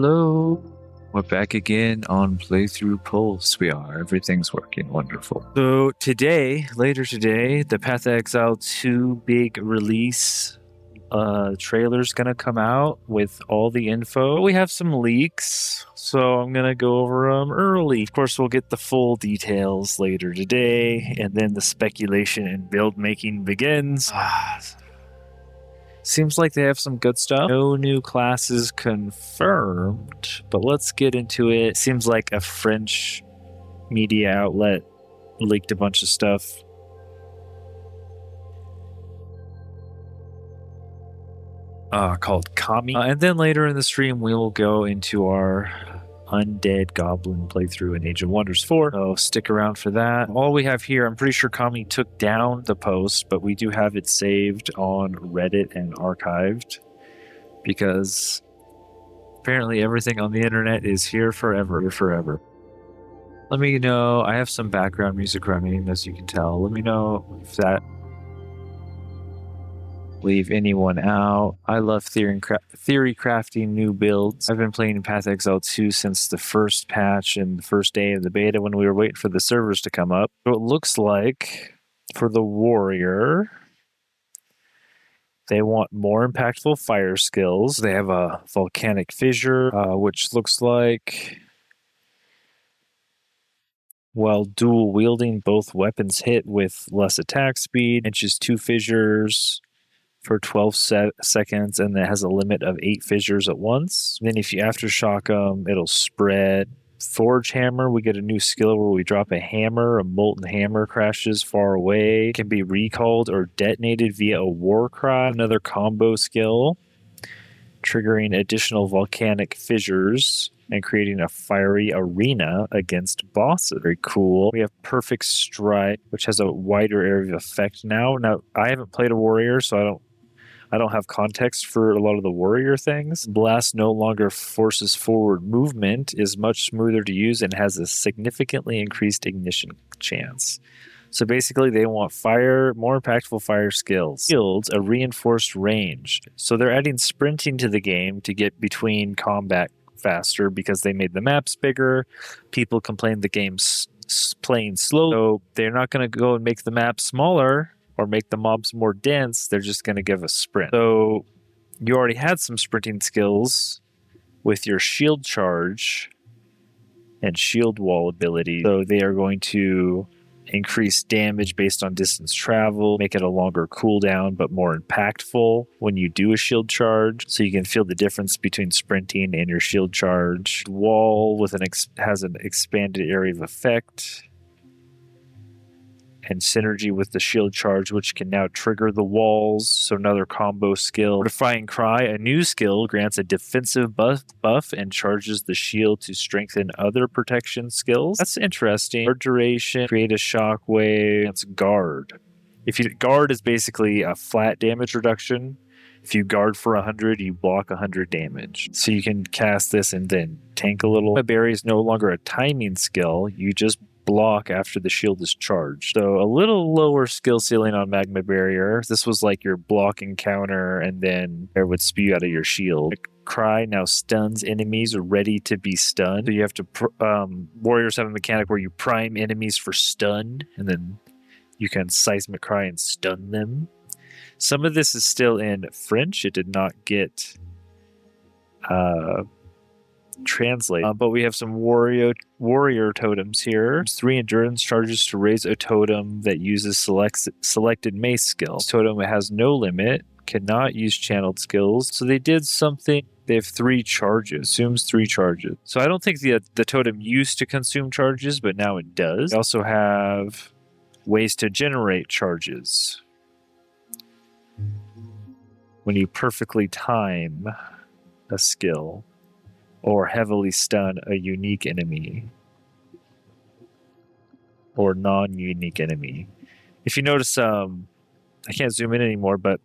Hello. We're back again on Playthrough Pulse. We are. Everything's working wonderful. So later today, the Path of Exile 2 big release trailer's gonna come out with all the info. We have some leaks, so I'm gonna go over them early. Of course, we'll get the full details later today, and then the speculation and build making begins. Seems like they have some good stuff. No new classes confirmed, but let's get into it. Seems like a French media outlet leaked a bunch of stuff. Called Kami. And then later in the stream, we will go into our Undead Goblin playthrough in Age of Wonders 4. So stick around for that. All we have here, I'm pretty sure Kami took down the post, but we do have it saved on Reddit and archived because apparently everything on the internet is here forever. Let me know. I have some background music running, as you can tell. Let me know if that leave anyone out. I love theorycrafting new builds. I've been playing Path of Exile 2 since the first patch and the first day of the beta when we were waiting for the servers to come up. So it looks like for the warrior, they want more impactful fire skills. They have a volcanic fissure, which looks like while dual wielding, both weapons hit with less attack speed, inches 2 fissures for 12 seconds, and it has a limit of 8 fissures at once. Then if you aftershock them, it'll spread. Forge Hammer, we get a new skill where we drop a hammer. A molten hammer crashes far away. It can be recalled or detonated via a war cry. Another combo skill, triggering additional volcanic fissures and creating a fiery arena against bosses. Very cool. We have Perfect Strike, which has a wider area of effect now. Now, I haven't played a warrior, so I don't have context for a lot of the warrior things. Blast no longer forces forward movement, is much smoother to use, and has a significantly increased ignition chance. So basically, they want more impactful fire skills. Shields, a reinforced range. So they're adding sprinting to the game to get between combat faster because they made the maps bigger. People complain the game's playing slow, so they're not going to go and make the map smaller or make the mobs more dense. They're just going to give a sprint. So you already had some sprinting skills with your shield charge and shield wall ability. So they are going to increase damage based on distance travel, make it a longer cooldown but more impactful when you do a shield charge, so you can feel the difference between sprinting and your shield charge. Wall with has an expanded area of effect and synergy with the shield charge, which can now trigger the walls. So another combo skill. Fortifying Cry, a new skill, grants a defensive buff and charges the shield to strengthen other protection skills. That's interesting. Guard duration, create a shockwave. That's guard. Guard is basically a flat damage reduction. If you guard for 100, you block 100 damage. So you can cast this and then tank a little. Magma Barrier is no longer a timing skill. You just block after the shield is charged. So a little lower skill ceiling on Magma Barrier. This was like your blocking counter, and then it would spew out of your shield. Cry now stuns enemies ready to be stunned. So you have to warriors have a mechanic where you prime enemies for stun, and then you can Seismic Cry and stun them. Some of this is still in French. It did not get translate, but we have some warrior totems here. There's 3 endurance charges to raise a totem that uses selected mace skills. This totem has no limit, cannot use channeled skills. So they did something. They have 3 charges, assumes 3 charges. So I don't think the totem used to consume charges, but now it does. They also have ways to generate charges when you perfectly time a skill or heavily stun a unique enemy or non-unique enemy. If you notice, I can't zoom in anymore, but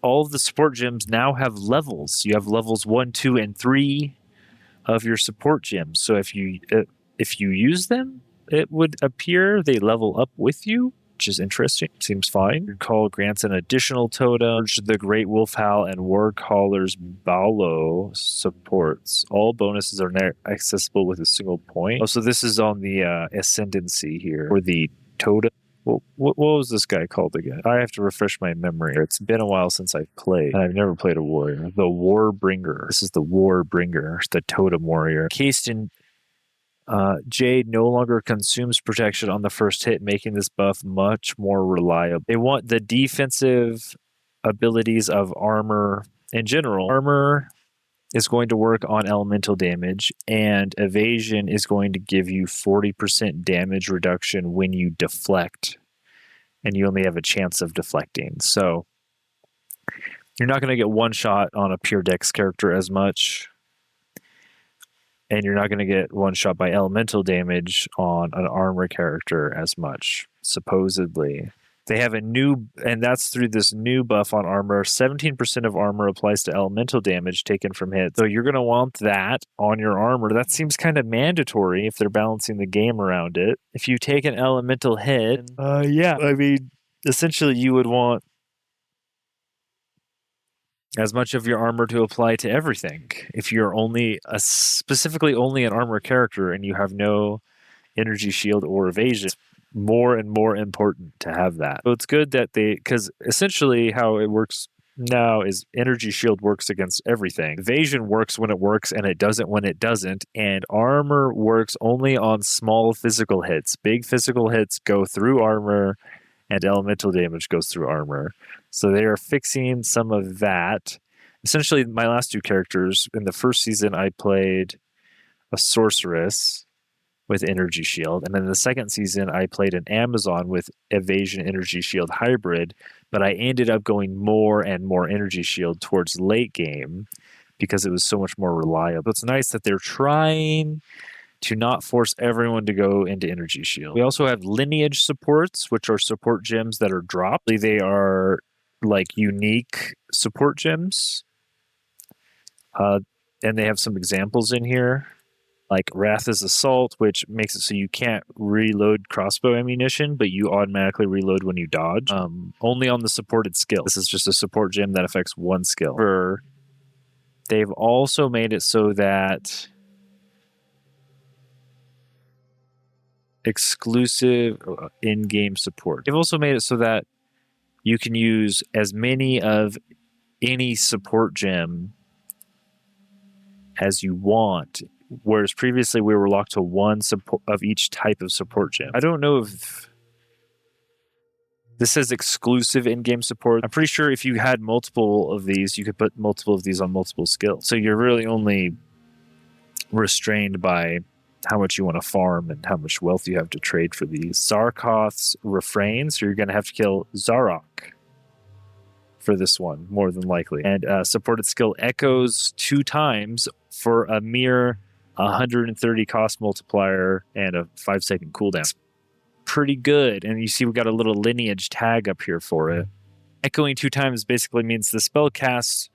all of the support gems now have levels. You have levels 1, 2, and 3 of your support gems. So if you use them, it would appear they level up with you. which is interesting. Seems fine. Your call grants an additional totem. The Great Wolf Howl and Warcaller's Balo supports. All bonuses are accessible with a single point. Oh, so this is on the ascendancy here, or the totem. What was this guy called again? I have to refresh my memory. It's been a while since I've played, and I've never played a warrior. The Warbringer. This is the Warbringer, the totem warrior. Cased in Jade no longer consumes protection on the first hit, making this buff much more reliable. They want the defensive abilities of armor in general. Armor is going to work on elemental damage, and evasion is going to give you 40% damage reduction when you deflect, and you only have a chance of deflecting. So you're not going to get one shot on a pure dex character as much, and you're not going to get one shot by elemental damage on an armor character as much, supposedly. They have a new, and that's through this new buff on armor. 17% of armor applies to elemental damage taken from hits. So you're going to want that on your armor. That seems kind of mandatory if they're balancing the game around it. If you take an elemental hit, I mean, essentially you would want as much of your armor to apply to everything. If you're specifically only an armor character and you have no energy shield or evasion, it's more and more important to have that. So it's good that because essentially how it works now is energy shield works against everything. Evasion works when it works and it doesn't when it doesn't. And armor works only on small physical hits. Big physical hits go through armor, and elemental damage goes through armor. So they are fixing some of that. Essentially, my last two characters, in the first season, I played a sorceress with energy shield. And then in the second season, I played an Amazon with evasion energy shield hybrid. But I ended up going more and more energy shield towards late game because it was so much more reliable. It's nice that they're trying to not force everyone to go into energy shield. We also have lineage supports, which are support gems that are dropped. They are like unique support gems. And they have some examples in here, like Wrath's Assault, which makes it so you can't reload crossbow ammunition, but you automatically reload when you dodge. Only on the supported skill. This is just a support gem that affects one skill. They've also made it so that exclusive in-game support. They've also made it so that you can use as many of any support gem as you want, whereas previously we were locked to one support of each type of support gem. I don't know if this says exclusive in-game support. I'm pretty sure if you had multiple of these, you could put multiple of these on multiple skills. So you're really only restrained by how much you want to farm and how much wealth you have to trade for these. Zarkoth's Refrain, so you're going to have to kill Zarok for this one, more than likely. And supported skill Echoes 2 times for a mere 130 cost multiplier and a 5-second cooldown. It's pretty good. And you see we got a little lineage tag up here for it. Echoing 2 times basically means the spell casts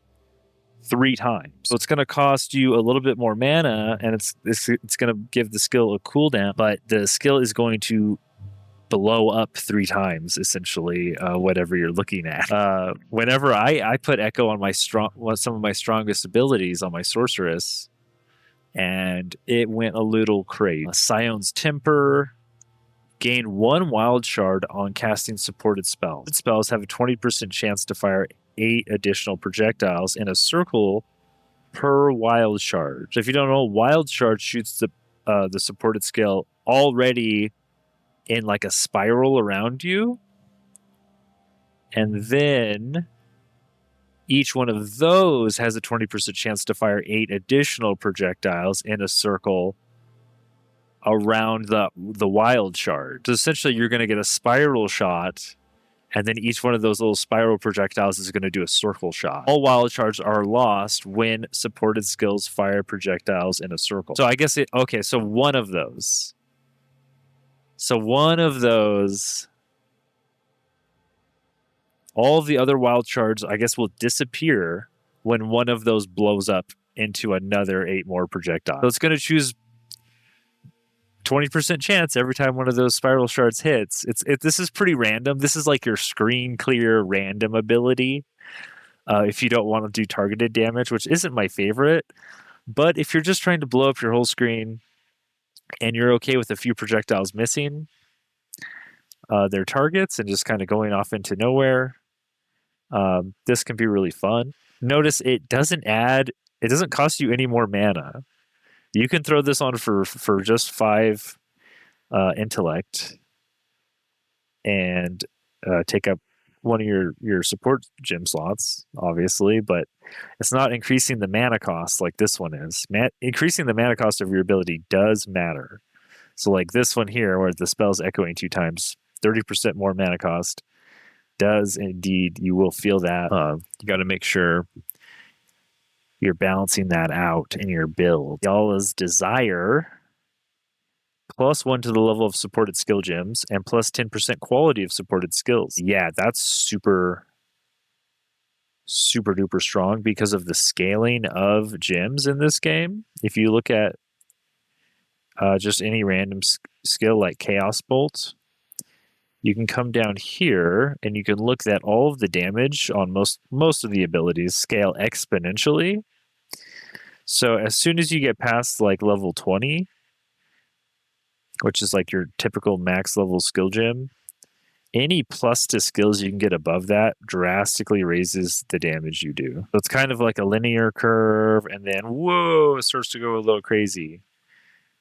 3 times. So it's going to cost you a little bit more mana, and it's going to give the skill a cooldown, but the skill is going to blow up 3 times, essentially, whatever you're looking at. Whenever I put Echo on some of my strongest abilities on my sorceress, and it went a little crazy. Scion's Temper, gain 1 wild shard on casting supported spells. Spells have a 20% chance to fire 8 additional projectiles in a circle per wild shard. So if you don't know, wild shard shoots the supported skill already in like a spiral around you, and then each one of those has a 20% chance to fire 8 additional projectiles in a circle around the wild shard. So essentially you're going to get a spiral shot, and then each one of those little spiral projectiles is going to do a circle shot. All wild shards are lost when supported skills fire projectiles in a circle. So I guess so one of those. All of the other wild shards, I guess, will disappear when one of those blows up into another 8 more projectiles. So it's going to choose 20% chance every time one of those spiral shards hits. This is pretty random. This is like your screen clear random ability. If you don't want to do targeted damage, which isn't my favorite, but if you're just trying to blow up your whole screen and you're okay with a few projectiles missing their targets and just kind of going off into nowhere, this can be really fun. Notice it doesn't cost you any more mana. You can throw this on for just 5 intellect and take up one of your support gem slots, obviously, but it's not increasing the mana cost like this one is. Increasing the mana cost of your ability does matter. So like this one here, where the spell's echoing 2 times, 30% more mana cost does indeed, you will feel that. You got to make sure you're balancing that out in your build. Y'all's Desire, +1 to the level of supported skill gems, and plus 10% quality of supported skills. Yeah, that's super, super duper strong because of the scaling of gems in this game. If you look at just any random skill like Chaos Bolt, you can come down here and you can look at all of the damage on most of the abilities scale exponentially. So as soon as you get past like level 20, which is like your typical max level skill gem, any plus to skills you can get above that drastically raises the damage you do. So it's kind of like a linear curve, and then whoa, it starts to go a little crazy.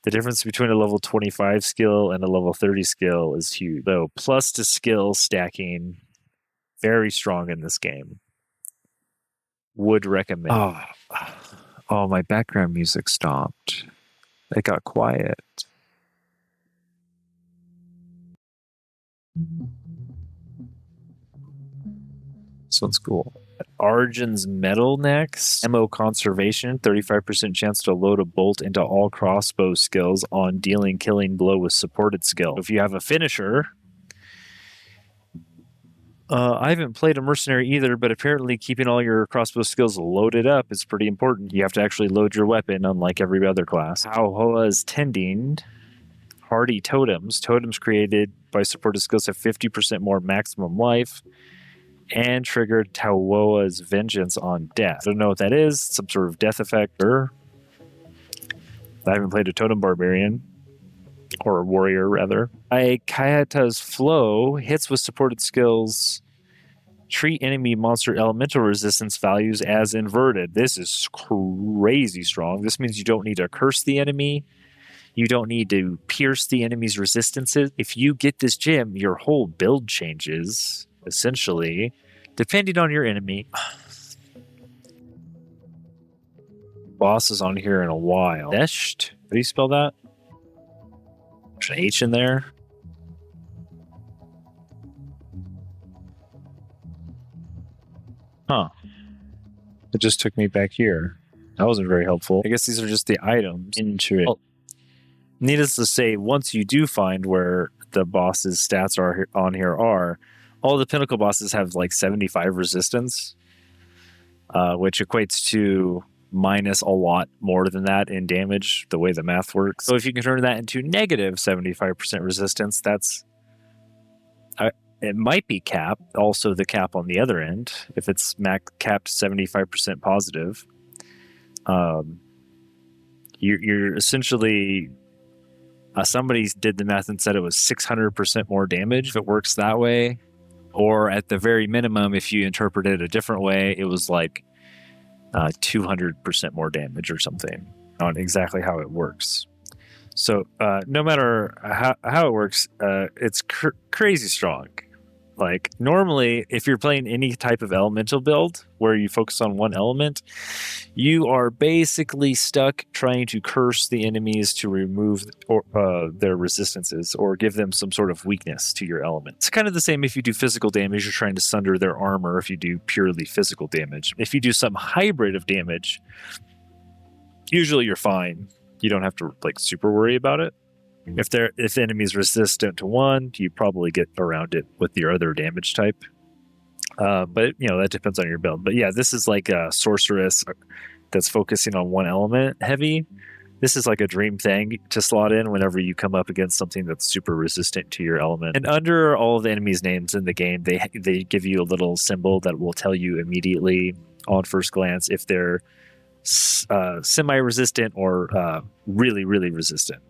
The difference between a level 25 skill and a level 30 skill is huge. So plus to skill stacking, very strong in this game. Would recommend. Oh, my background music stopped. It got quiet. This one's cool. Arjun's Metal next. Ammo Conservation, 35% chance to load a bolt into all crossbow skills on dealing killing blow with supported skill. If you have a finisher, I haven't played a mercenary either, but apparently keeping all your crossbow skills loaded up is pretty important. You have to actually load your weapon, unlike every other class. Aowa's Tending, Hardy Totems. Totems created by supported skills have 50% more maximum life and triggered Tawoa's Vengeance on death. I don't know what that is. Some sort of death effect. I haven't played a Totem Barbarian. Or a warrior, rather. Kayata's Flow hits with supported skills. Treat enemy monster elemental resistance values as inverted. This is crazy strong. This means you don't need to curse the enemy. You don't need to pierce the enemy's resistances. If you get this gem, your whole build changes, essentially, depending on your enemy. Boss is on here in a while. Desht? How do you spell that? There's an H in there. Huh. It just took me back here. That wasn't very helpful. I guess these are just the items into it. Well, needless to say, once you do find where the boss's stats are on here all the pinnacle bosses have like 75 resistance, which equates to minus a lot more than that in damage, the way the math works. So if you can turn that into negative 75% resistance, it might be capped. Also the cap on the other end, if it's capped 75% positive, you're essentially, somebody did the math and said it was 600% more damage if it works that way. Or at the very minimum, if you interpret it a different way, it was like 200% more damage or something on exactly how it works. So no matter how it works, it's crazy strong. Like normally, if you're playing any type of elemental build where you focus on one element, you are basically stuck trying to curse the enemies to remove their resistances or give them some sort of weakness to your element. It's kind of the same if you do physical damage, you're trying to sunder their armor if you do purely physical damage. If you do some hybrid of damage, usually you're fine. You don't have to like super worry about it. If the enemy's resistant to one, you probably get around it with your other damage type. But that depends on your build. But yeah, this is like a sorceress that's focusing on one element heavy. This is like a dream thing to slot in whenever you come up against something that's super resistant to your element. And under all of the enemies' names in the game, they give you a little symbol that will tell you immediately on first glance if they're semi-resistant or really, really resistant.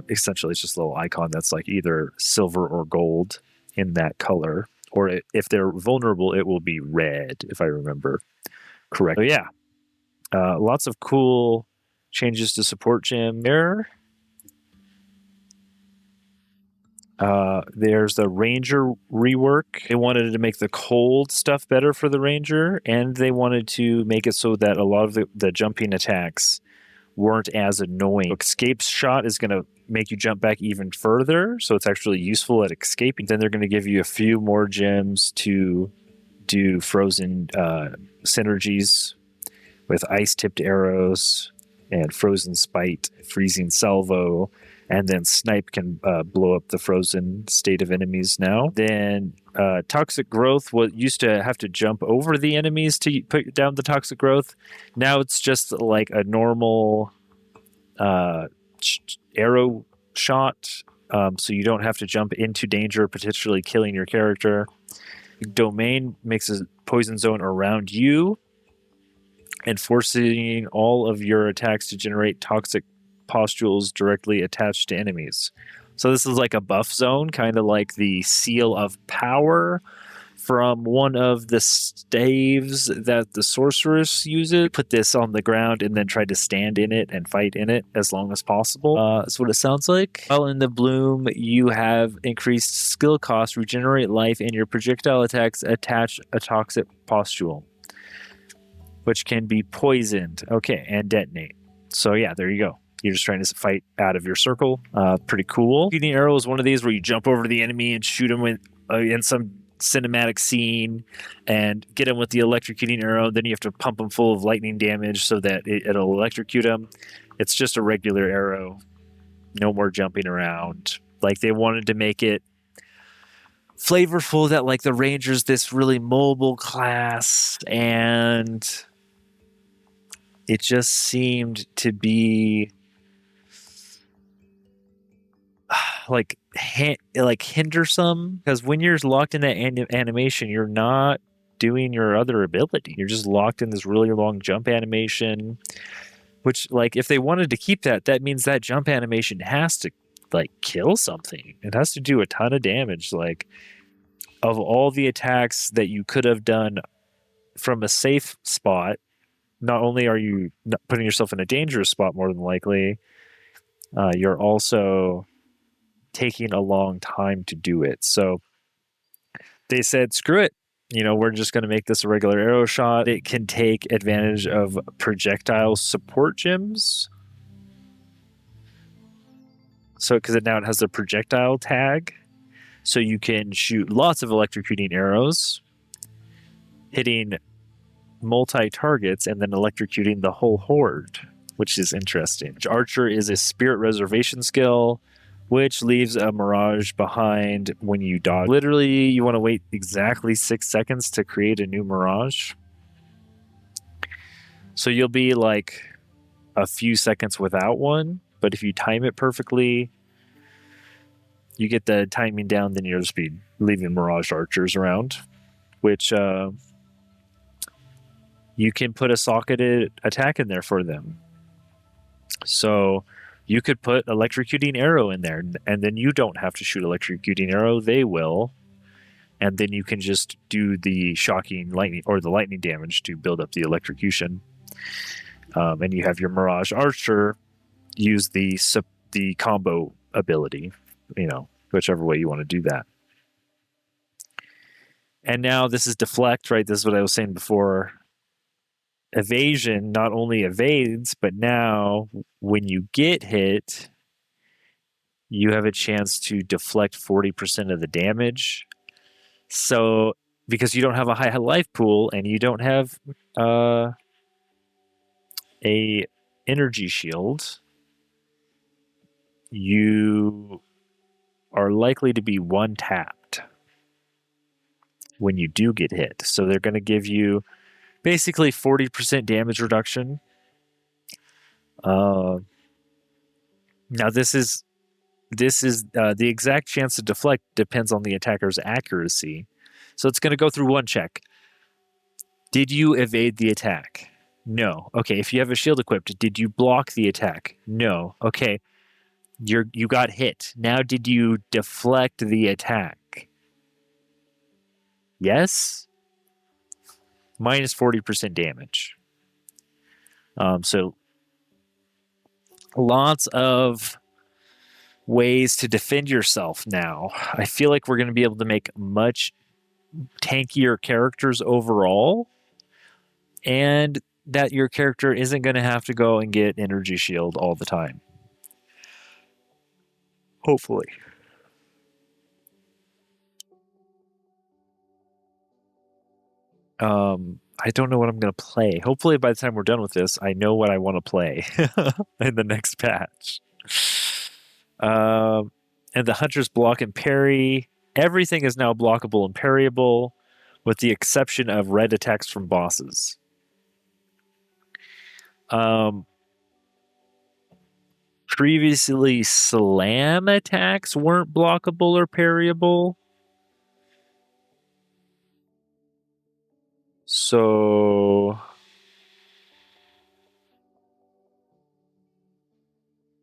Essentially, it's just a little icon that's like either silver or gold in that color. Or if they're vulnerable, it will be red, if I remember correctly. So yeah, lots of cool changes to support gem there. There's the Ranger rework. They wanted to make the cold stuff better for the Ranger, and they wanted to make it so that a lot of the jumping attacks weren't as annoying. Escape shot is going to make you jump back even further, so it's actually useful at escaping. Then they're going to give you a few more gems to do frozen synergies with ice-tipped arrows and frozen spite, freezing salvo, and then snipe can blow up the frozen state of enemies now. Then toxic growth used to have to jump over the enemies to put down the toxic growth. Now it's just like a normal arrow shot, so you don't have to jump into danger, potentially killing your character. Domain makes a poison zone around you and forcing all of your attacks to generate toxic pustules directly attached to enemies. So this is like a buff zone, kind of like the Seal of Power from one of the staves that the sorceress uses. Put this on the ground and then try to stand in it and fight in it as long as possible. That's what it sounds like. While in the bloom, you have increased skill cost, regenerate life, and your projectile attacks attach a toxic pustule, which can be poisoned. Okay, and detonate. So yeah, there you go. You're just trying to fight out of your circle. Pretty cool. Shooting arrow is one of these where you jump over the enemy and shoot them in some cinematic scene and get them with the electrocuting arrow. Then you have to pump them full of lightning damage so that it'll electrocute them. It's just a regular arrow. No more jumping around. Like they wanted to make it flavorful that like the Ranger's this really mobile class, and it just seemed to be like hindersome, because when you're locked in that animation, you're not doing your other ability. You're just locked in this really long jump animation, which like if they wanted to keep that means that jump animation has to like kill something. It has to do a ton of damage. Like of all the attacks that you could have done from a safe spot, not only are you not putting yourself in a dangerous spot more than likely, you're also taking a long time to do it. So they said, screw it. We're just going to make this a regular arrow shot. It can take advantage of projectile support gems. So because it has a projectile tag. So you can shoot lots of electrocuting arrows, hitting multi-targets and then electrocuting the whole horde, which is interesting. Archer is a spirit reservation skill, which leaves a mirage behind when you dodge. Literally, you want to wait exactly 6 seconds to create a new mirage. So you'll be like a few seconds without one, but if you time it perfectly, you get the timing down, then you'll just be leaving mirage archers around, which you can put a socketed attack in there for them. So you could put electrocuting arrow in there, and then you don't have to shoot electrocuting arrow. They will. And then you can just do the shocking lightning or the lightning damage to build up the electrocution. And you have your Mirage Archer use the combo ability, whichever way you want to do that. And now this is deflect, right? This is what I was saying before. Evasion not only evades, but now when you get hit, you have a chance to deflect 40% of the damage. So because you don't have a high life pool and you don't have a energy shield, you are likely to be one tapped when you do get hit. So they're going to give you basically 40% damage reduction. Now this is the exact chance to deflect depends on the attacker's accuracy. So it's going to go through one check. Did you evade the attack? No. Okay, if you have a shield equipped, did you block the attack? No. Okay. You got hit. Now did you deflect the attack? Yes. Minus 40% damage. So lots of ways to defend yourself now. I feel like we're going to be able to make much tankier characters overall, and that your character isn't going to have to go and get energy shield all the time. Hopefully. I don't know what I'm going to play. Hopefully by the time we're done with this, I know what I want to play in the next patch. And the hunters block and parry. Everything is now blockable and parryable, with the exception of red attacks from bosses. Previously, slam attacks weren't blockable or parryable. So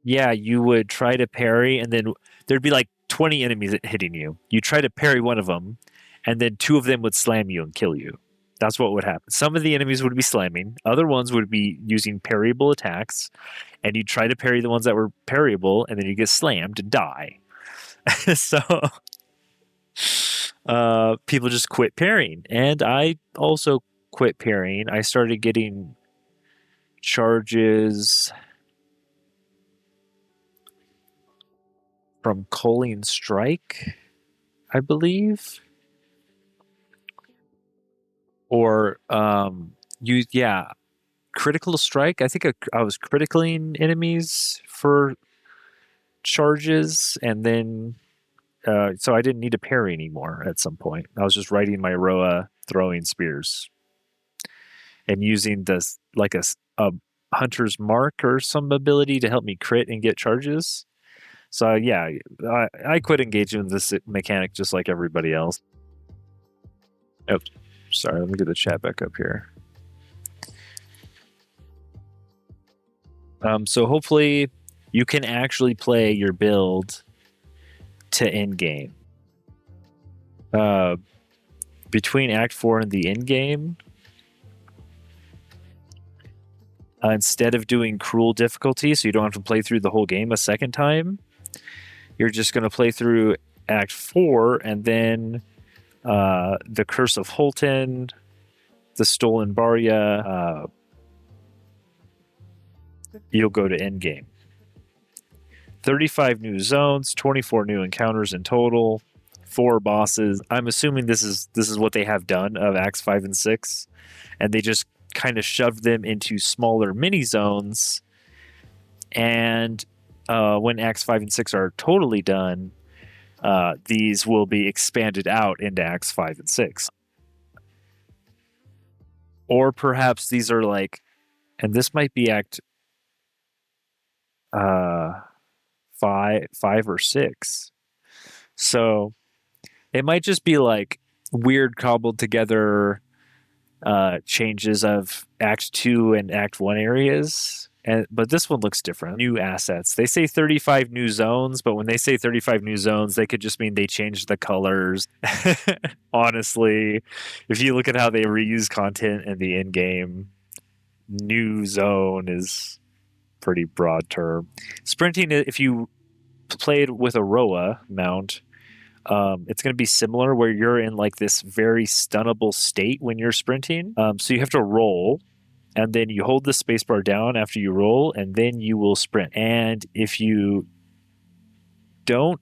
yeah, you would try to parry, and then there'd be like 20 enemies hitting you. You try to parry one of them, and then 2 of them would slam you and kill you. That's what would happen. Some of the enemies would be slamming. Other ones would be using parryable attacks, and you try to parry the ones that were parryable, and then you get slammed and die. So people just quit parrying. And I also quit parrying. I started getting charges from Colleen Strike, I believe. Or critical strike. I think I was criticaling enemies for charges, and then so I didn't need to parry anymore at some point. I was just riding my Roa throwing spears and using this like a hunter's mark or some ability to help me crit and get charges. So yeah, I quit engaging with this mechanic just like everybody else. Oh, sorry, let me get the chat back up here. So hopefully you can actually play your build to end game. Between Act 4 and the end game, instead of doing cruel difficulty, so you don't have to play through the whole game a second time, you're just going to play through Act 4 and then the Curse of Holton, the Stolen Barya, you'll go to endgame. 35 new zones, 24 new encounters in total, 4 bosses. I'm assuming this is what they have done of Acts 5 and 6, and they just kind of shoved them into smaller mini zones. And when Acts 5 and 6 are totally done, these will be expanded out into Acts 5 and 6. Or perhaps these are like, and this might be Act 5 or 6. So it might just be like weird cobbled together changes of Act 2 and Act 1 areas. But this one looks different. New assets. They say 35 new zones, but when they say 35 new zones, they could just mean they changed the colors. Honestly, if you look at how they reuse content in the in-game, new zone is pretty broad term. Sprinting, if you played with a Roa mount, it's going to be similar where you're in like this very stunnable state when you're sprinting. So you have to roll, and then you hold the spacebar down after you roll, and then you will sprint. And if you don't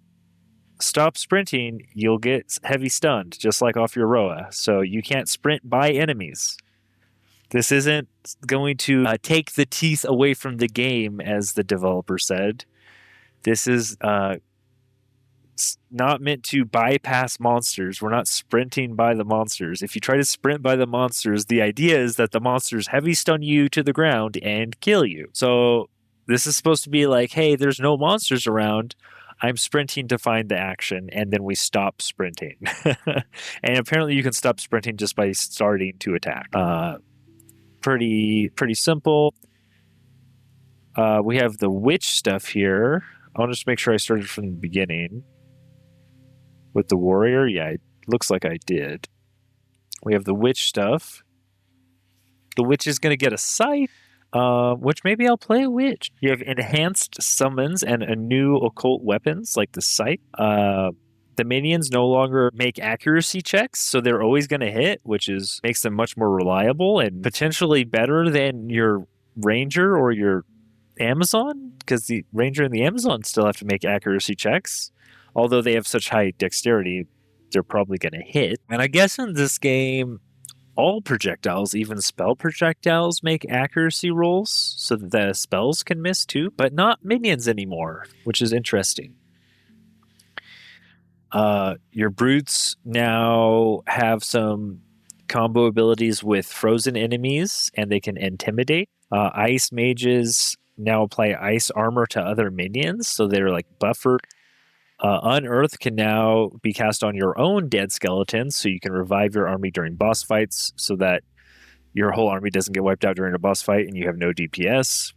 stop sprinting, you'll get heavy stunned, just like off your Roa. So you can't sprint by enemies. This isn't going to take the teeth away from the game, as the developer said. This is not meant to bypass monsters. We're not sprinting by the monsters. If you try to sprint by the monsters, the idea is that the monsters heavy stun you to the ground and kill you. So This is supposed to be like, hey, there's no monsters around. I'm sprinting to find the action, and then we stop sprinting. And apparently you can stop sprinting just by starting to attack. Pretty simple. We have the witch stuff here. I'll just make sure I started from the beginning. With the warrior, yeah, it looks like I did. We have the witch stuff. The witch is going to get a scythe, which maybe I'll play a witch. You have enhanced summons and a new occult weapons like the scythe. The minions no longer make accuracy checks, so they're always going to hit, which makes them much more reliable and potentially better than your ranger or your Amazon, because the ranger and the Amazon still have to make accuracy checks. Although they have such high dexterity, they're probably going to hit. And I guess in this game, all projectiles, even spell projectiles, make accuracy rolls so that the spells can miss too, but not minions anymore, which is interesting. Your brutes now have some combo abilities with frozen enemies, and they can intimidate. Ice mages now apply ice armor to other minions, so they're like buffered. Unearth can now be cast on your own dead skeletons, so you can revive your army during boss fights so that your whole army doesn't get wiped out during a boss fight and you have no DPS.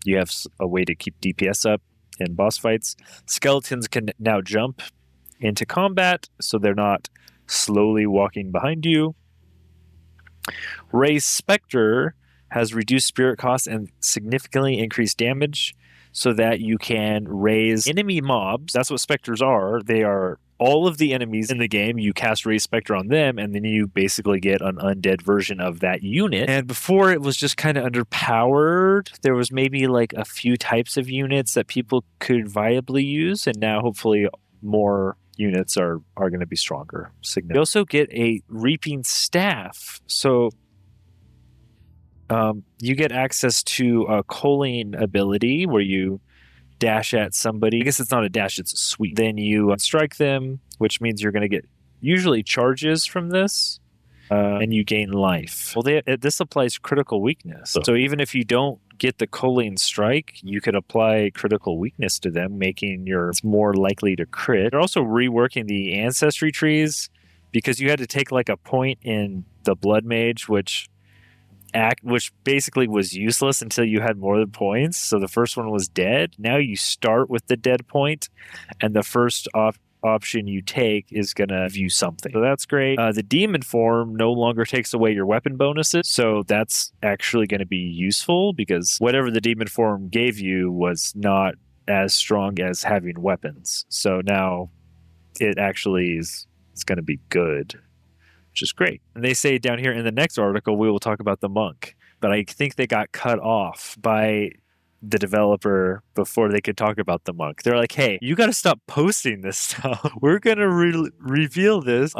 You have a way to keep DPS up in boss fights. Skeletons can now jump into combat, so they're not slowly walking behind you. Raise Spectre has reduced spirit costs and significantly increased damage, so that you can raise enemy mobs. That's what Spectres are. They are all of the enemies in the game. You cast Raise Spectre on them, and then you basically get an undead version of that unit. And before, it was just kind of underpowered. There was maybe like a few types of units that people could viably use, and now hopefully more units are going to be stronger. You also get a Reaping Staff. So you get access to a culling ability where you dash at somebody. I guess it's not a dash, it's a sweep. Then you strike them, which means you're going to get usually charges from this, and you gain life. Well, this applies critical weakness. So even if you don't get the culling strike, you could apply critical weakness to them, making it's more likely to crit. They're also reworking the ancestry trees because you had to take like a point in the Blood Mage, which basically was useless until you had more than points. So the first one was dead. Now you start with the dead point, and the first option you take is going to view something. So that's great. The demon form no longer takes away your weapon bonuses, so that's actually going to be useful because whatever the demon form gave you was not as strong as having weapons. So now it actually is going to be good, which is great. And they say down here in the next article, we will talk about the monk. But I think they got cut off by the developer before they could talk about the monk. They're like, hey, you got to stop posting this stuff. We're going to reveal this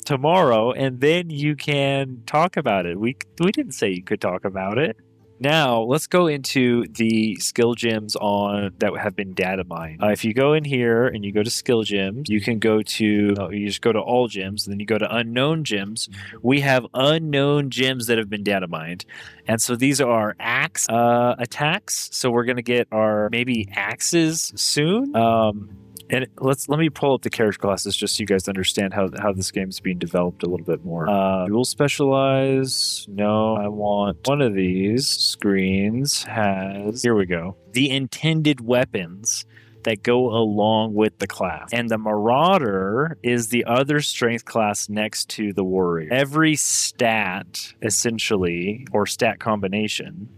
tomorrow, and then you can talk about it. We didn't say you could talk about it. Now, let's go into the skill gems that have been data mined. If you go in here and you go to skill gems, you can go to, you just go to all gems, and then you go to unknown gems. We have unknown gems that have been data mined. And so these are axe attacks. So we're going to get our maybe axes soon. And let me pull up the character classes just so you guys understand how this game is being developed a little bit more. Dual specialize. No, I want one of these screens here we go. The intended weapons that go along with the class. And the Marauder is the other strength class next to the Warrior. Every stat, essentially, or stat combination,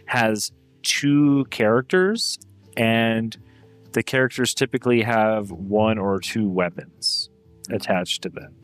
has 2 characters, and the characters typically have 1 or 2 weapons attached to them.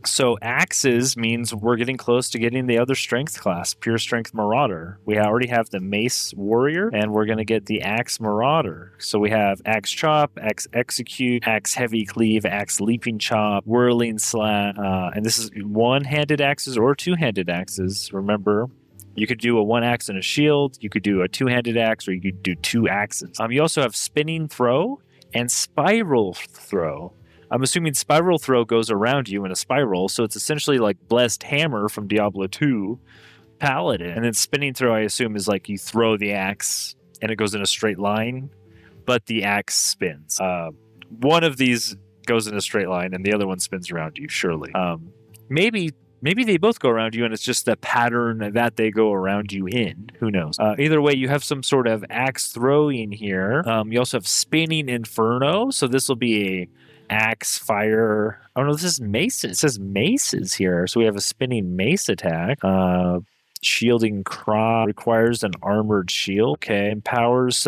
So axes means we're getting close to getting the other strength class, pure strength Marauder. We already have the mace warrior, and we're going to get the axe Marauder. So we have axe chop, axe execute, axe heavy cleave, axe leaping chop, whirling slash, and this is one-handed axes or two-handed axes. Remember, you could do a 1 axe and a shield, you could do a 2-handed axe, or you could do 2 axes. You also have spinning throw and spiral throw. I'm assuming spiral throw goes around you in a spiral, so it's essentially like Blessed Hammer from Diablo 2, paladin. And then spinning throw, I assume, is like you throw the axe and it goes in a straight line, but the axe spins. One of these goes in a straight line and the other one spins around you, surely. Maybe they both go around you and it's just the pattern that they go around you in. Who knows? Either way, you have some sort of axe throwing here. You also have spinning inferno. So this will be a axe fire. Oh no, this is maces. It says maces here. So we have a spinning mace attack. Shielding Cry requires an armored shield. Okay. Empowers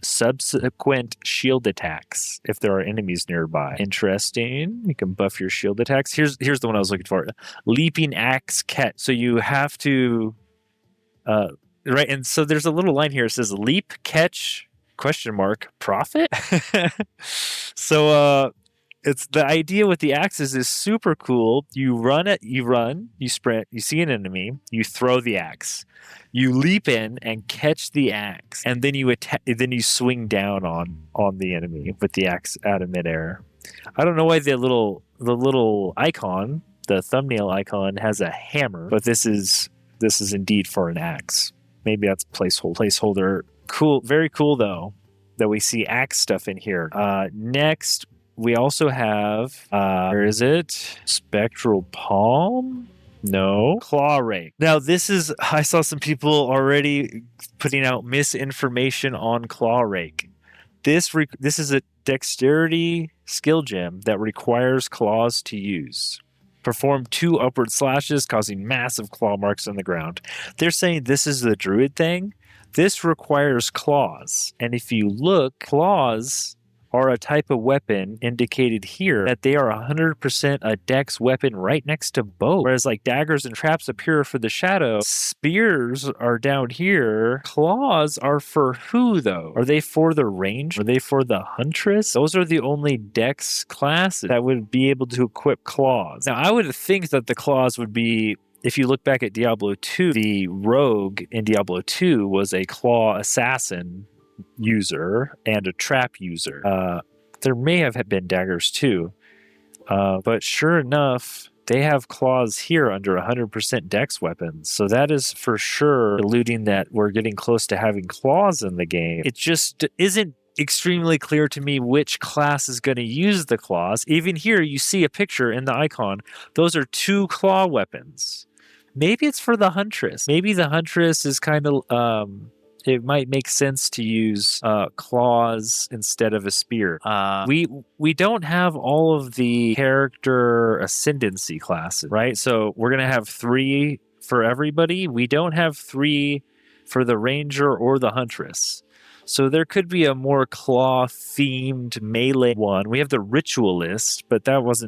subsequent shield attacks if there are enemies nearby. Interesting. You can buff your shield attacks. Here's the one I was looking for. Leaping Axe Catch. So you have to right, and so there's a little line here. It says leap, catch, ? Profit? So it's the idea with the axes is super cool. You run, you sprint, you see an enemy, you throw the axe, you leap in and catch the axe, and then you attack. Then you swing down on the enemy with the axe out of midair. I don't know why the little icon, the thumbnail icon, has a hammer, but this is indeed for an axe. Maybe that's placeholder. Cool, very cool though that we see axe stuff in here. Next. We also have, where is it? Spectral Palm? No. Claw Rake. Now, I saw some people already putting out misinformation on Claw Rake. This is a dexterity skill gem that requires claws to use. Perform 2 upward slashes, causing massive claw marks on the ground. They're saying this is the druid thing. This requires claws. And if you look, claws are a type of weapon indicated here that they are 100% a dex weapon right next to both. Whereas like daggers and traps appear for the shadow, spears are down here. Claws are for who though? Are they for the range? Are they for the huntress? Those are the only dex classes that would be able to equip claws. Now I would think that the claws would be, if you look back at Diablo 2, the rogue in Diablo 2 was a claw assassin user and a trap user. There may have been daggers too, but sure enough, they have claws here under 100% dex weapons. So that is for sure alluding that we're getting close to having claws in the game. It just isn't extremely clear to me which class is going to use the claws. Even here, you see a picture in the icon. Those are 2 claw weapons. Maybe it's for the huntress. Maybe the huntress is kind of it might make sense to use claws instead of a spear. We don't have all of the character ascendancy classes, right? So we're gonna have 3 for everybody. We don't have 3 for the ranger or the huntress. So there could be a more claw themed melee one. We have the ritualist, but that was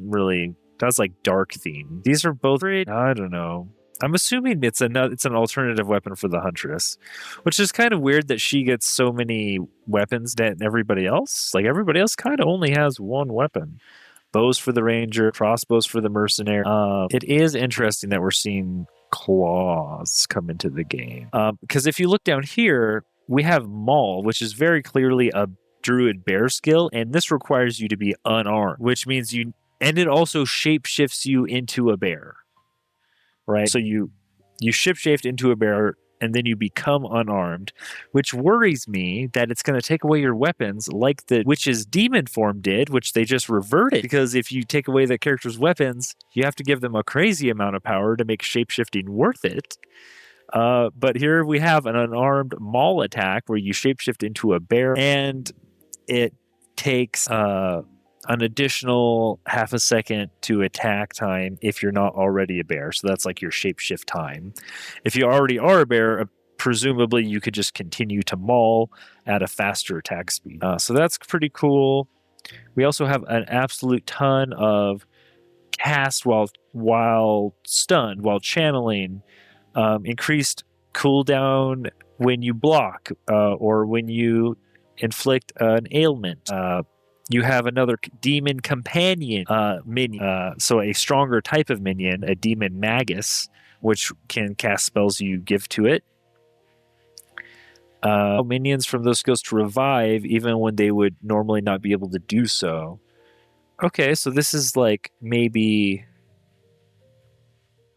like dark theme. These are both, I don't know. I'm assuming it's an alternative weapon for the huntress, which is kind of weird that she gets so many weapons than everybody else. Like everybody else kind of only has 1 weapon. Bows for the ranger, crossbows for the mercenary. It is interesting that we're seeing claws come into the game. Because if you look down here, we have Maul, which is very clearly a druid bear skill, and this requires you to be unarmed, which means and it also shapeshifts you into a bear. Right, so you shapeshift into a bear and then you become unarmed, which worries me that it's going to take away your weapons like the witch's demon form did, which they just reverted. Because if you take away the character's weapons, you have to give them a crazy amount of power to make shapeshifting worth it. But here we have an unarmed maul attack where you shapeshift into a bear, and it takes an additional half a second to attack time if you're not already a bear. So that's like your shapeshift time. If you already are a bear, presumably you could just continue to maul at a faster attack speed. So that's pretty cool. We also have an absolute ton of cast while stunned, while channeling, increased cooldown when you block or when you inflict an ailment. You have another demon companion minion, so a stronger type of minion, a demon magus, which can cast spells you give to it. Minions from those skills to revive even when they would normally not be able to do so. Okay, so this is like maybe...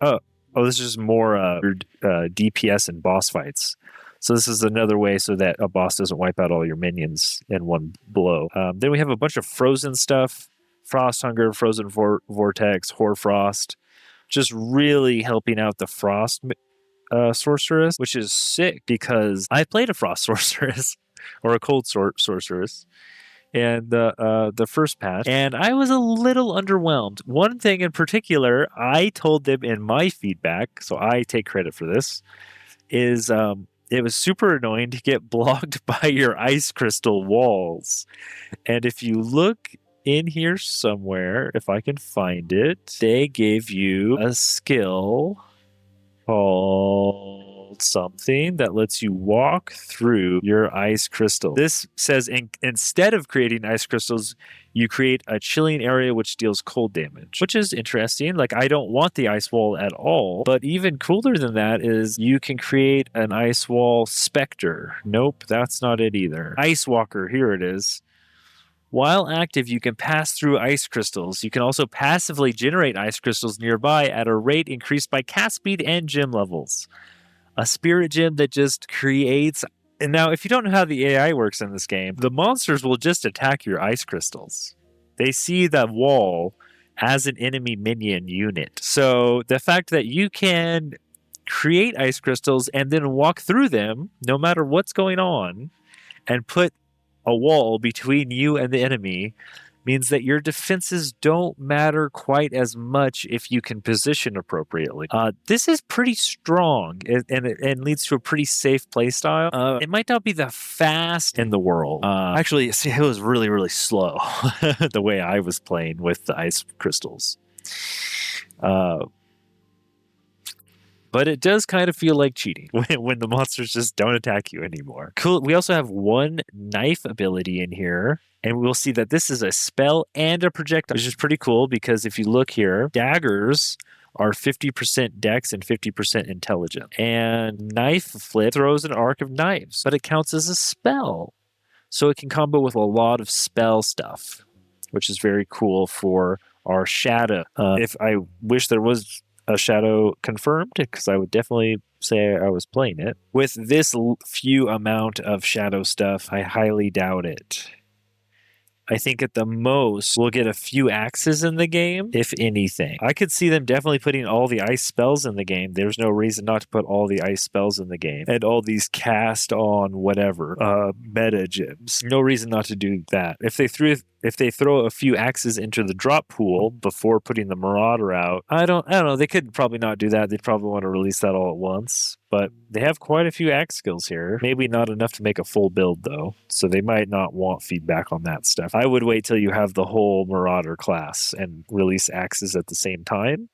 Oh, Oh, this is more DPS and boss fights. So this is another way so that a boss doesn't wipe out all your minions in one blow. Then we have a bunch of frozen stuff. Frost Hunger, Frozen Vortex, Hoarfrost. Just really helping out the Frost sorceress, which is sick because I played a Frost sorceress or a Cold sorceress and the first patch, and I was a little underwhelmed. One thing in particular, I told them in my feedback, so I take credit for this, is it was super annoying to get blocked by your ice crystal walls. And if you look in here somewhere, if I can find it, they gave you a skill called something that lets you walk through your ice crystal. This says instead of creating ice crystals, you create a chilling area which deals cold damage, which is interesting. Like, I don't want the ice wall at all, but even cooler than that is you can create an ice wall specter. Nope, that's not it either. Ice Walker, here it is. While active, you can pass through ice crystals. You can also passively generate ice crystals nearby at a rate increased by cast speed and gem levels. A spirit gem that just creates... And now, if you don't know how the AI works in this game, the monsters will just attack your ice crystals. They see the wall as an enemy minion unit. So the fact that you can create ice crystals and then walk through them, no matter what's going on, and put a wall between you and the enemy means that your defenses don't matter quite as much if you can position appropriately. This is pretty strong and leads to a pretty safe playstyle. It might not be the fast in the world. Actually, see, it was really, really slow the way I was playing with the ice crystals. But it does kind of feel like cheating when the monsters just don't attack you anymore. Cool. We also have one knife ability in here, and we'll see that this is a spell and a projectile, which is pretty cool because if you look here, daggers are 50% dex and 50% intelligence. And knife flip throws an arc of knives, but it counts as a spell. So it can combo with a lot of spell stuff, which is very cool for our shadow. If I wish there was a shadow confirmed, because I would definitely say I was playing it. With this few amount of shadow stuff, I highly doubt it. I think at the most, we'll get a few axes in the game, if anything. I could see them definitely putting all the ice spells in the game. There's no reason not to put all the ice spells in the game. And all these cast on whatever, meta gems. No reason not to do that. If they throw a few axes into the drop pool before putting the Marauder out, I don't know. They could probably not do that. They'd probably want to release that all at once. But they have quite a few axe skills here. Maybe not enough to make a full build, though. So they might not want feedback on that stuff. I would wait till you have the whole Marauder class and release axes at the same time.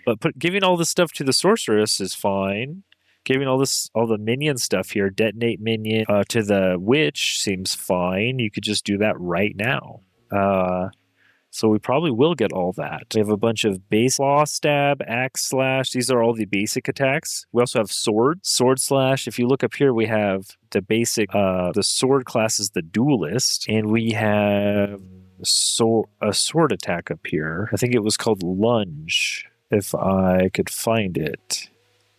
But giving all this stuff to the Sorceress is fine. Giving all the minion stuff here, detonate minion to the witch seems fine. You could just do that right now. So we probably will get all that. We have a bunch of base claw stab, axe slash. These are all the basic attacks. We also have sword slash. If you look up here, we have the basic, the sword class is the duelist. And we have a sword attack up here. I think it was called lunge, if I could find it.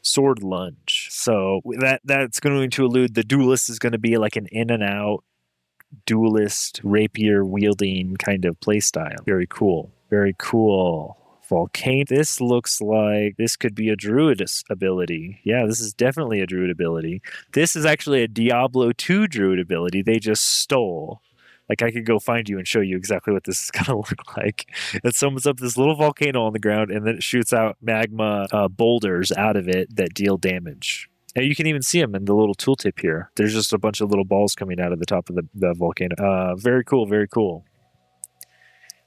Sword lunge. So that's going to elude the duelist is going to be like an in and out duelist rapier wielding kind of playstyle. Very cool. Very cool. Volcano. This looks like this could be a druid ability. Yeah, this is definitely a druid ability. This is actually a Diablo 2 druid ability they just stole. Like, I could go find you and show you exactly what this is going to look like. It summons up this little volcano on the ground, and then it shoots out magma boulders out of it that deal damage. And you can even see them in the little tooltip here. There's just a bunch of little balls coming out of the top of the volcano. Very cool, very cool.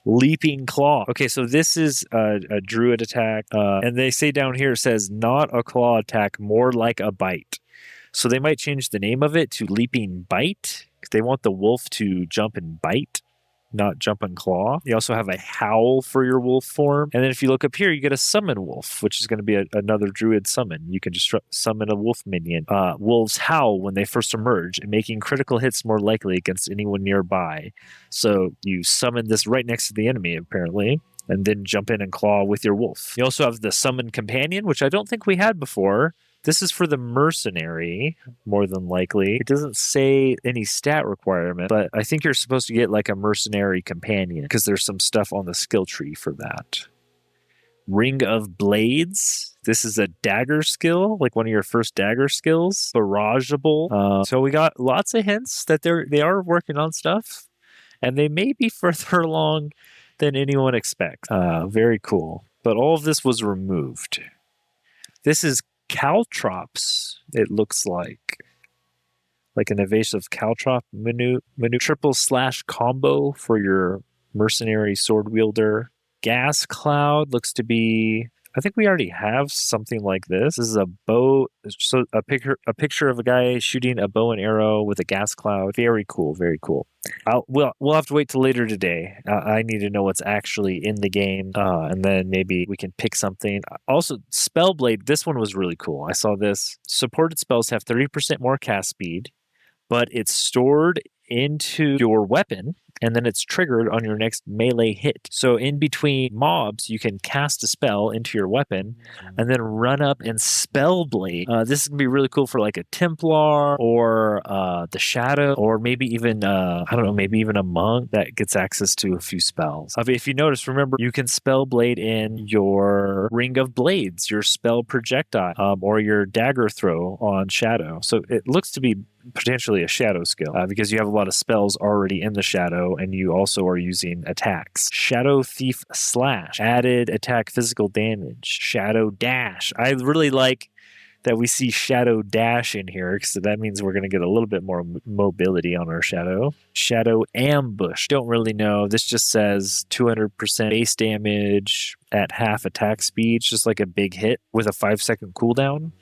Leaping Claw. Okay, so this is a druid attack. And they say down here, it says, not a claw attack, more like a bite. So they might change the name of it to Leaping Bite. They want the wolf to jump and bite, not jump and claw. You also have a howl for your wolf form. And then if you look up here, you get a summon wolf, which is going to be another druid summon. You can just summon a wolf minion. Wolves howl when they first emerge, making critical hits more likely against anyone nearby. So you summon this right next to the enemy, apparently. and then jump in and claw with your wolf. You also have the Summon Companion, which I don't think we had before. This is for the mercenary, more than likely. It doesn't say any stat requirement, but I think you're supposed to get like a mercenary companion because there's some stuff on the skill tree for that. Ring of Blades. This is a dagger skill, like one of your first dagger skills. Barrageable. So we got lots of hints that they are working on stuff, and they may be further along than anyone expects. Very cool. But all of this was removed. This is Caltrops, it looks like an evasive Caltrop menu triple slash combo for your mercenary sword wielder. Gas Cloud looks to be, I think we already have something like this. This is a bow, so a picture of a guy shooting a bow and arrow with a gas cloud. Very cool, very cool. We'll have to wait till later today. I need to know what's actually in the game, and then maybe we can pick something. Also, Spellblade, this one was really cool. I saw this. Supported spells have 30% more cast speed, but it's stored into your weapon, and then it's triggered on your next melee hit. So in between mobs, you can cast a spell into your weapon and then run up and Spellblade. This is going to be really cool for like a Templar or the Shadow, or maybe even, I don't know, maybe even a monk that gets access to a few spells. If you notice, remember, you can Spellblade in your Ring of Blades, your spell projectile, or your dagger throw on Shadow. So it looks to be potentially a shadow skill because you have a lot of spells already in the shadow and you also are using attacks. Shadow Thief Slash, added attack physical damage. Shadow Dash. I really like that we see Shadow Dash in here because that means we're going to get a little bit more mobility on our Shadow. Shadow Ambush. Don't really know. This just says 200% base damage at half attack speed. It's just like a big hit with a 5-second cooldown.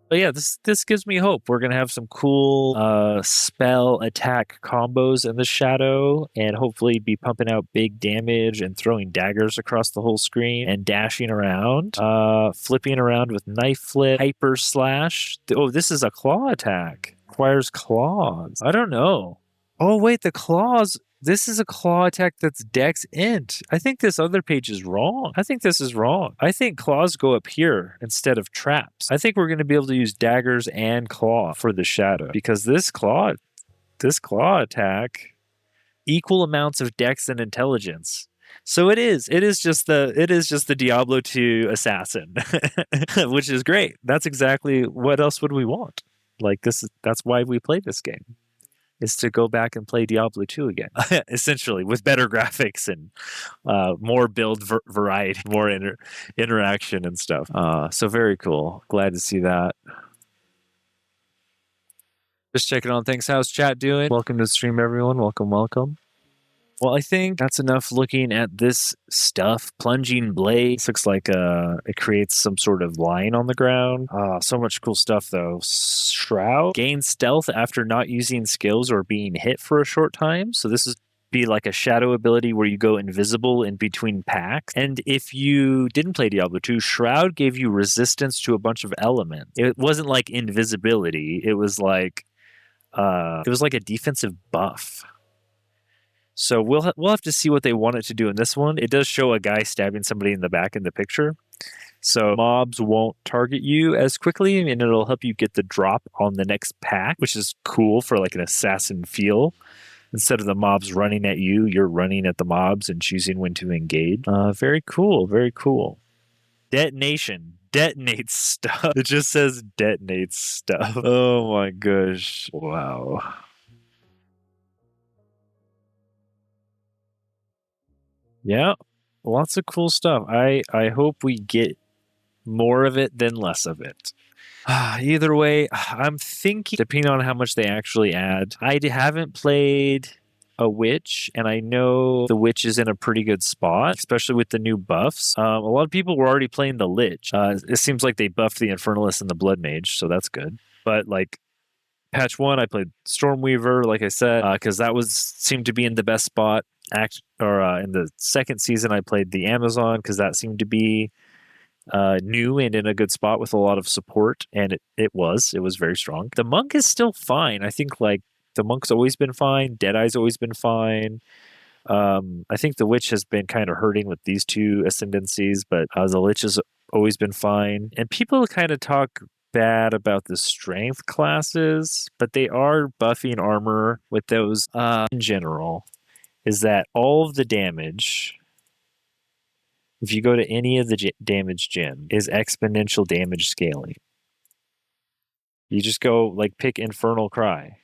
But yeah, this gives me hope. We're going to have some cool spell attack combos in the Shadow and hopefully be pumping out big damage and throwing daggers across the whole screen and dashing around, flipping around with knife flip, hyper slash. Oh, this is a claw attack. Requires claws. I don't know. Oh, wait, the claws. This is a claw attack that's Dex Int. I think this other page is wrong. I think this is wrong. I think claws go up here instead of traps. I think we're going to be able to use daggers and claw for the Shadow because this claw attack, equal amounts of Dex and Intelligence. So it is just the Diablo 2 assassin, which is great. That's exactly what else would we want? Like that's why we play this game. Is to go back and play Diablo 2 again, essentially, with better graphics and more build variety, more interaction and stuff. So very cool. Glad to see that. Just checking on things. How's chat doing? Welcome to the stream, everyone. Welcome. Well, I think that's enough looking at this stuff. Plunging Blades looks like it creates some sort of line on the ground. So much cool stuff, though. Shroud. Gain stealth after not using skills or being hit for a short time. So this is be like a shadow ability where you go invisible in between packs. And if you didn't play Diablo 2, Shroud gave you resistance to a bunch of elements. It wasn't like invisibility. It was like a defensive buff. So we'll have to see what they want it to do in this one. It does show a guy stabbing somebody in the back in the picture. So mobs won't target you as quickly, and it'll help you get the drop on the next pack, which is cool for like an assassin feel. Instead of the mobs running at you, you're running at the mobs and choosing when to engage. Very cool, very cool. Detonation. Detonates stuff. It just says detonates stuff. Oh my gosh. Wow. Yeah, lots of cool stuff. I hope we get more of it than less of it. Either way, I'm thinking, depending on how much they actually add, I haven't played a witch, and I know the witch is in a pretty good spot, especially with the new buffs. A lot of people were already playing the lich. It seems like they buffed the Infernalist and the Blood Mage, so that's good. But like patch 1, I played Stormweaver, like I said, because that seemed to be in the best spot. In the second season, I played the Amazon because that seemed to be new and in a good spot with a lot of support, and it was very strong. The monk is still fine. I think like the monk's always been fine. Deadeye's always been fine. I think the Witch has been kind of hurting with these two ascendancies, but the Lich has always been fine. And people kind of talk bad about the strength classes, but they are buffing armor with those in general. Is that all of the damage, if you go to any of the damage gem, is exponential damage scaling. You just go, like, pick Infernal Cry.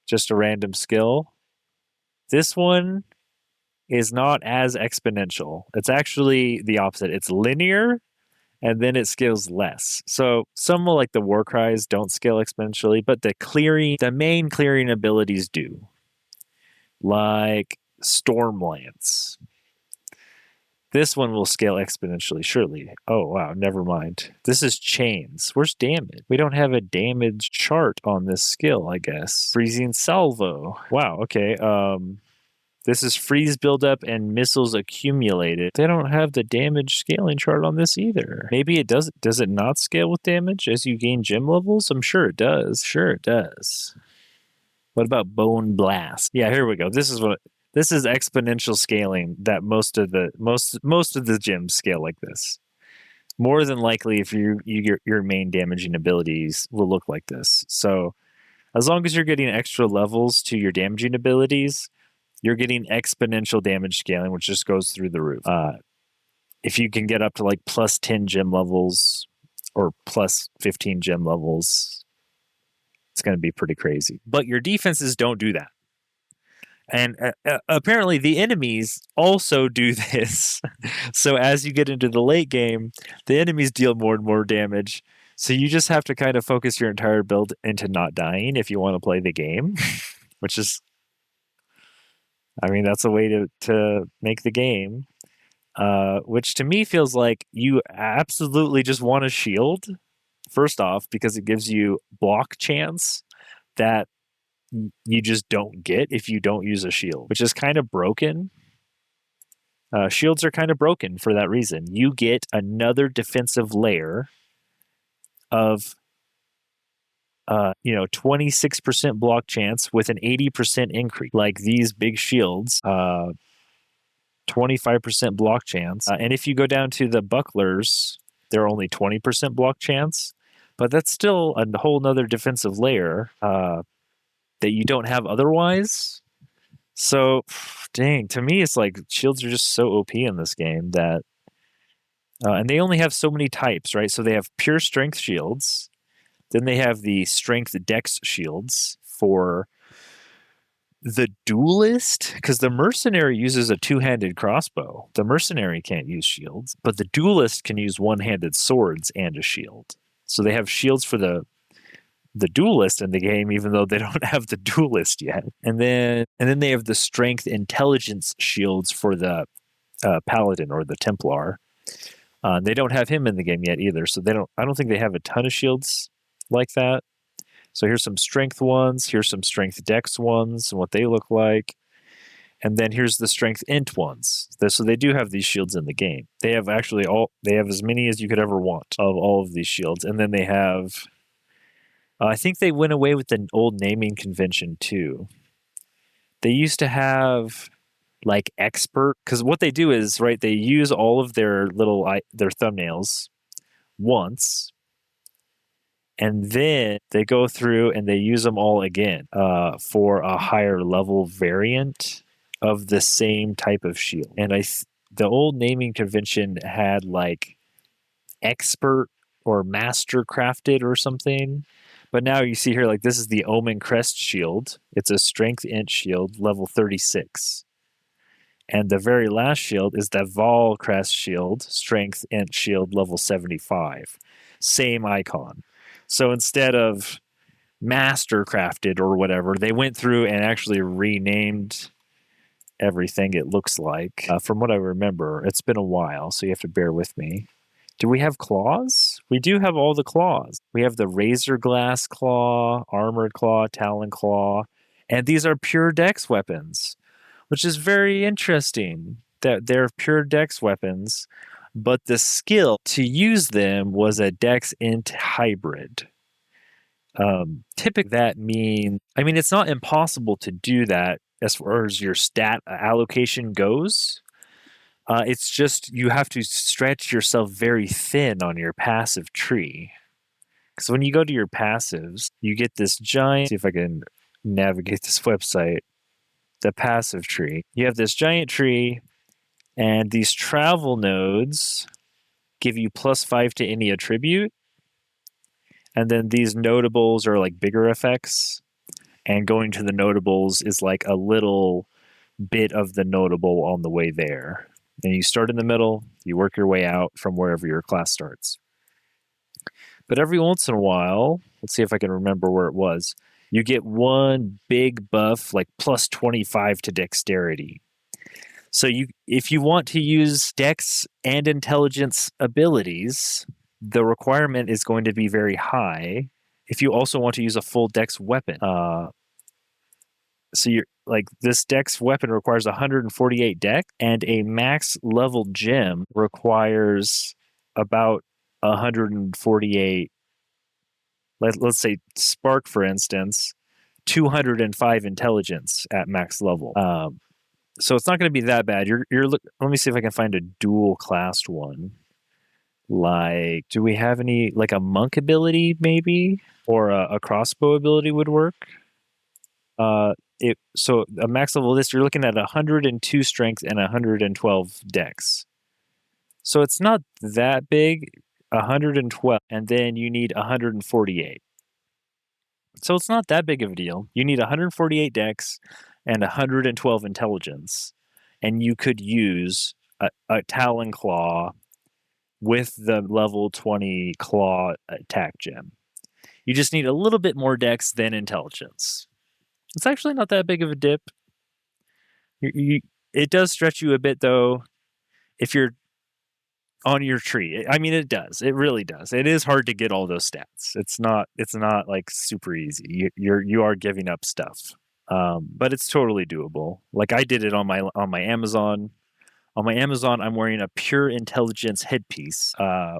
Just a random skill. This one is not as exponential. It's actually the opposite. It's linear, and then it scales less. So some like the War Cries don't scale exponentially, but the main clearing abilities do. Like Stormlance. This one will scale exponentially, surely. Oh, wow, never mind. This is Chains. Where's damage? We don't have a damage chart on this skill, I guess. Freezing Salvo. Wow, okay. This is freeze buildup and missiles accumulated. They don't have the damage scaling chart on this either. Maybe it does. Does it not scale with damage as you gain gem levels? I'm sure it does. Sure it does. What about Bone Blast? Yeah, here we go. This is exponential scaling that most of the gyms scale like this. More than likely, if your main damaging abilities will look like this. So as long as you're getting extra levels to your damaging abilities, you're getting exponential damage scaling, which just goes through the roof. If you can get up to like plus 10 gem levels or plus 15 gem levels, it's going to be pretty crazy. But your defenses don't do that. And apparently the enemies also do this. So as you get into the late game, the enemies deal more and more damage. So you just have to kind of focus your entire build into not dying if you want to play the game, which is, I mean, that's a way to make the game, which to me feels like you absolutely just want a shield, first off, because it gives you block chance that you just don't get if you don't use a shield, which is kind of broken. Shields are kind of broken for that reason. You get another defensive layer of 26% block chance with an 80% increase. Like these big shields, 25% block chance. And if you go down to the bucklers, they're only 20% block chance, but that's still a whole nother defensive layer that you don't have otherwise. So, dang, to me, it's like shields are just so OP in this game that, and they only have so many types, right? So they have pure strength shields. Then they have the strength dex shields for the duelist, because the mercenary uses a two-handed crossbow. The mercenary can't use shields, but the duelist can use one-handed swords and a shield. So they have shields for the duelist in the game, even though they don't have the duelist yet. And then they have the strength intelligence shields for the paladin or the Templar. They don't have him in the game yet either, so I don't think they have a ton of shields like that. So here's some strength ones, here's some strength dex ones and what they look like. And then here's the strength int ones. So they do have these shields in the game. They have as many as you could ever want of all of these shields. And then they have, I think they went away with the old naming convention too. They used to have like expert, because what they do is, right, they use all of their their thumbnails once, and then they go through and they use them all again for a higher level variant of the same type of shield. And the old naming convention had like expert or master crafted or something. But now you see here, like, this is the Omen Crest shield. It's a strength int shield, level 36. And the very last shield is the Vol Crest shield, strength int shield, level 75. Same icon. So instead of master crafted or whatever, they went through and actually renamed everything, it looks like. From what I remember, it's been a while, so you have to bear with me. Do we have claws? We do have all the claws. We have the Razor Glass Claw, Armored Claw, Talon Claw, and these are pure dex weapons, which is very interesting that they're pure dex weapons, but the skill to use them was a dex int hybrid. Typically that means, I mean, it's not impossible to do that as far as your stat allocation goes. It's just you have to stretch yourself very thin on your passive tree. Because when you go to your passives, you get this giant. See if I can navigate this website. The passive tree. You have this giant tree, and these travel nodes give you +5 to any attribute. And then these notables are like bigger effects. And going to the notables is like a little bit of the notable on the way there. And you start in the middle, you work your way out from wherever your class starts. But every once in a while, let's see if I can remember where it was, you get one big buff, like +25 to dexterity. So if you want to use dex and intelligence abilities, the requirement is going to be very high. If you also want to use a full dex weapon, so you're like this dex weapon requires 148 dex, and a max level gem requires about 148. Let's say Spark, for instance, 205 intelligence at max level. So it's not going to be that bad. Let me see if I can find a dual classed one. Like, do we have any, like a monk ability maybe, or a crossbow ability would work? So a max level of this, you're looking at 102 strength and 112 dex. So it's not that big. 112, and then you need 148. So it's not that big of a deal. You need 148 dex and 112 intelligence, and you could use a Talon Claw with the level 20 Claw attack gem. You just need a little bit more dex than intelligence. It's actually not that big of a dip. It does stretch you a bit, though, if you're on your tree. I mean, it does. It really does. It is hard to get all those stats. It's not like super easy. You are giving up stuff, but it's totally doable. Like I did it on my Amazon. On my Amazon, I'm wearing a pure intelligence headpiece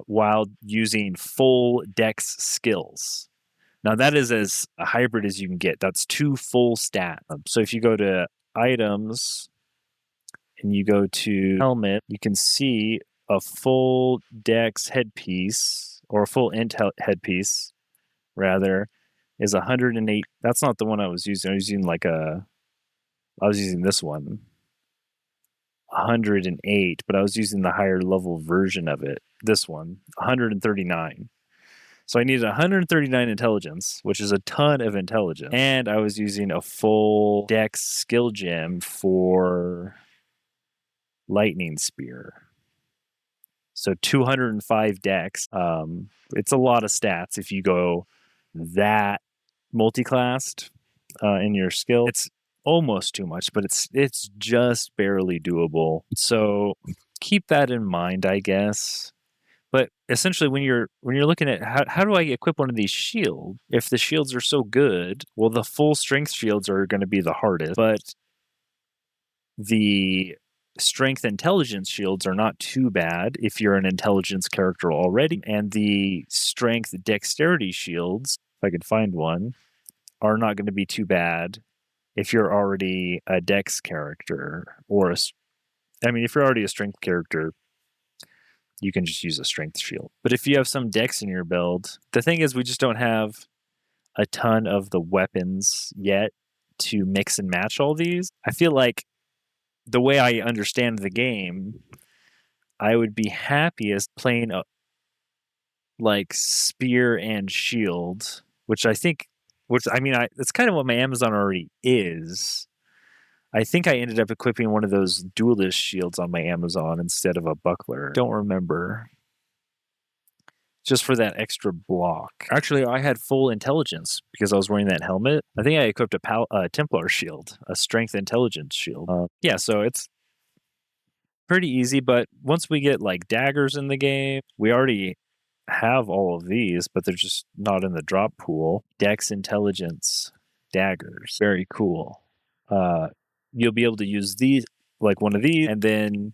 while using full dex skills. Now that is as a hybrid as you can get. That's 2 full stat. So if you go to items and you go to helmet, you can see a full dex headpiece, or a full int headpiece rather, is 108. That's not the one I was using. I was using this one, 108, but I was using the higher level version of it. This one, 139. So I needed 139 intelligence, which is a ton of intelligence. And I was using a full dex skill gem for lightning spear. So 205 dex. It's a lot of stats if you go that multi-classed in your skill. It's almost too much, but it's just barely doable. So keep that in mind, I guess. But essentially, when you're looking at how do I equip one of these shields? If the shields are so good, well, the full strength shields are going to be the hardest. But the strength intelligence shields are not too bad if you're an intelligence character already. And the strength dexterity shields, if I could find one, are not going to be too bad if you're already a dex character. If you're already a strength character, you can just use a strength shield. But if you have some dex in your build, the thing is we just don't have a ton of the weapons yet to mix and match all these. I feel like the way I understand the game, I would be happiest playing like spear and shield, it's kind of what my Amazon already is. I think I ended up equipping one of those duelist shields on my Amazon instead of a buckler. Don't remember. Just for that extra block. Actually, I had full intelligence because I was wearing that helmet. I think I equipped a Templar shield, a strength intelligence shield. So it's pretty easy, but once we get like daggers in the game, we already have all of these, but they're just not in the drop pool. Dex intelligence daggers. Very cool. You'll be able to use these, like one of these, and then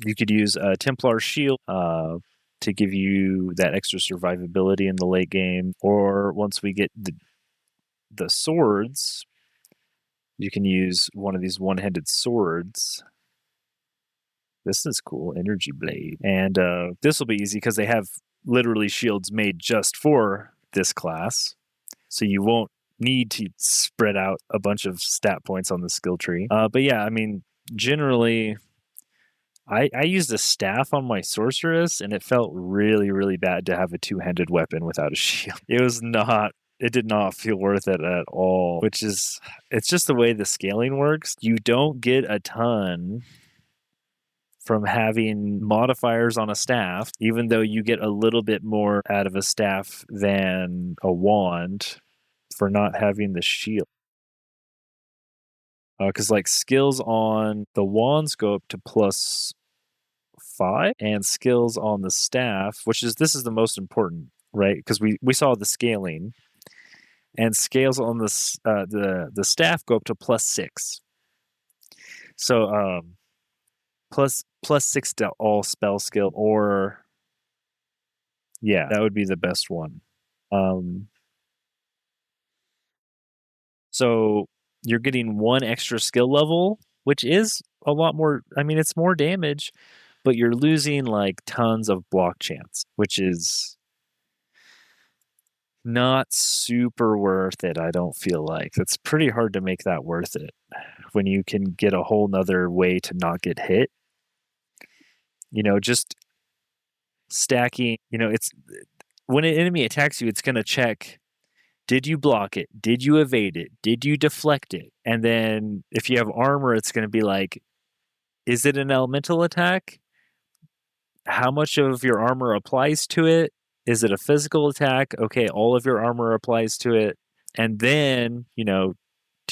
you could use a Templar shield to give you that extra survivability in the late game. Or once we get the swords, You can use one of these one-handed swords. This is cool, Energy Blade. And this will be easy because they have literally shields made just for this class. So you won't need to spread out a bunch of stat points on the skill tree. But yeah, I mean, generally, I used a staff on my sorceress, and it felt really, really bad to have a two-handed weapon without a shield. It did not feel worth it at all, it's just the way the scaling works. You don't get a ton from having modifiers on a staff, even though you get a little bit more out of a staff than a wand for not having the shield. Because like skills on the wands go up to +5, and skills on the staff, this is the most important, right? Because we saw the scaling, and scales on the staff go up to +6. So +6 to all spell skill, or yeah, that would be the best one. So you're getting one extra skill level, which is a lot more. I mean, it's more damage, but you're losing like tons of block chance, which is not super worth it. I don't feel like it's pretty hard to make that worth it when you can get a whole nother way to not get hit. Just stacking, it's when an enemy attacks you, it's going to check, did you block it? Did you evade it? Did you deflect it? And then if you have armor, it's going to be like, is it an elemental attack? How much of your armor applies to it? Is it a physical attack? Okay, all of your armor applies to it. And then, do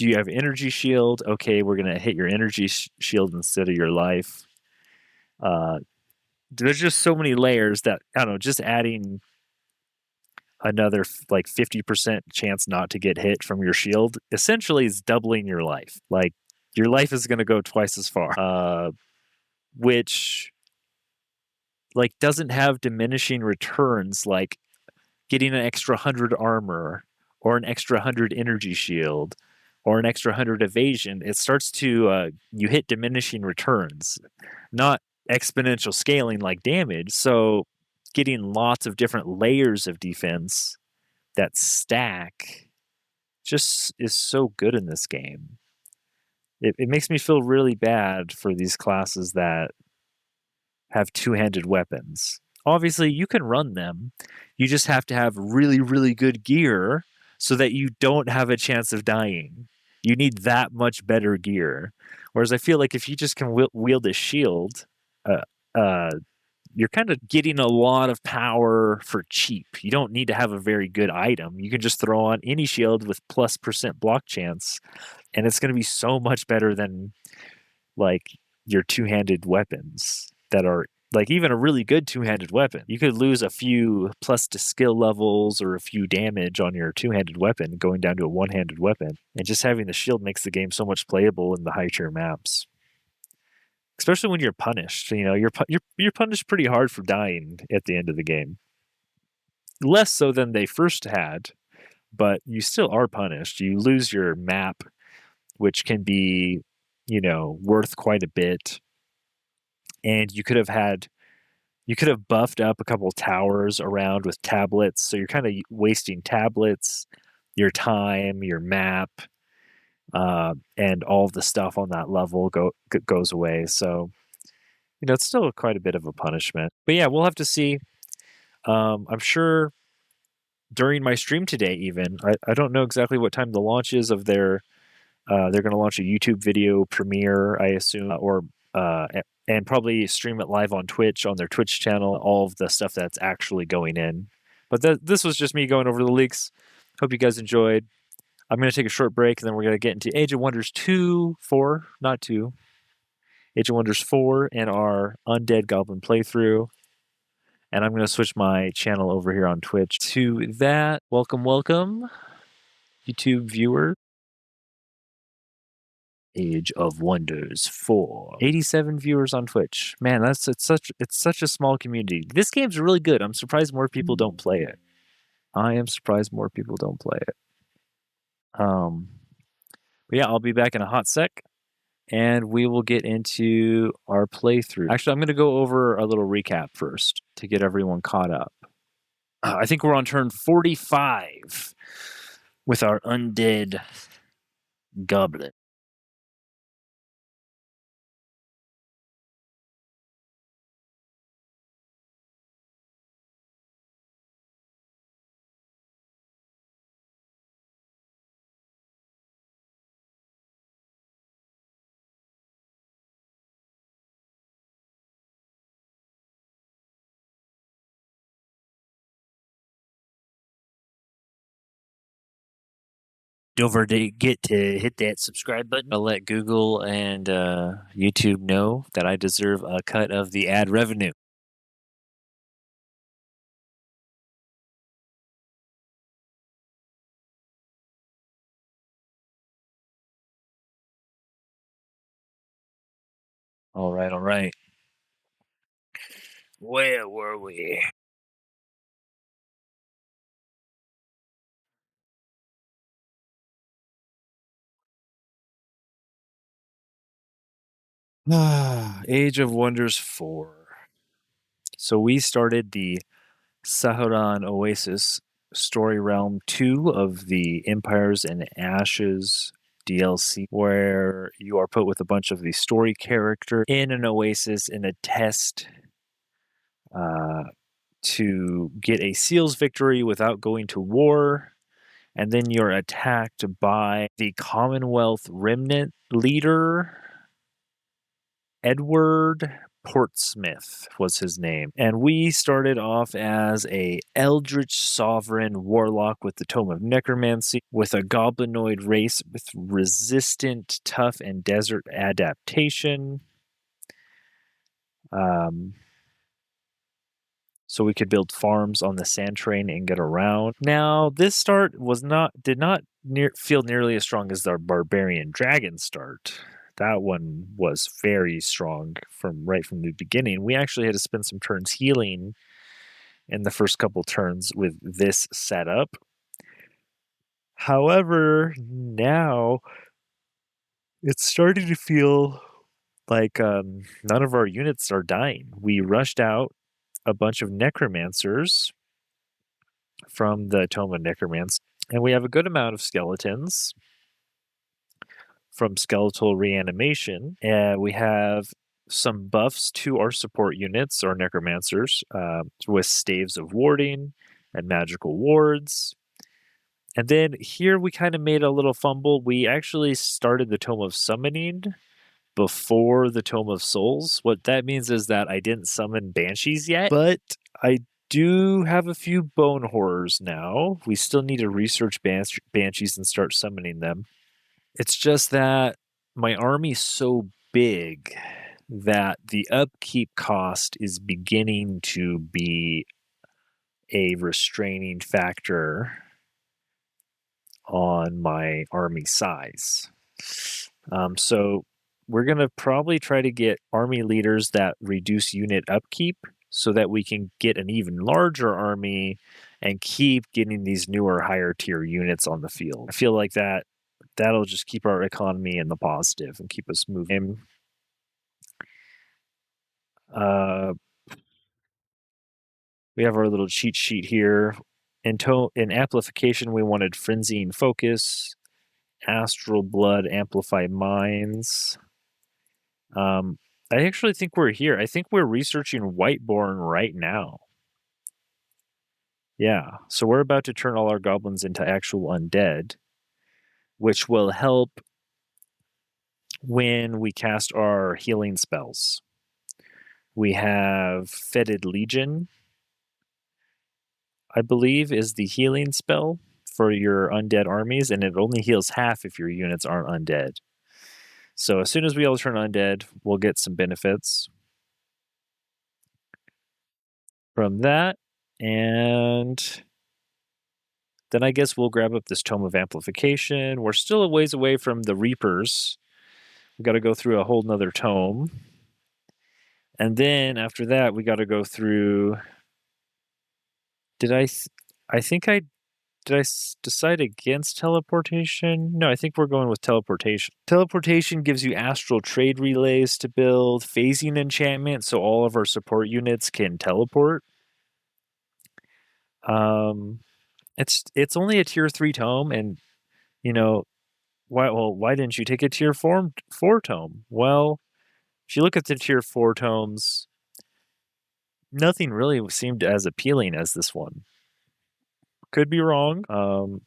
you have energy shield? Okay, we're going to hit your energy shield instead of your life. There's just so many layers that, I don't know, just adding another like 50% chance not to get hit from your shield essentially is doubling your life. Like your life is going to go twice as far, which like doesn't have diminishing returns, like getting an extra 100 armor or an extra 100 energy shield or an extra 100 evasion. It starts to you hit diminishing returns, not exponential scaling like damage. So getting lots of different layers of defense that stack just is so good in this game. It makes me feel really bad for these classes that have two-handed weapons. Obviously, you can run them. You just have to have really, really good gear so that you don't have a chance of dying. You need that much better gear. Whereas I feel like if you just can wield a shield, you're kind of getting a lot of power for cheap. You don't need to have a very good item. You can just throw on any shield with +% block chance, and it's going to be so much better than like your two-handed weapons that are like even a really good two-handed weapon. You could lose a few plus to skill levels or a few damage on your two-handed weapon going down to a one-handed weapon. And just having the shield makes the game so much playable in the high-tier maps. Especially when you're punished. You're punished pretty hard for dying at the end of the game. Less so than they first had, but you still are punished. You lose your map, which can be, worth quite a bit. And you could have buffed up a couple towers around with tablets, so you're kind of wasting tablets, your time, your map, and all the stuff on that level goes away. So, it's still quite a bit of a punishment. But yeah, we'll have to see. I'm sure during my stream today, even I don't know exactly what time the launch is of their. They're going to launch a YouTube video premiere, I assume, or and probably stream it live on Twitch, on their Twitch channel, all of the stuff that's actually going in. But this was just me going over the leaks. Hope you guys enjoyed. I'm going to take a short break, and then we're going to get into Age of Wonders 4, not 2. Age of Wonders 4 and our Undead Goblin playthrough. And I'm going to switch my channel over here on Twitch to that. Welcome, YouTube viewer. Age of Wonders 4. 87 viewers on Twitch. Man, it's such a small community. This game's really good. I'm surprised more people don't play it. I am surprised more people don't play it. But yeah, I'll be back in a hot sec, and we will get into our playthrough. Actually, I'm going to go over a little recap first to get everyone caught up. I think we're on turn 45 with our undead goblin. Don't forget to hit that subscribe button. I'll let Google and YouTube know that I deserve a cut of the ad revenue. All right, all right. Where were we? Age of Wonders 4. So we started the Sehiran Oasis Story Realm 2 of the Empires and Ashes DLC, where you are put with a bunch of the story characters in an oasis in a test to get a seals victory without going to war. And then you're attacked by the Commonwealth Remnant leader, Edward Portsmith was his name. And we started off as a Eldritch Sovereign Warlock with the Tome of Necromancy, with a goblinoid race with resistant, tough, and desert adaptation. So we could build farms on the sand train and get around. Now, this start did not feel nearly as strong as our Barbarian Dragon start. That one was very strong from the beginning. We actually had to spend some turns healing in the first couple turns with this setup. However, now it's starting to feel like none of our units are dying. We rushed out a bunch of necromancers from the Tome of Necromancy, and we have a good amount of skeletons from skeletal reanimation. We have some buffs to our support units, or necromancers, with staves of warding and magical wards. And then here we kind of made a little fumble. We actually started the Tome of Summoning before the Tome of Souls. What that means is that I didn't summon Banshees yet, but I do have a few bone horrors now. We still need to research Banshees and start summoning them. It's just that my army's so big that the upkeep cost is beginning to be a restraining factor on my army size. So we're going to probably try to get army leaders that reduce unit upkeep so that we can get an even larger army and keep getting these newer, higher tier units on the field. I feel like that'll just keep our economy in the positive and keep us moving. We have our little cheat sheet here. In amplification, we wanted Frenzy and Focus, Astral Blood, Amplify Minds. I actually think we're here. I think we're researching Whiteborn right now. Yeah, so we're about to turn all our goblins into actual undead, which will help when we cast our healing spells. We have Fetid Legion, I believe, is the healing spell for your undead armies, and it only heals half if your units aren't undead. So as soon as we all turn undead, we'll get some benefits from that. And then I guess we'll grab up this Tome of Amplification. We're still a ways away from the Reapers. We got to go through a whole nother tome. And then after that, we got to go through... I think I Did I decide against teleportation? No, I think we're going with teleportation. Teleportation gives you astral trade relays to build, phasing enchantment, so all of our support units can teleport. It's only a tier 3 tome, and why didn't you take a tier 4 tome? Well, if you look at the tier 4 tomes, nothing really seemed as appealing as this one. Could be wrong.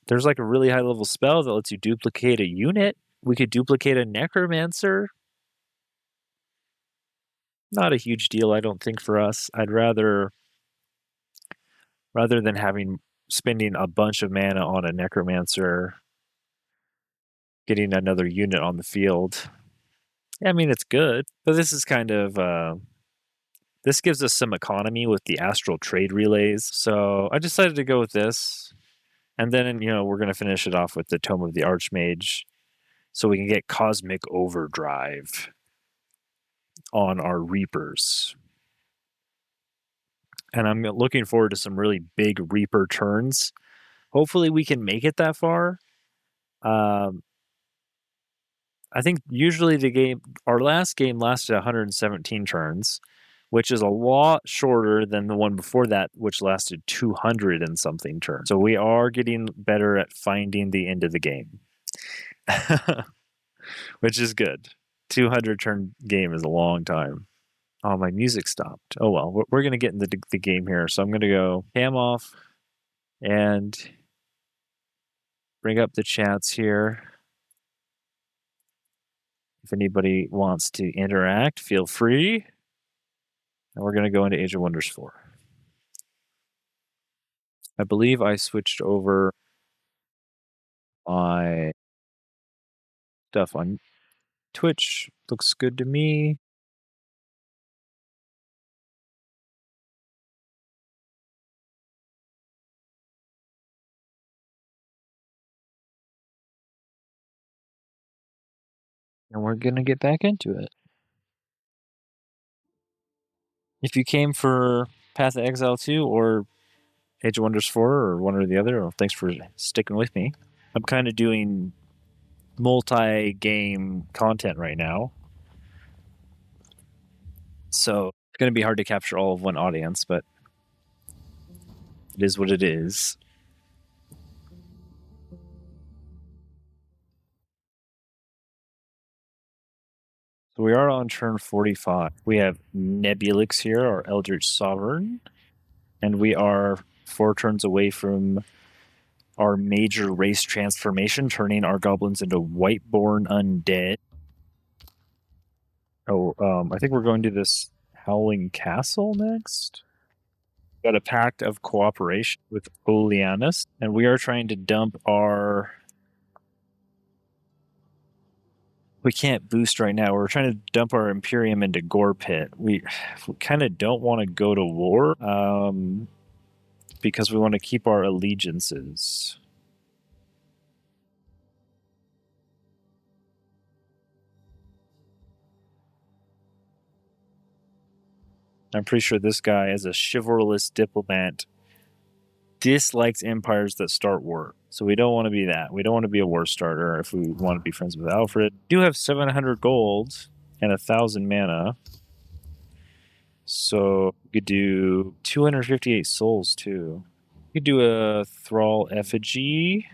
There's like a really high level spell that lets you duplicate a unit. We could duplicate a necromancer. Not a huge deal, I don't think, for us. I'd rather than spending a bunch of mana on a necromancer, getting another unit on the field. I mean, it's good, but this is kind of this gives us some economy with the astral trade relays. So I decided to go with this. And then, we're going to finish it off with the Tome of the Archmage so we can get Cosmic Overdrive on our Reapers. And I'm looking forward to some really big Reaper turns. Hopefully we can make it that far. I think usually our last game lasted 117 turns, which is a lot shorter than the one before that, which lasted 200 and something turns. So we are getting better at finding the end of the game, which is good. 200 turn game is a long time. Oh, my music stopped. Oh, well, we're going to get into the game here. So I'm going to go cam off and bring up the chats here. If anybody wants to interact, feel free. And we're going to go into Age of Wonders 4. I believe I switched over my stuff on Twitch. Looks good to me. And we're going to get back into it. If you came for Path of Exile 2 or Age of Wonders 4 or one or the other, well, thanks for sticking with me. I'm kind of doing multi-game content right now. So it's going to be hard to capture all of one audience, but it is what it is. So we are on turn 45. We have Nebulix here, our Eldritch Sovereign, and we are 4 turns away from our major race transformation, turning our goblins into Whiteborn Undead. I think we're going to this Howling Castle next. Got a pact of cooperation with Oleanus, and we are trying to dump our... We can't boost right now. We're trying to dump our Imperium into Gore Pit. We kind of don't want to go to war because we want to keep our allegiances. I'm pretty sure this guy, as a chivalrous diplomat, dislikes empires that start war. So we don't want to be that. We don't want to be a war starter if we want to be friends with Alfred. We do have 700 gold and 1,000 mana. So we could do 258 souls too. We could do a Thrall Effigy.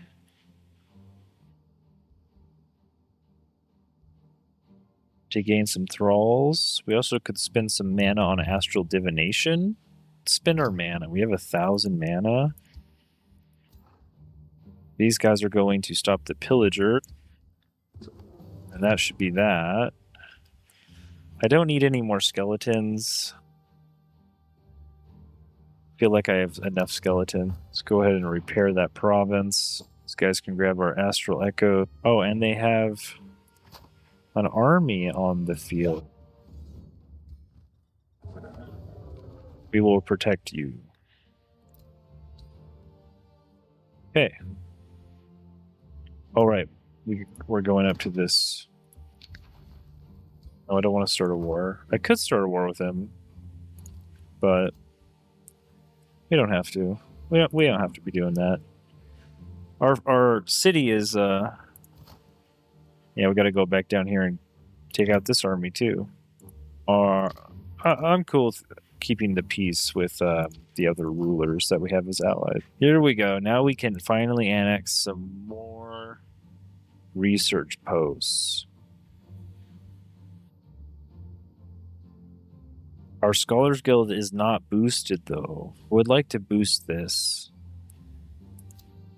To gain some thralls. We also could spend some mana on Astral Divination. Spend our mana. We have 1,000 mana. These guys are going to stop the Pillager. And that should be that. I don't need any more skeletons. I feel like I have enough skeleton. Let's go ahead and repair that province. These guys can grab our Astral Echo. Oh, and they have an army on the field. We will protect you. Okay. All right. We're going up to this. Oh, I don't want to start a war. I could start a war with him, but we don't have to. We don't have to be doing that. Our city is yeah, we got to go back down here and take out this army too. I'm cool with keeping the peace with the other rulers that we have as allies. Here we go. Now we can finally annex some more research posts. Our Scholars Guild is not boosted though. Would like to boost this.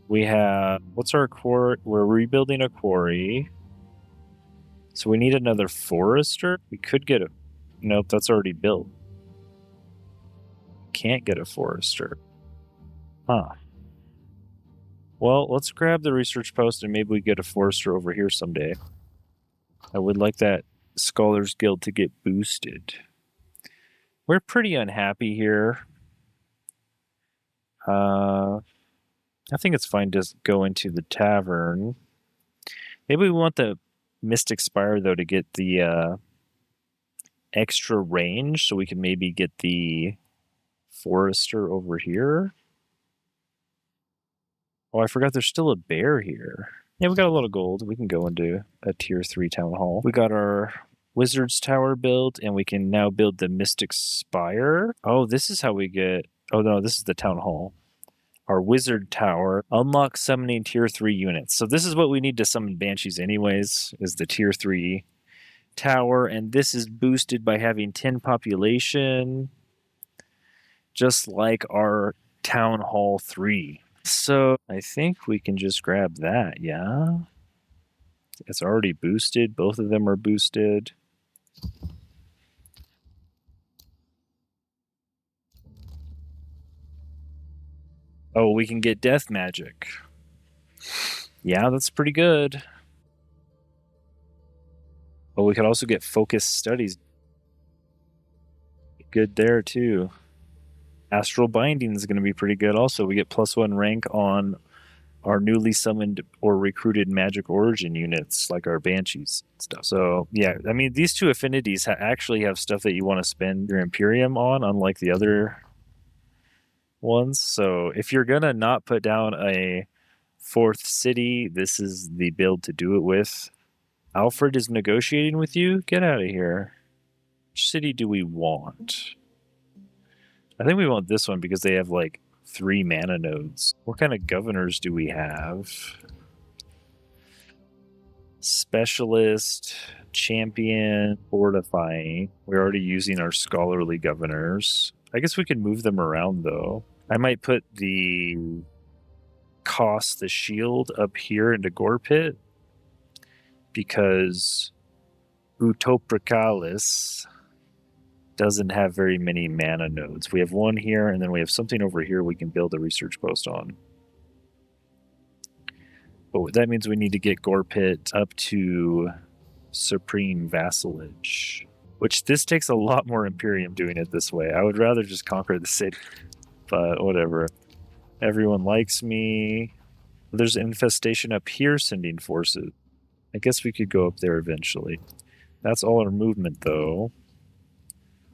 We have, what's our quarry? We're rebuilding a quarry. So we need another forester. We could get a, nope, that's already built. Can't get a forester. Huh. Well, let's grab the research post and maybe we get a forester over here someday. I would like that Scholars Guild to get boosted. We're pretty unhappy here. I think it's fine to go into the tavern. Maybe we want the Mystic Spire, though, to get the extra range, so we can maybe get the Forester over here. Oh, I forgot there's still a bear here. Yeah, we got a lot of gold. We can go into a tier 3 town hall. We got our Wizard's Tower built, and we can now build the Mystic Spire. Oh, this is how we get... Oh, no, this is the town hall. Our Wizard Tower. Unlock summoning tier 3 units. So this is what we need to summon Banshees anyways, is the tier 3 tower. And this is boosted by having 10 population, just like our Town Hall 3. So I think we can just grab that, yeah? It's already boosted. Both of them are boosted. Oh, we can get death magic. Yeah, that's pretty good. Oh, we could also get focused studies. Good there, too. Astral Binding is going to be pretty good also. We get +1 rank on our newly summoned or recruited magic origin units, like our Banshees and stuff. So, yeah, I mean, these two affinities actually have stuff that you want to spend your Imperium on, unlike the other ones. So if you're going to not put down a 4th city, this is the build to do it with. Alfred is negotiating with you? Get out of here. Which city do we want? I think we want this one because they have like 3 mana nodes. What kind of governors do we have? Specialist, champion, fortifying. We're already using our scholarly governors. I guess we can move them around though. I might put the the shield up here into Gore Pit because Utopricalis doesn't have very many mana nodes. We have 1 here, and then we have something over here we can build a research post on. But that means we need to get Gore Pit up to Supreme Vassalage, which this takes a lot more Imperium doing it this way. I would rather just conquer the city, but whatever. Everyone likes me. There's an infestation up here sending forces. I guess we could go up there eventually. That's all our movement, though.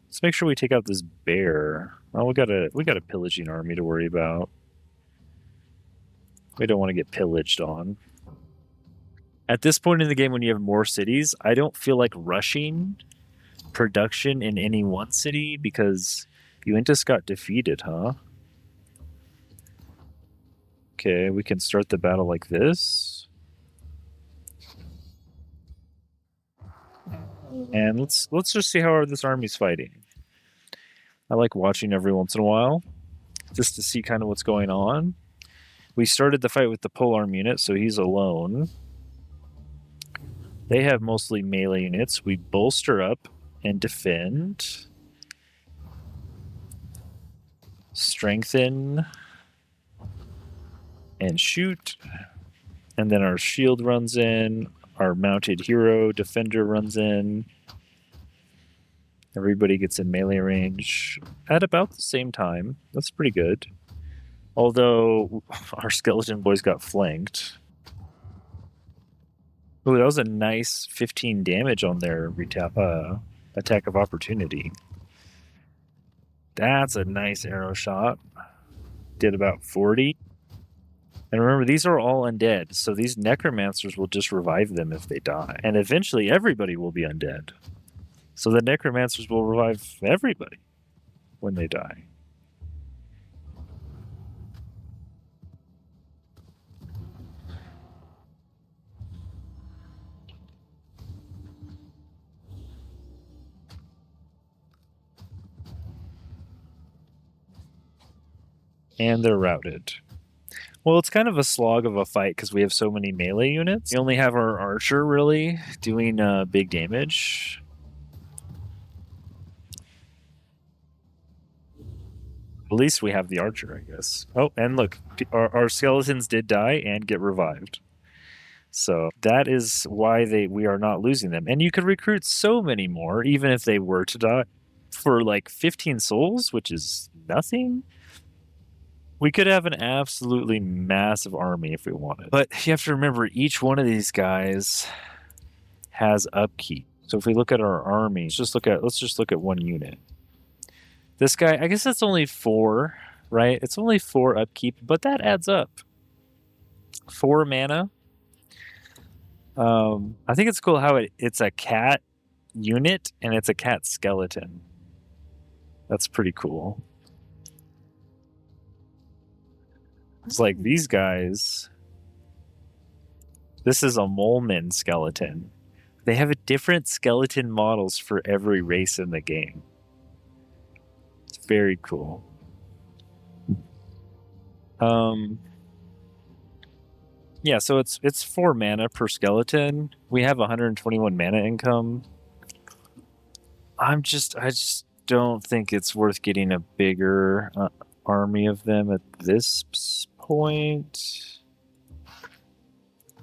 Let's make sure we take out this bear. Oh, we got a pillaging army to worry about. We don't want to get pillaged on. At this point in the game, when you have more cities, I don't feel like rushing production in any one city because Uintas got defeated, huh? Okay, we can start the battle like this. And let's just see how this army's fighting. I like watching every once in a while, just to see kind of what's going on. We started the fight with the polearm unit, so he's alone. They have mostly melee units. We bolster up and defend. Strengthen. And shoot. And then our shield runs in. Our mounted hero defender runs in. Everybody gets in melee range at about the same time. That's pretty good. Although our skeleton boys got flanked. Ooh, that was a nice 15 damage on their attack of opportunity. That's a nice arrow shot. Did about 40. And remember, these are all undead, so these necromancers will just revive them if they die. And eventually everybody will be undead. So the necromancers will revive everybody when they die. And they're routed. Well, it's kind of a slog of a fight because we have so many melee units. We only have our archer really doing big damage. At least we have the archer, I guess. Oh, and look, our skeletons did die and get revived. So that is why we are not losing them. And you could recruit so many more, even if they were to die, for like 15 souls, which is nothing. We could have an absolutely massive army if we wanted. But you have to remember, each one of these guys has upkeep. So if we look at our army, let's just look at one unit. This guy, I guess that's only 4, right? It's only 4 upkeep, but that adds up. 4 mana. I think it's cool how it's a cat unit and it's a cat skeleton. That's pretty cool. It's like these guys. This is a Moleman skeleton. They have different skeleton models for every race in the game. It's very cool. Yeah, so it's 4 mana per skeleton. We have 121 mana income. I just don't think it's worth getting a bigger army of them at this point.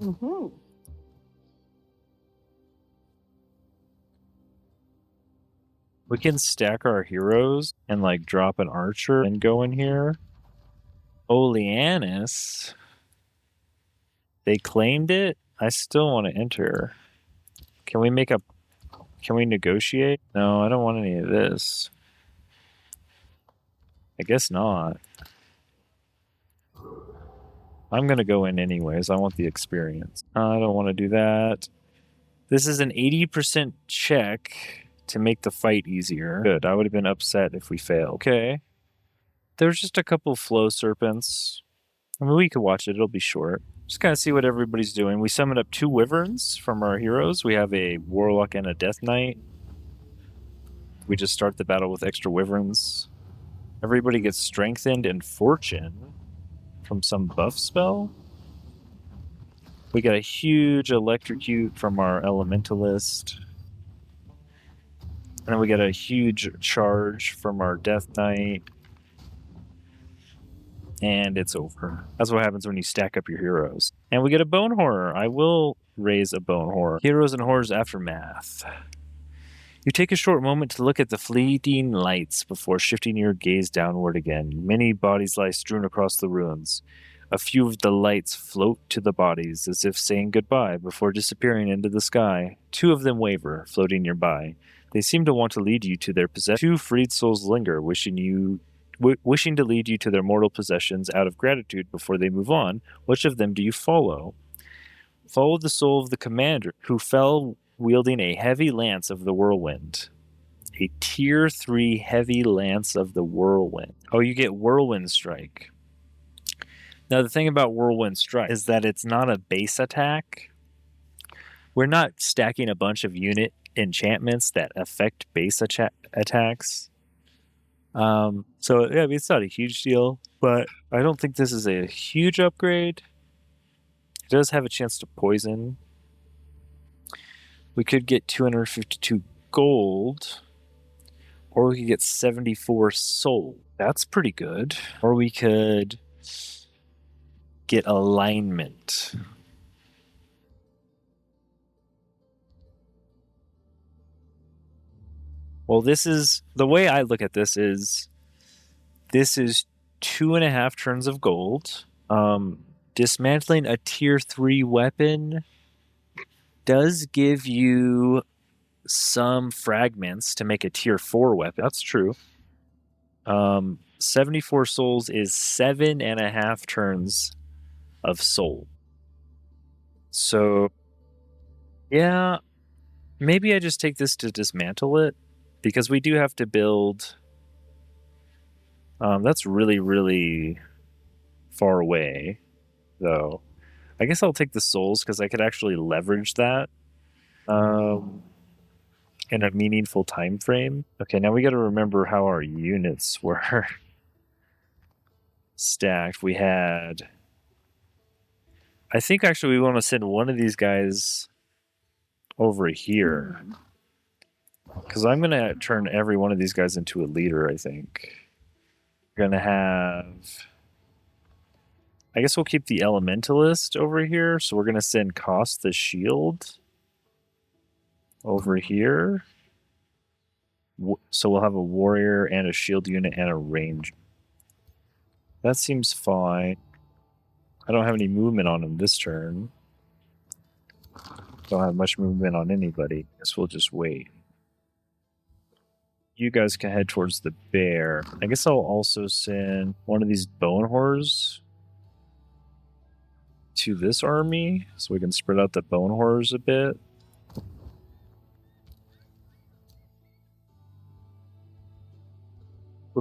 Mm-hmm. We can stack our heroes and like drop an archer and go in here. Oleanis. They claimed it. I still want to enter. Can we negotiate? No, I don't want any of this. I guess not. I'm going to go in anyways. I want the experience. I don't want to do that. This is an 80% check to make the fight easier. Good. I would have been upset if we failed. Okay. There's just a couple flow serpents. I mean, we could watch it. It'll be short. Just kind of see what everybody's doing. We summoned up 2 wyverns from our heroes. We have a warlock and a death knight. We just start the battle with extra wyverns. Everybody gets strengthened and fortune from some buff spell. We got a huge electrocute from our elementalist. And then we got a huge charge from our death knight. And it's over. That's what happens when you stack up your heroes. And we get a bone horror. I will raise a bone horror. Heroes and Horrors Aftermath. You take a short moment to look at the fleeting lights before shifting your gaze downward again. Many bodies lie strewn across the ruins. A few of the lights float to the bodies as if saying goodbye before disappearing into the sky. 2 of them waver, floating nearby. They seem to want to lead you to their possession. 2 freed souls linger, wishing to lead you to their mortal possessions out of gratitude before they move on. Which of them do you follow? Follow the soul of the commander, who fell wielding a heavy lance of the whirlwind. A tier 3 heavy lance of the whirlwind. Oh, you get whirlwind strike. Now, the thing about whirlwind strike is that it's not a base attack. We're not stacking a bunch of unit enchantments that affect base attacks. So yeah, I mean, it's not a huge deal, but I don't think this is a huge upgrade. It does have a chance to poison. We could get 252 gold, or we could get 74 soul. That's pretty good. Or we could get alignment. Well, the way I look at this is 2.5 turns of gold. Dismantling a tier 3 weapon does give you some fragments to make a tier 4 weapon. That's true. 74 souls is 7.5 turns of soul. So, yeah, maybe I just take this to dismantle it, because we do have to build. That's really, really far away, though. I guess I'll take the souls because I could actually leverage that in a meaningful time frame. Okay, now we got to remember how our units were stacked. We had... I think actually we want to send one of these guys over here, because I'm going to turn every one of these guys into a leader, I think. We're going to have... I guess we'll keep the Elementalist over here, so we're going to send Cost the Shield over here. So we'll have a warrior and a shield unit and a range. That seems fine. I don't have any movement on him this turn. Don't have much movement on anybody. Guess we'll just wait. You guys can head towards the bear. I guess I'll also send one of these bone horrors to this army, so we can spread out the bone horrors a bit.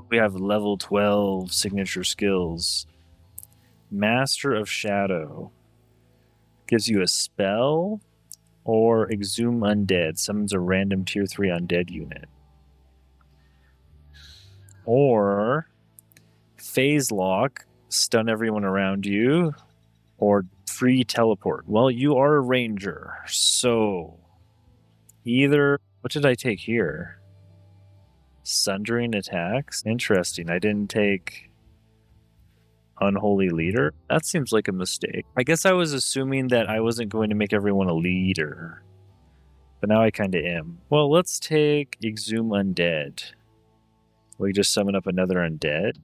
We have level 12 signature skills. Master of Shadow gives you a spell, or Exhume Undead summons a random tier 3 undead unit. Or Phase Lock, stun everyone around you, or free teleport. Well, you are a ranger, so either... What did I take here? Sundering attacks? Interesting. I didn't take Unholy Leader. That seems like a mistake. I guess I was assuming that I wasn't going to make everyone a leader, but now I kind of am. Well, let's take Exhume Undead. We just summon up another undead.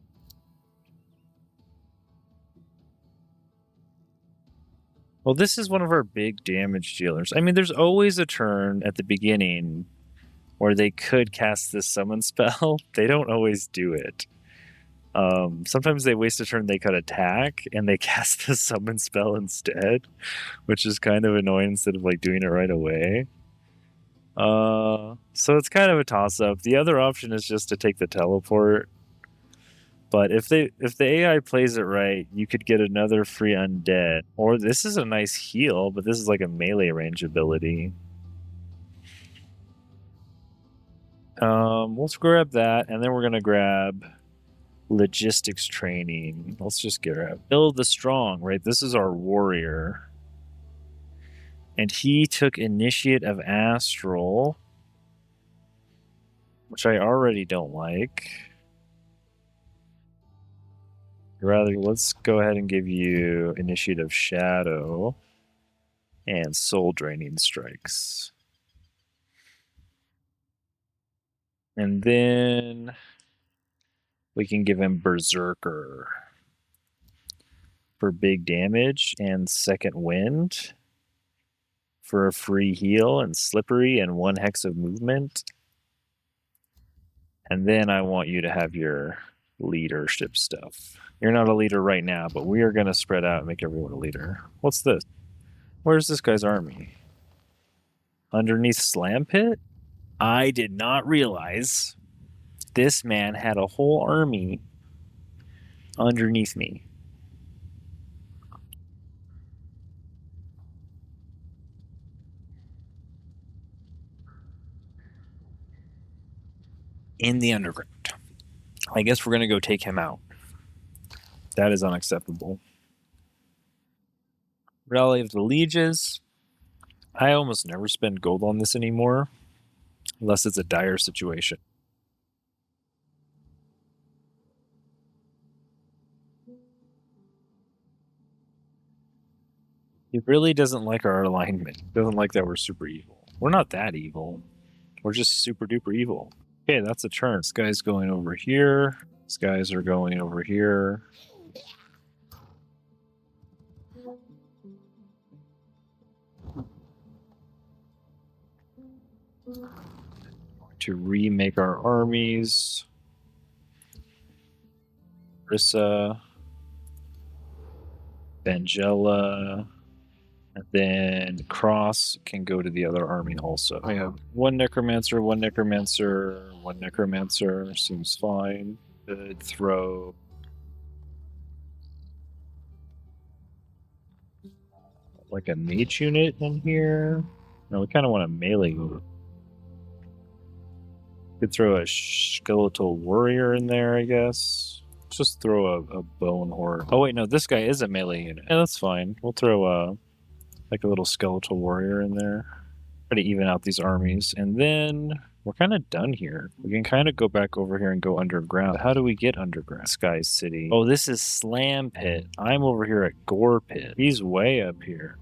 Well, this is one of our big damage dealers. I mean, there's always a turn at the beginning where they could cast this summon spell. They don't always do it. Sometimes they waste a turn, they could attack, and they cast the summon spell instead, which is kind of annoying instead of like doing it right away. So it's kind of a toss-up. The other option is just to take the teleport. But if the AI plays it right, you could get another free undead. Or this is a nice heal, but this is like a melee range ability. Let's grab that, and then we're gonna grab logistics training. Let's just grab Build the Strong, right? This is our warrior. And he took Initiate of Astral, which I already don't like. Rather, let's go ahead and give you Initiate of Shadow and Soul Draining Strikes. And then we can give him Berserker for big damage and Second Wind for a free heal and Slippery and 1 hex of movement. And then I want you to have your leadership stuff. You're not a leader right now, but we are going to spread out and make everyone a leader. What's this? Where's this guy's army? Underneath Slam Pit? I did not realize this man had a whole army underneath me. In the underground. I guess we're going to go take him out. That is unacceptable. Rally of the Lieges. I almost never spend gold on this anymore, unless it's a dire situation. He really doesn't like our alignment. He doesn't like that we're super evil. We're not that evil. We're just super duper evil. Okay, that's a turn. This guy's going over here. These guys are going over here. To remake our armies. Rissa. Vangela. And then Cross can go to the other army also. I have one Necromancer, one Necromancer, one Necromancer. Seems fine. Could throw like a Mage unit in here. No, we kind of want a melee unit. Could throw a Skeletal Warrior in there, I guess. Just throw a Bone Horde. Oh wait, no, this guy is a melee unit. Yeah, that's fine. We'll throw like a little Skeletal Warrior in there. Try to even out these armies. And then we're kind of done here. We can kind of go back over here and go underground. How do we get underground? Sky City. Oh, this is Slam Pit. I'm over here at Gore Pit. He's way up here.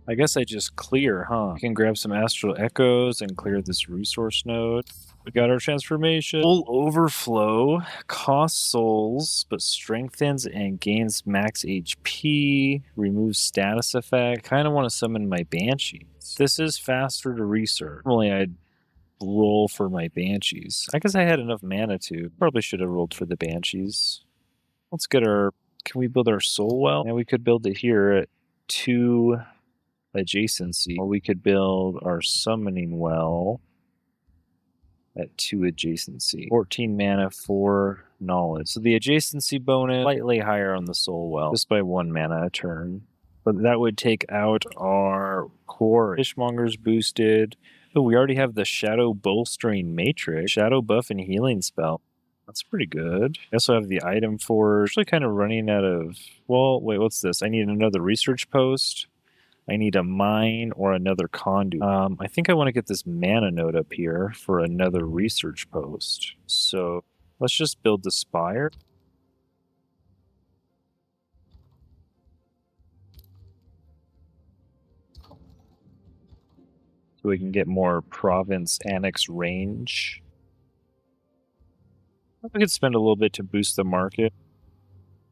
I guess I just clear, huh? We can grab some Astral Echoes and clear this resource node. We got our transformation. Full Overflow costs souls, but strengthens and gains max HP, removes status effect. Kind of want to summon my Banshees. This is faster to research. Normally I'd roll for my Banshees. I guess I had enough mana to. Probably should have rolled for the Banshees. Let's get our... Can we build our Soul Well? And we could build it here at 2 adjacency. Or we could build our Summoning Well at 2 adjacency. 14 mana, 4 knowledge. So the adjacency bonus slightly higher on the Soul Well, just by 1 mana a turn. But that would take out our core. Fishmonger's boosted. Oh, we already have the Shadow Bolstering Matrix, Shadow Buff and Healing Spell. That's pretty good. I also have the item for... Actually kind of running out of... Well, wait, what's this? I need another research post. I need a mine or another conduit. I think I want to get this mana node up here for another research post. So let's just build the spire. So we can get more province annex range. We could spend a little bit to boost the market.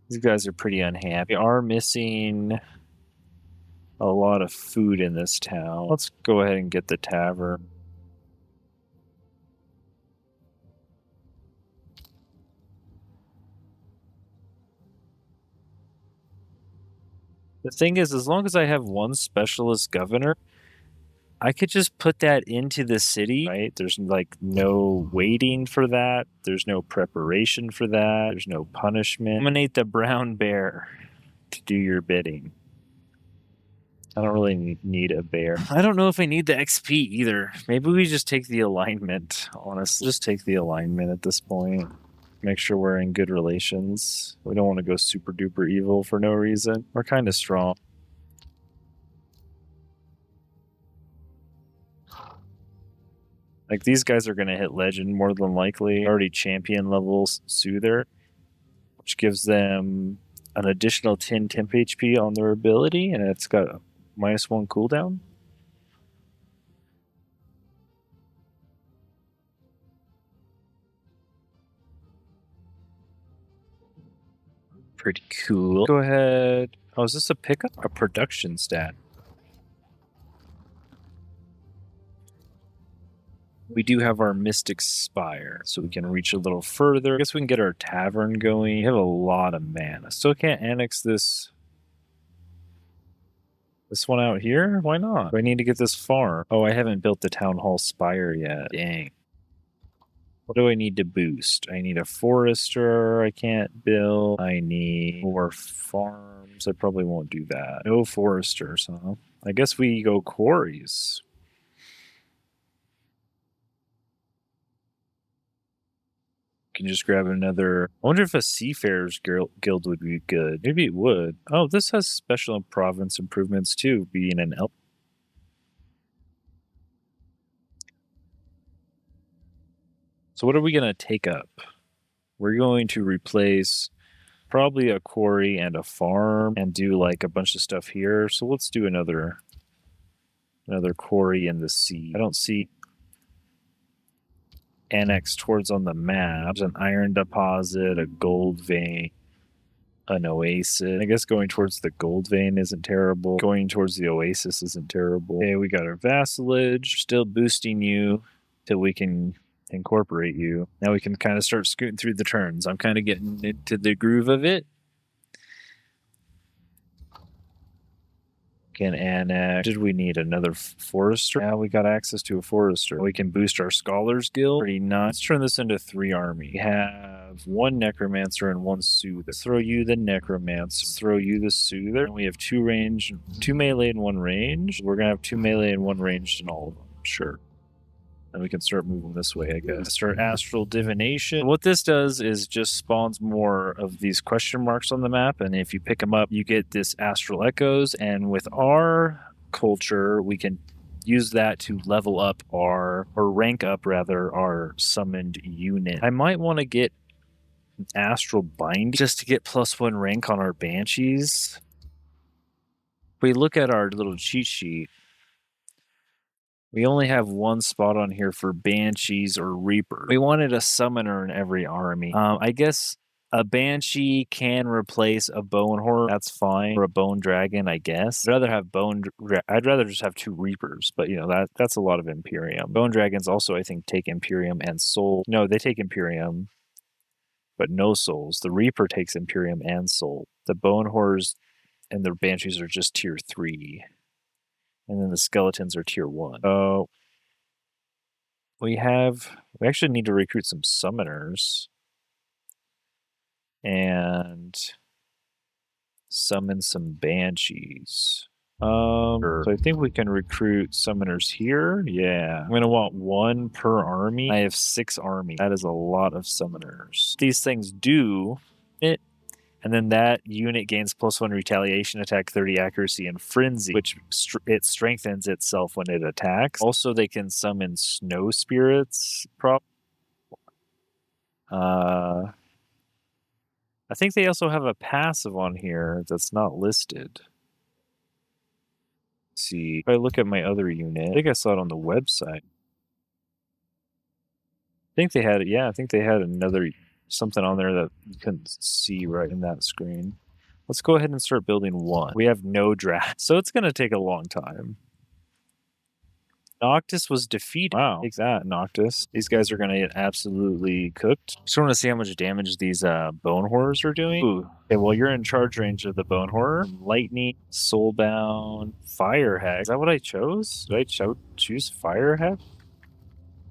These guys are pretty unhappy. We are missing a lot of food in this town. Let's go ahead and get the tavern. The thing is, as long as I have one specialist governor, I could just put that into the city, right? There's like no waiting for that. There's no preparation for that. There's no punishment. Nominate the brown bear to do your bidding. I don't really need a bear. I don't know if I need the XP either. Maybe we just take the alignment, honestly. Just take the alignment at this point. Make sure we're in good relations. We don't want to go super duper evil for no reason. We're kind of strong. Like, these guys are going to hit legend more than likely. Already champion level Soother, which gives them an additional 10 temp HP on their ability, and it's got a -1 cooldown. Pretty cool. Go ahead. Oh, is this a pickup? A production stat. We do have our Mystic Spire, so we can reach a little further. I guess we can get our tavern going. We have a lot of mana. Still can't annex this one out here? Why not? Do I need to get this farm? Oh, I haven't built the Town Hall Spire yet. Dang. What do I need to boost? I need a forester I can't build. I need more farms. I probably won't do that. No foresters, huh? I guess we go quarries. Can just grab another... I wonder if a Seafarers Guild would be good. Maybe it would. Oh, this has special province improvements too, being an elf. So what are we going to take up? We're going to replace probably a quarry and a farm and do like a bunch of stuff here. So let's do another quarry in the sea. I don't see annex towards on the map. There's an iron deposit, a gold vein, an Oasis. I guess going towards the Gold Vein isn't terrible. Going towards the Oasis isn't terrible. Okay, we got our Vassalage. Still boosting you till we can incorporate you. Now we can kind of start scooting through the turns. I'm kind of getting into the groove of it. Can annex. Did we need another forester? Now we got access to a forester. We can boost our scholars guild. Pretty nice. Let's turn this into 3 army. We have 1 necromancer and 1 soother. Let's throw you the necromancer. Let's throw you the soother. And we have 2 range, 2 melee and 1 range. We're gonna have 2 melee and 1 ranged in all of them. Sure. And we can start moving this way, I guess. Start Astral Divination. What this does is just spawns more of these question marks on the map, and if you pick them up, you get this Astral Echoes, and with our culture, we can use that to level up or rank up, rather, our summoned unit. I might want to get an Astral Bind just to get +1 rank on our Banshees. If we look at our little cheat sheet, we only have 1 spot on here for Banshees or Reaper. We wanted a summoner in every army. I guess a Banshee can replace a Bone Horror. That's fine. Or a Bone Dragon, I guess. I'd rather just have 2 Reapers, but you know, that's a lot of Imperium. Bone Dragons also, I think, take Imperium and Soul. No, they take Imperium, but no Souls. The Reaper takes Imperium and Soul. The Bone Horrors and the Banshees are just tier 3. And then the skeletons are tier 1. So we actually need to recruit some summoners and summon some banshees. So I think we can recruit summoners here. Yeah. I'm going to want 1 per army. I have 6 armies. That is a lot of summoners. These things do it. And then that unit gains +1 retaliation, attack 30 accuracy, and frenzy, which it strengthens itself when it attacks. Also, they can summon snow spirits. I think they also have a passive on here that's not listed. Let's see. If I look at my other unit, I think I saw it on the website. I think they had, yeah, I think they had something on there that you couldn't see right in that screen. Let's go ahead and start building 1. We have no draft, so it's going to take a long time. Noctis was defeated. Wow, take that, Noctis. These guys are going to get absolutely cooked. Just want to see how much damage these Bone Horrors are doing. Ooh. Okay, well, you're in charge range of the Bone Horror. Lightning, Soulbound, Fire Hack. Is that what I chose? Did I choose Fire Hack?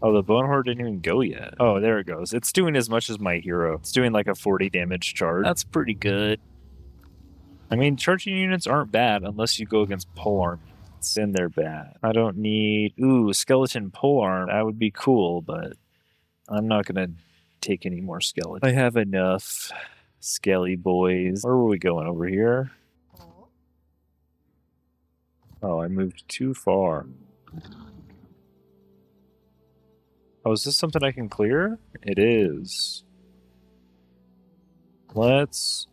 Oh, the Bone Horror didn't even go yet. Oh, there it goes. It's doing as much as my hero. It's doing like a 40 damage charge. That's pretty good. I mean, charging units aren't bad unless you go against polearm. Then they're bad. I don't need... Ooh, skeleton polearm. That would be cool, but I'm not going to take any more skeletons. I have enough skelly boys. Where were we going? Over here? Oh, I moved too far. Oh, is this something I can clear? It is. Let's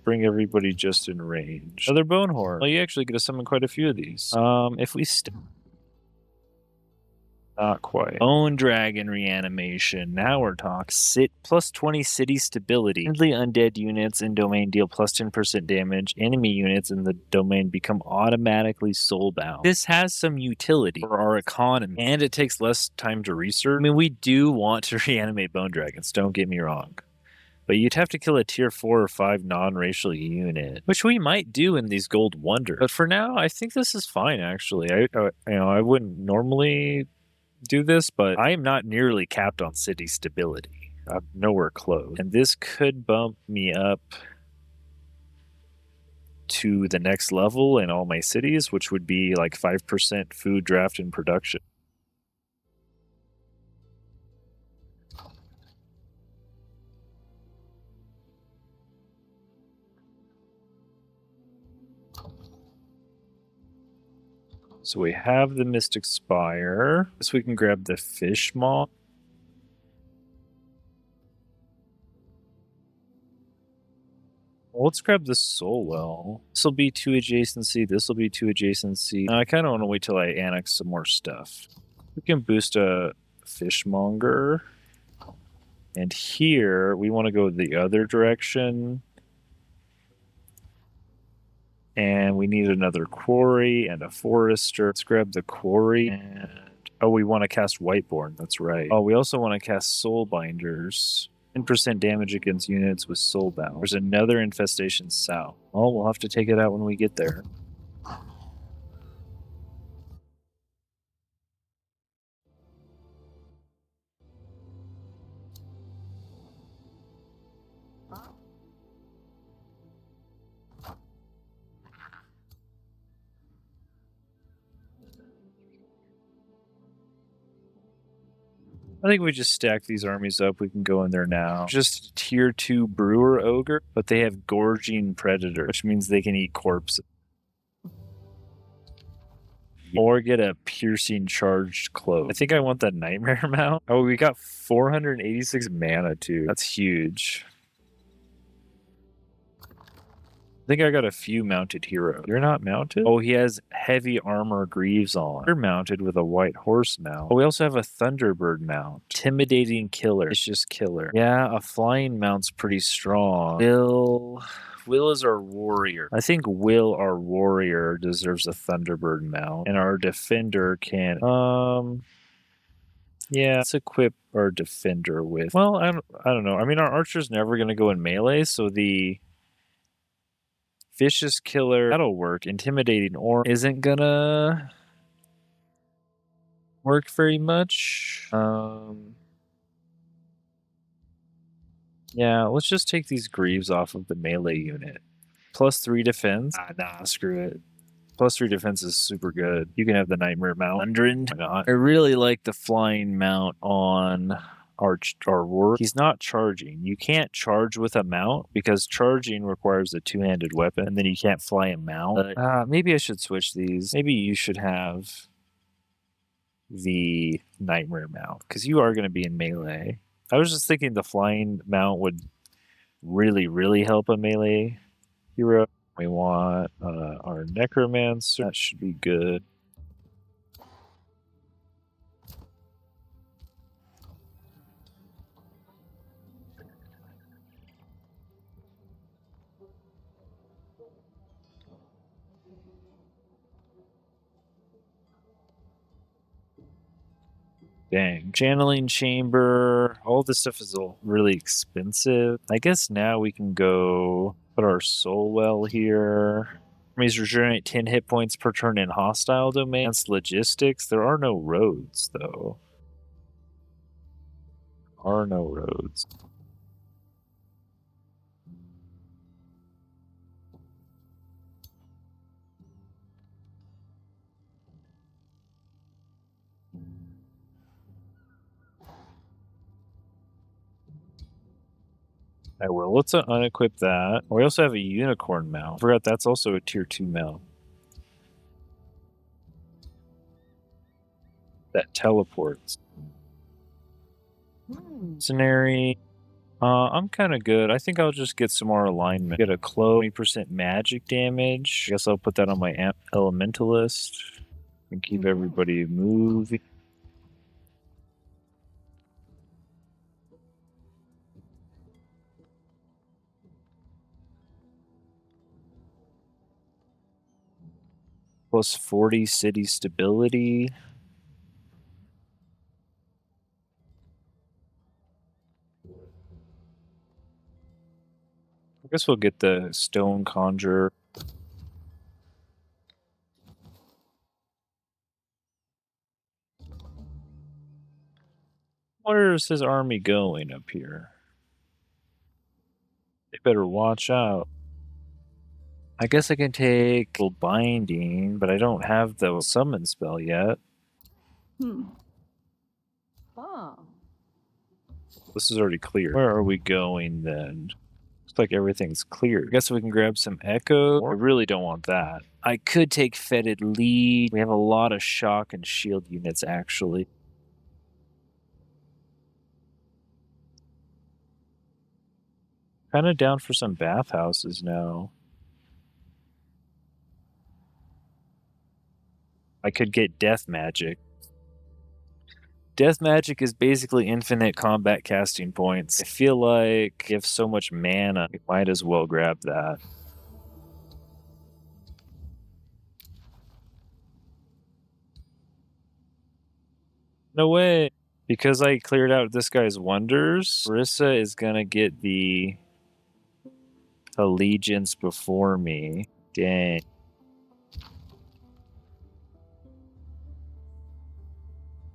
bring everybody just in range. Another Bone Horror. Well, you actually get to summon quite a few of these. If we not quite. Bone Dragon Reanimation. Now we're talking. +20 city stability. Friendly undead units in domain deal +10% damage. Enemy units in the domain become automatically soulbound. This has some utility for our economy, and it takes less time to research. I mean, we do want to reanimate Bone Dragons, don't get me wrong. But you'd have to kill a tier 4 or 5 non-racial unit, which we might do in these Gold Wonders. But for now, I think this is fine, actually. I wouldn't normally do this, but I am not nearly capped on city stability. I'm nowhere close. And this could bump me up to the next level in all my cities, which would be like 5% food draft and production. So we have the Mystic Spire. So we can grab the Fish Maw. Well, let's grab the Soul Well. This will be 2 adjacency. This will be 2 adjacency. Now, I kind of want to wait till I annex some more stuff. We can boost a Fishmonger. And here, we want to go the other direction. And we need another quarry and a forester. Let's grab the quarry. And oh, we want to cast Whiteborn. That's right. Oh, we also want to cast Soulbinders. 10% damage against units with Soulbound. There's another infestation south. Oh, we'll have to take it out when we get there. I think we just stack these armies up. We can go in there now. Just tier 2 Brewer Ogre, but they have Gorging Predator, which means they can eat corpses. Or get a Piercing Charged Clove. I think I want that Nightmare mount. Oh, we got 486 mana too. That's huge. I think I got a few mounted heroes. You're not mounted? Oh, he has heavy armor greaves on. You're mounted with a white horse mount. Oh, we also have a Thunderbird mount. Intimidating killer. It's just killer. Yeah, a flying mount's pretty strong. Will is our warrior. I think Will, our warrior, deserves a Thunderbird mount. And our defender can... yeah, let's equip our defender with... Well, I don't know. I mean, our archer's never going to go in melee, so the... Vicious Killer, that'll work. Intimidating Orc isn't gonna work very much. Yeah, let's just take these Greaves off of the melee unit. +3 defense. Nah, screw it. +3 defense is super good. You can have the Nightmare mount. 100. Why not? I really like the flying mount on our warrior. He's not charging. You can't charge with a mount because charging requires a two-handed weapon, and then you can't fly a mount. Maybe I should switch these. Maybe you should have the Nightmare mount because you are going to be in melee. I was just thinking the flying mount would really, really help a melee hero. We want our Necromancer. That should be good. Dang. Channeling Chamber. All this stuff is all really expensive. I guess now we can go put our Soul Well here. Armies regenerate 10 hit points per turn in hostile domains. Logistics. There are no roads, though. There are no roads. I will. Let's unequip that. We also have a Unicorn mount. I forgot that's also a tier 2 mount. That teleports. Mercenary. I'm kind of good. I think I'll just get some more alignment. Get a clove, 20% magic damage. I guess I'll put that on my elementalist. And keep everybody moving. Plus 40 city stability. I guess we'll get the Stone Conjure. Where is his army going up here? They better watch out. I guess I can take Binding, but I don't have the summon spell yet. This is already clear. Where are we going then? Looks like everything's clear. I guess we can grab some Echo. I really don't want that. I could take Fetid Lead. We have a lot of shock and shield units, actually. Kind of down for some bathhouses now. I could get Death Magic. Death Magic is basically infinite combat casting points. I feel like you have so much mana, you might as well grab that. No way. Because I cleared out this guy's wonders, Marissa is gonna get the allegiance before me. Dang.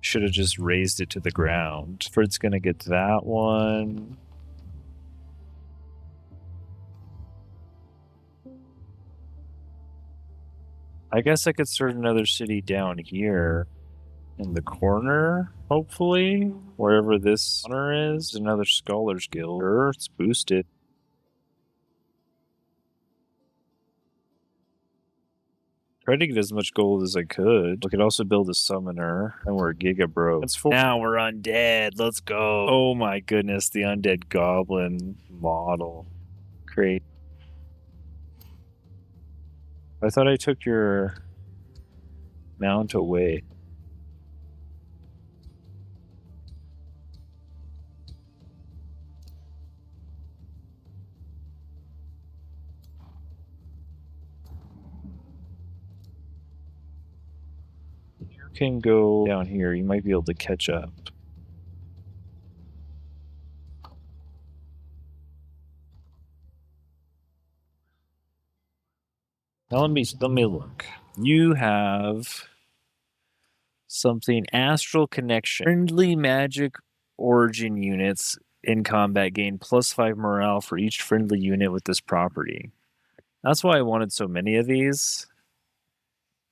Should have just raised it to the ground. Fred's gonna get that one. I guess I could start another city down here in the corner, hopefully. Wherever this honor is. Another Scholars Guild. Sure, it's boosted. Tried to get as much gold as I could. We could also build a summoner, and we're giga broke. Now we're undead. Let's go. Oh my goodness, the undead goblin model. Great. I thought I took your mount away. You can go down here. You might be able to catch up. Now let me look. You have something Astral Connection. Friendly magic origin units in combat gain +5 morale for each friendly unit with this property. That's why I wanted so many of these.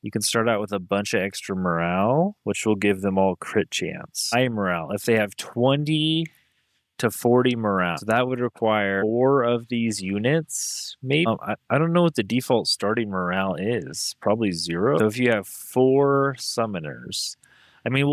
You can start out with a bunch of extra morale, which will give them all crit chance. High morale. If they have 20 to 40 morale, so that would require 4 of these units. Maybe I don't know what the default starting morale is. Probably 0. So if you have 4 summoners, I mean,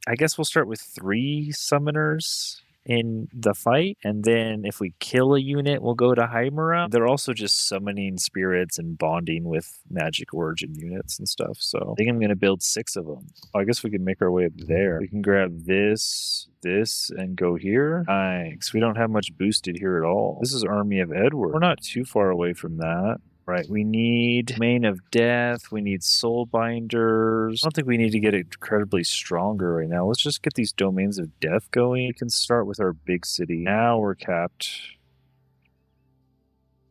I guess we'll start with 3 summoners in the fight, and then if we kill a unit, we'll go to high morale. They're also just summoning spirits and bonding with magic origin units and stuff, so I think I'm going to build 6 of them. I guess we can make our way up there. We can grab this, and go here. Thanks. We don't have much boosted here at all. This is Army of Edward. We're not too far away from that. Right, we need Domain of Death, we need Soul Binders. I don't think we need to get incredibly stronger right now. Let's just get these Domains of Death going. We can start with our big city. Now we're capped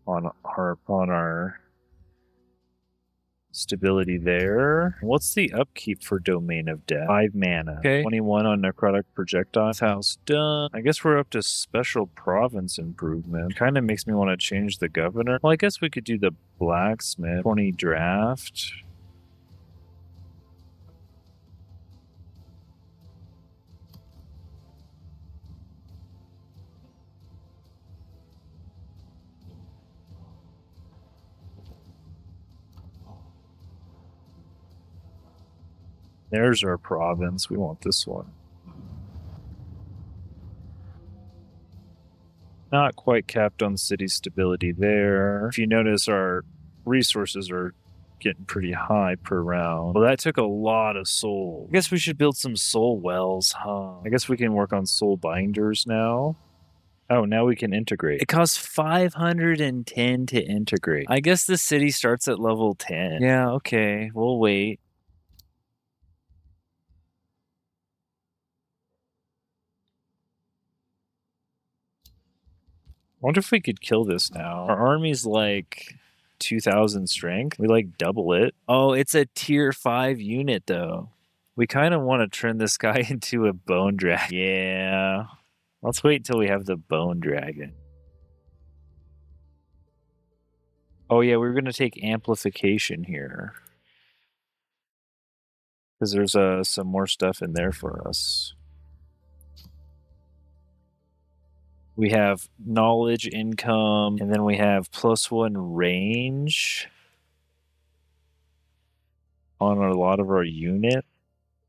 on our stability there. What's the upkeep for Domain of Death? 5 mana. Okay. 21 on Necrotic Projectile. House done. I guess we're up to Special Province Improvement. Kind of makes me want to change the governor. Well, I guess we could do the Blacksmith. 20 draft. There's our province. We want this one. Not quite capped on city stability there. If you notice, our resources are getting pretty high per round. Well, that took a lot of soul. I guess we should build some soul wells, huh? I guess we can work on soul binders now. Oh, now we can integrate. It costs 510 to integrate. I guess the city starts at level 10. Yeah, okay. We'll wait. I wonder if we could kill this now. Our army's like 2,000 strength. We like double it. Oh, it's a tier 5 unit though. We kind of want to turn this guy into a bone dragon. Yeah. Let's wait until we have the bone dragon. Oh yeah, we're going to take amplification here. Because there's some more stuff in there for us. We have knowledge, income, and then we have +1 range on a lot of our unit.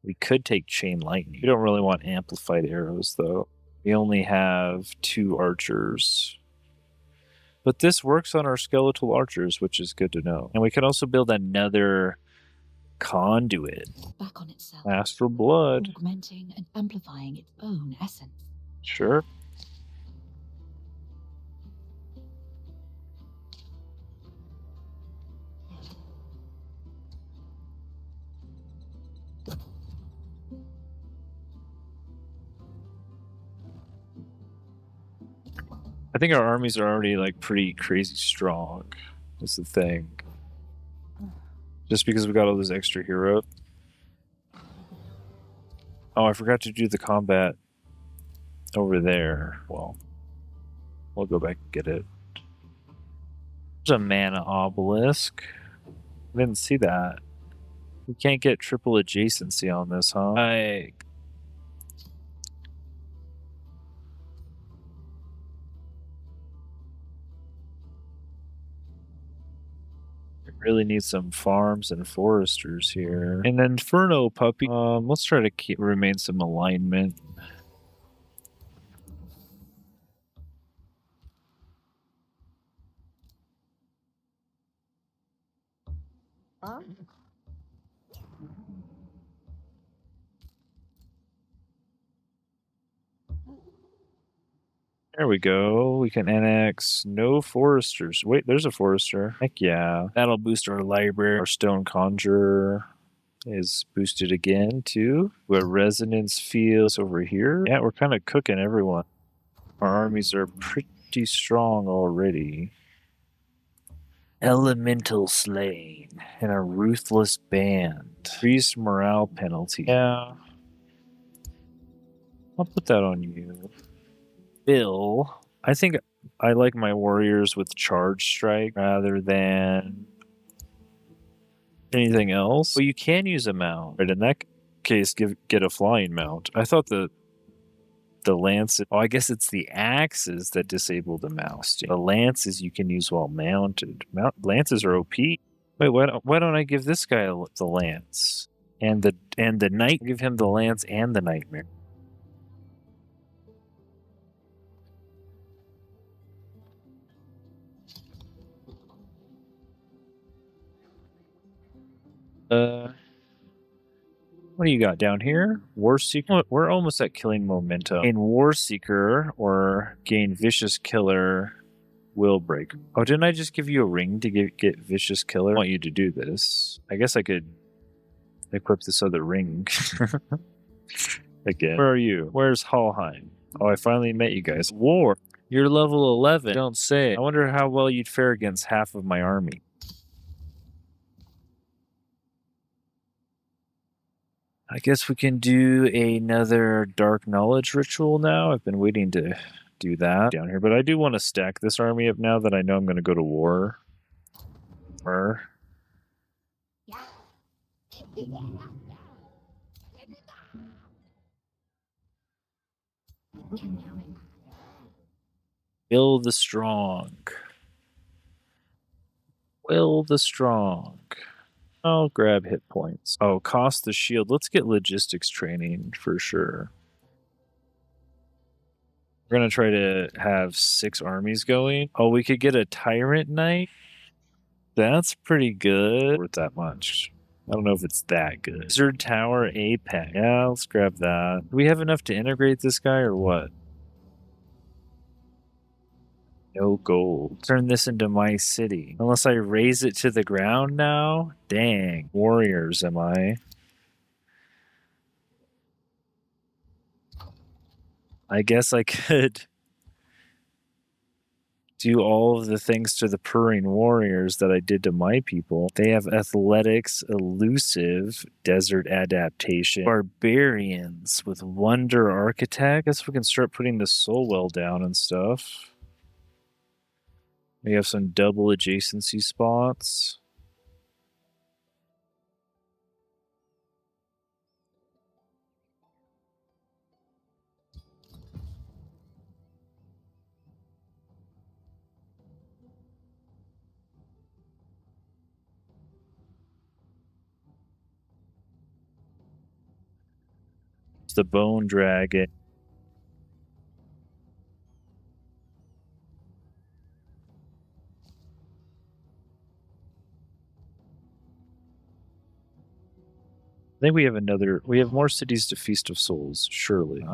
We could take chain lightning. We don't really want amplified arrows though. We only have 2 archers. But this works on our skeletal archers, which is good to know. And we can also build another conduit. Back on itself. Astral blood. Augmenting and amplifying its own essence. Sure. I think our armies are already like pretty crazy strong. That's the thing. Just because we got all those extra heroes. Oh, I forgot to do the combat over there. Well, we'll go back and get it. There's a mana obelisk. I didn't see that. We can't get triple adjacency on this, huh? I really need some farms and foresters here. And then Inferno Puppy. Let's try to remain some alignment. There we go. We can annex no foresters. Wait, there's a forester. Heck yeah. That'll boost our library. Our stone conjurer is boosted again too. We have resonance fields over here. Yeah, we're kind of cooking everyone. Our armies are pretty strong already. Elemental Slain and a Ruthless Band. Increased morale penalty. Yeah. I'll put that on you. Bill. I think I like my warriors with charge strike rather than anything else. Well, you can use a mount. Right, in that case, get a flying mount. I thought the lance. Oh, I guess it's the axes that disable the mouse. The lances you can use while mounted. Lances are OP. Wait, why don't I give this guy the lance and the knight? Give him the lance and the nightmare. What do you got down here? Warseeker. We're almost at killing momentum. In Warseeker or gain Vicious Killer Will Break. Oh, didn't I just give you a ring to get Vicious Killer? I want you to do this. I guess I could equip this other ring. Again. Where are you? Where's Hallheim? Oh, I finally met you guys. War. You're level 11. Don't say it. I wonder how well you'd fare against half of my army. I guess we can do another Dark Knowledge ritual now. I've been waiting to do that down here, but I do want to stack this army up now that I know I'm going to go to war. Will the Strong. Will the Strong. I'll grab hit points. Oh, cost the shield. Let's get logistics training for sure. We're going to try to have 6 armies going. Oh, we could get a Tyrant Knight. That's pretty good. Worth that much. I don't know if it's that good. Wizard Tower Apex. Yeah, let's grab that. Do we have enough to integrate this guy or what? No gold. Turn this into my city. Unless I raise it to the ground now? Dang. Warriors, am I? I guess I could do all of the things to the Purring Warriors that I did to my people. They have athletics, elusive, desert adaptation, barbarians with wonder architect. I guess we can start putting the soul well down and stuff. We have some double adjacency spots. It's the Bone Dragon. I think we have more cities to Feast of Souls, surely.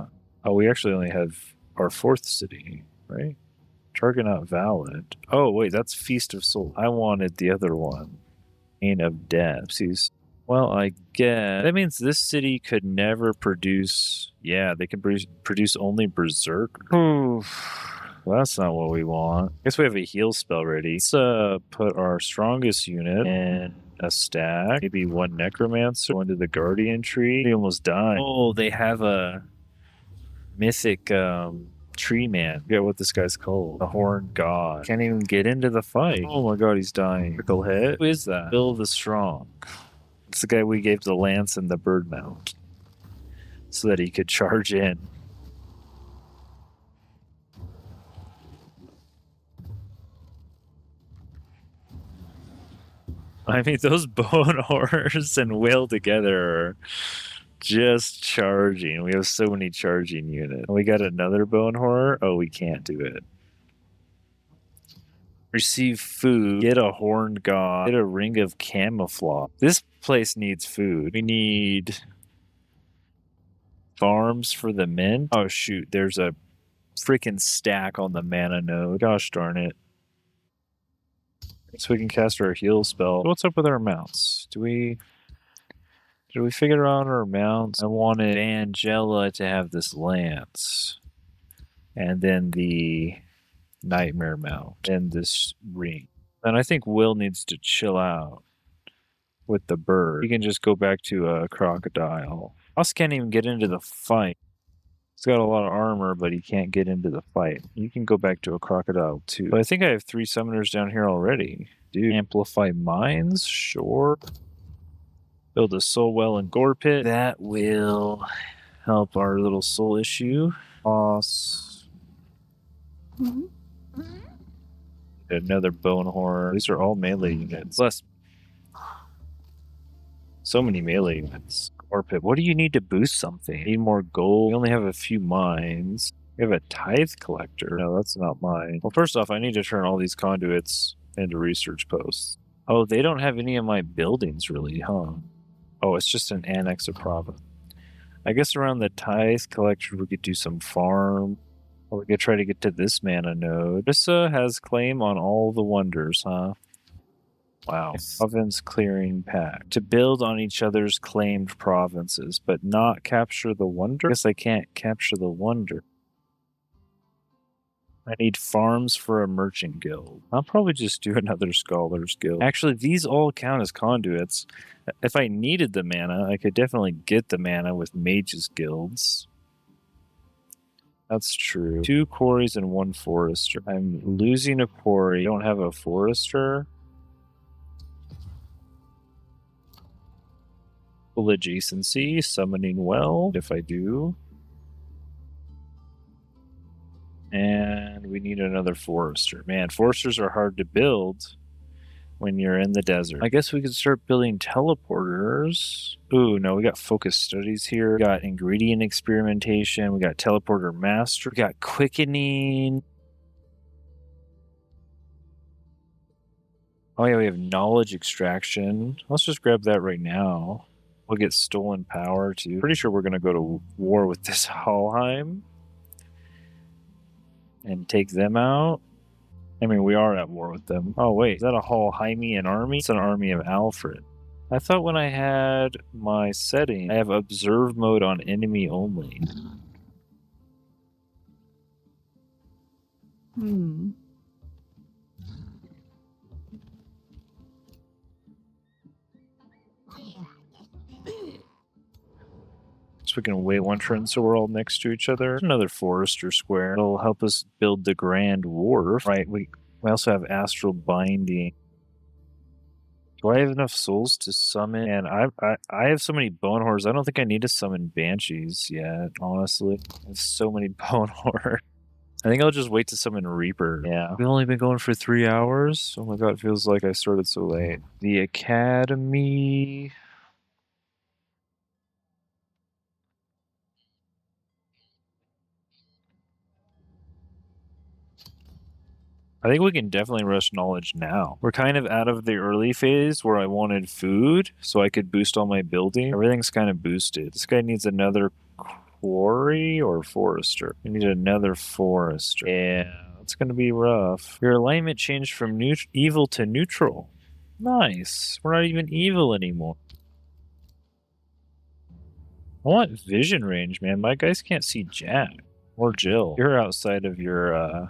Oh, we actually only have our 4th city, right? Targonaut Valid. Oh, wait, that's Feast of Souls. I wanted the other one. Pain of Death. Well, I guess that means this city could never produce. Yeah, they can produce only Berserk. Well, that's not what we want. I guess we have a heal spell ready. Let's put our strongest unit in a stack. Maybe one necromancer, one to the guardian tree. They almost died. Oh, they have a mythic tree man. I forget what this guy's called. The horned god. Can't even get into the fight. Oh my god, he's dying. Critical hit. Who is that? Bill the Strong. It's the guy we gave the lance and the bird mount so that he could charge in. I mean, those bone horrors and whale together are just charging. We have so many charging units. We got another bone horror. Oh, we can't do it. Receive food. Get a horned god. Get a ring of camouflage. This place needs food. We need farms for the men. Oh shoot, there's a freaking stack on the mana node. Gosh darn it. So we can cast our heal spell. What's up with our mounts? Did we figure out our mounts? I wanted Angela to have this lance. And then the nightmare mount. And this ring. And I think Will needs to chill out with the bird. He can just go back to a crocodile. Us can't even get into the fight. He's got a lot of armor, but he can't get into the fight. You can go back to a crocodile too. But I think I have 3 summoners down here already. Dude, amplify mines? Sure. Build a soul well and gore pit. That will help our little soul issue. Boss. Another bone horror. These are all melee units. Less. So many melee units. Gore pit. What do you need to boost something? Need more gold. We only have a few mines. We have a tithe collector. No, that's not mine. Well, first off, I need to turn all these conduits into research posts. Oh, they don't have any of my buildings really, huh? Oh, it's just an annex of province. I guess around the tithe collector we could do some farm. Or we could try to get to this mana node. This has claim on all the wonders, huh? Wow. Province clearing pack. To build on each other's claimed provinces, but not capture the wonder? I guess I can't capture the wonder. I need farms for a merchant guild. I'll probably just do another scholars guild. Actually, these all count as conduits. If I needed the mana, I could definitely get the mana with mages guilds. That's true. 2 quarries and 1 forester. I'm losing a quarry. I don't have a forester. Full adjacency, summoning well, if I do. And we need another forester. Man, foresters are hard to build when you're in the desert. I guess we could start building teleporters. Ooh, no, we got focus studies here. We got ingredient experimentation. We got teleporter master. We got quickening. Oh yeah, we have knowledge extraction. Let's just grab that right now. We'll get stolen power too. Pretty sure we're going to go to war with this Halheim and take them out. I mean, we are at war with them. Oh wait, is that a Halheimian army? It's an army of Alfred. I thought when I had my setting, I have observe mode on enemy only. So we can wait one turn so we're all next to each other. Another forester square. It'll help us build the Grand Wharf. Right, we also have Astral Binding. Do I have enough souls to summon? And I have so many bone horrors. I don't think I need to summon banshees yet, honestly. I have so many bone horrors. I think I'll just wait to summon Reaper. Yeah. We've only been going for 3 hours. Oh my god, it feels like I started so late. The Academy. I think we can definitely rush knowledge now. We're kind of out of the early phase where I wanted food so I could boost all my building. Everything's kind of boosted. This guy needs another quarry or forester. We need another forester. Yeah, it's going to be rough. Your alignment changed from evil to neutral. Nice. We're not even evil anymore. I want vision range, man. My guys can't see jack. Or Jill. You're outside of your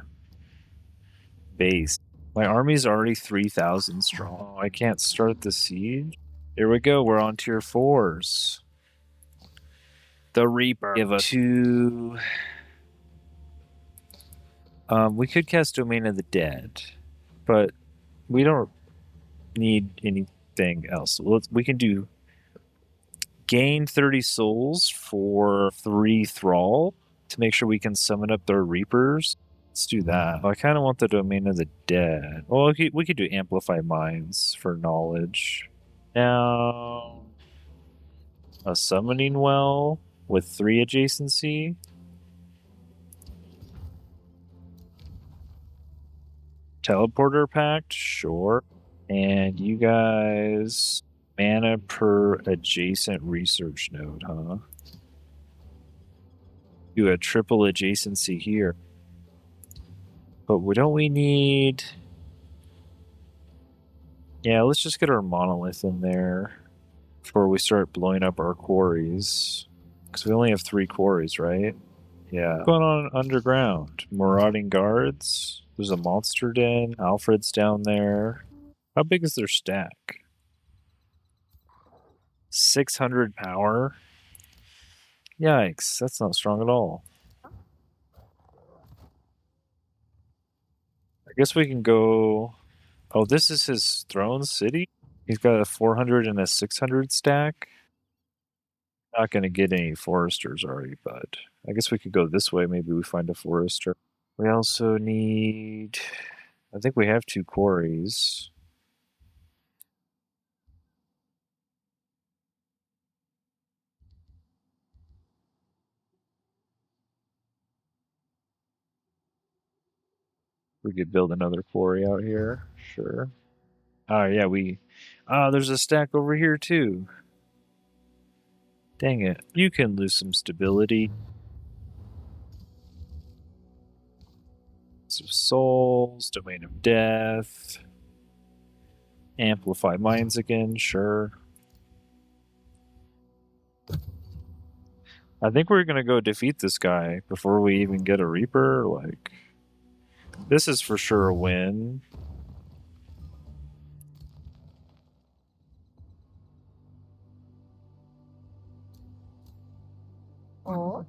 base. My army's already 3,000 strong. I can't start the siege. Here we go. We're on tier 4s. The Reaper. Give us 2. We could cast Domain of the Dead, but we don't need anything else. We can do gain 30 souls for 3 Thrall to make sure we can summon up their Reapers. Let's do that. I kind of want the Domain of the Dead. Well, we could do Amplify Minds for knowledge. Now, a Summoning Well with 3 adjacency. Teleporter Pact, sure. And you guys, mana per adjacent research node, huh? Do a triple adjacency here. But don't we need... Yeah, let's just get our monolith in there before we start blowing up our quarries. Because we only have 3 quarries, right? Yeah. What's going on underground? Marauding guards. There's a monster den. Alfred's down there. How big is their stack? 600 power? Yikes, that's not strong at all. I guess we can go... Oh, this is his throne city? He's got a 400 and a 600 stack. Not going to get any foresters already, but I guess we could go this way. Maybe we find a forester. We also need... I think we have 2 quarries. We could build another quarry out here. Sure. Oh, yeah, there's a stack over here, too. Dang it. You can lose some stability. Some souls, Domain of Death. Amplify Minds again, sure. I think we're gonna go defeat this guy before we even get a Reaper. Like, this is for sure a win. Or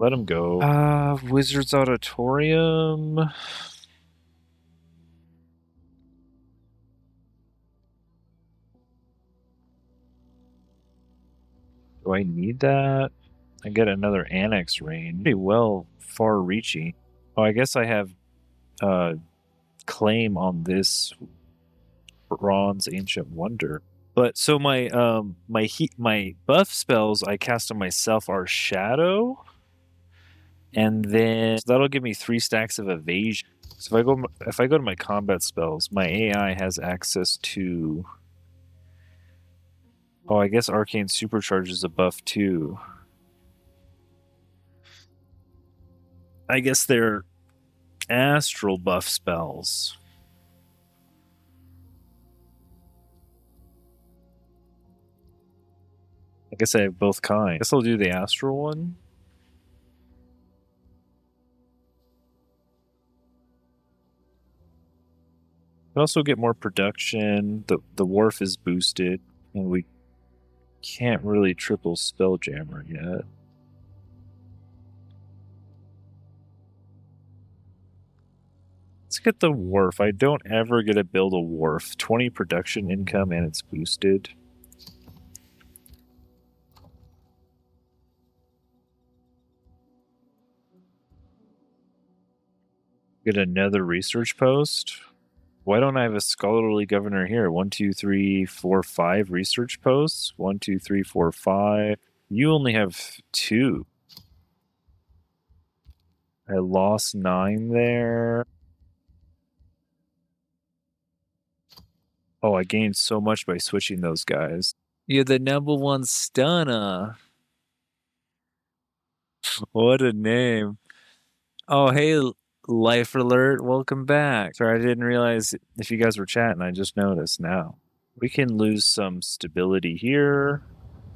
Let him go. Wizard's Auditorium. Do I need that? I get another annex range. Pretty well far-reaching. Oh, I guess I have claim on this bronze ancient wonder. But so my my buff spells I cast on myself are shadow, and then that'll give me 3 stacks of evasion. So if I go to my combat spells, my AI has access to... Oh, I guess Arcane Supercharge is a buff too. I guess they're astral buff spells. I guess I have both kinds. I guess I'll do the astral one. We also get more production. The wharf is boosted, and we can't really triple Spelljammer yet. Let's get the wharf. I don't ever get to build a wharf. 20 production income and it's boosted. Get another research post. Why don't I have a scholarly governor here? 1, 2, 3, 4, 5 research posts. 1, 2, 3, 4, 5. You only have 2. I lost 9 there. Oh, I gained so much by switching those guys. You're the #1 stunner. What a name. Oh, hey, Life Alert. Welcome back. Sorry, I didn't realize if you guys were chatting. I just noticed now. We can lose some stability here.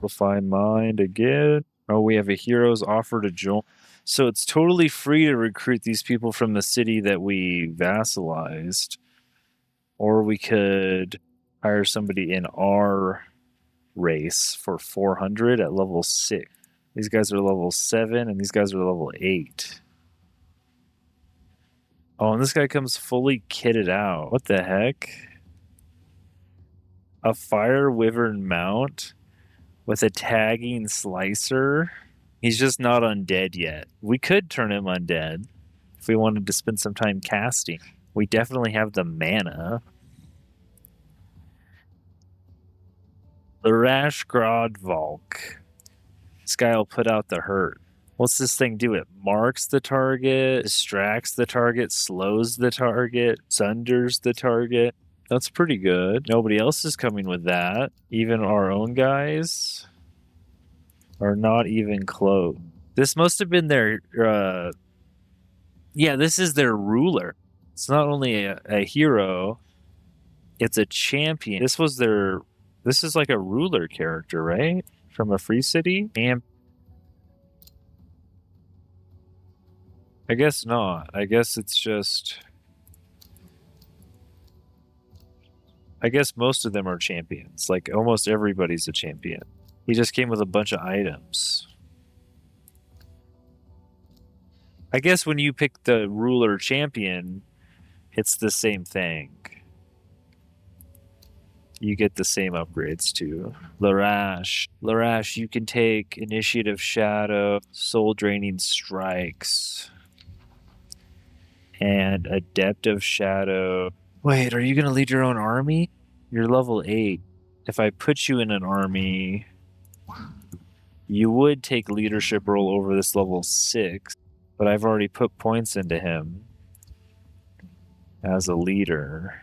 We'll find mind again. Oh, we have a hero's offer to join. So it's totally free to recruit these people from the city that we vassalized. Or we could hire somebody in our race for 400 at level 6. These guys are level 7 and these guys are level 8. Oh, and this guy comes fully kitted out. What the heck? A fire wyvern mount with a tagging slicer. He's just not undead yet. We could turn him undead if we wanted to spend some time casting. We definitely have the mana. The Rashgrod Valk. This guy will put out the hurt. What's this thing do? It marks the target, distracts the target, slows the target, sunders the target. That's pretty good. Nobody else is coming with that. Even our own guys are not even close. This must have been their... yeah, this is their ruler. It's not only a hero, it's a champion. This was their... This is like a ruler character, right? From a free city? And I guess not. I guess it's just... I guess most of them are champions. Like, almost everybody's a champion. He just came with a bunch of items. I guess when you pick the ruler champion, it's the same thing. You get the same upgrades too. Larash. Larash, you can take Initiative Shadow, Soul Draining Strikes, and Adept of Shadow. Wait, are you going to lead your own army? You're level 8. If I put you in an army, you would take leadership role over this level 6, but I've already put points into him as a leader.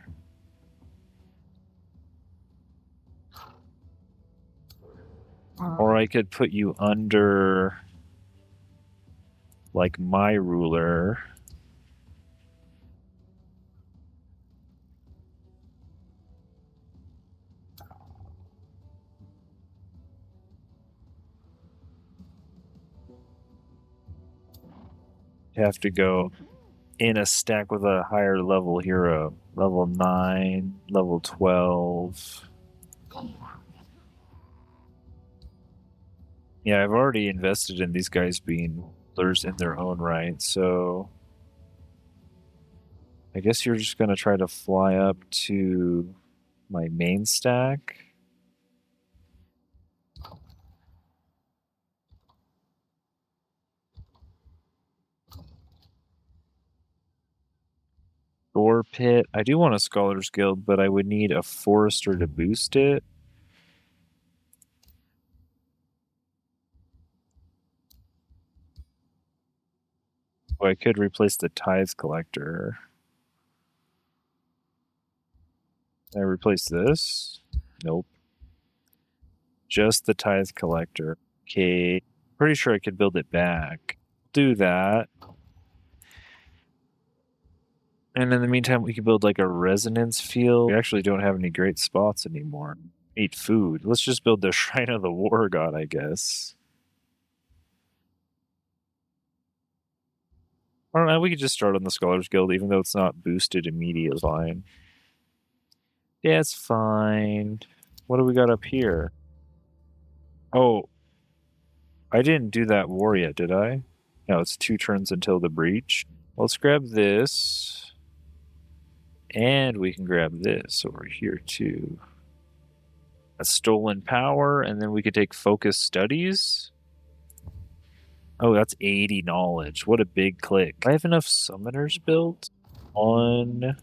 Or I could put you under, like, my ruler. You have to go in a stack with a higher level hero. Level 9, level 12. Yeah, I've already invested in these guys being rulers in their own right, so I guess you're just going to try to fly up to my main stack. Door Pit. I do want a Scholars Guild, but I would need a Forester to boost it. Oh, I could replace the Tithe Collector. Can I replace this? Nope. Just the Tithe Collector. Okay. Pretty sure I could build it back. Do that. And in the meantime, we could build like a resonance field. We actually don't have any great spots anymore. Eat food. Let's just build the Shrine of the War God, I guess. I don't know, we could just start on the Scholars Guild, even though it's not boosted immediately. Fine. Yeah, it's fine. What do we got up here? Oh, I didn't do that war yet, did I? No, it's 2 turns until the breach. Let's grab this. And we can grab this over here too. A stolen power, and then we could take focus studies. Oh, that's 80 knowledge. What a big click. Do I have enough summoners built? One.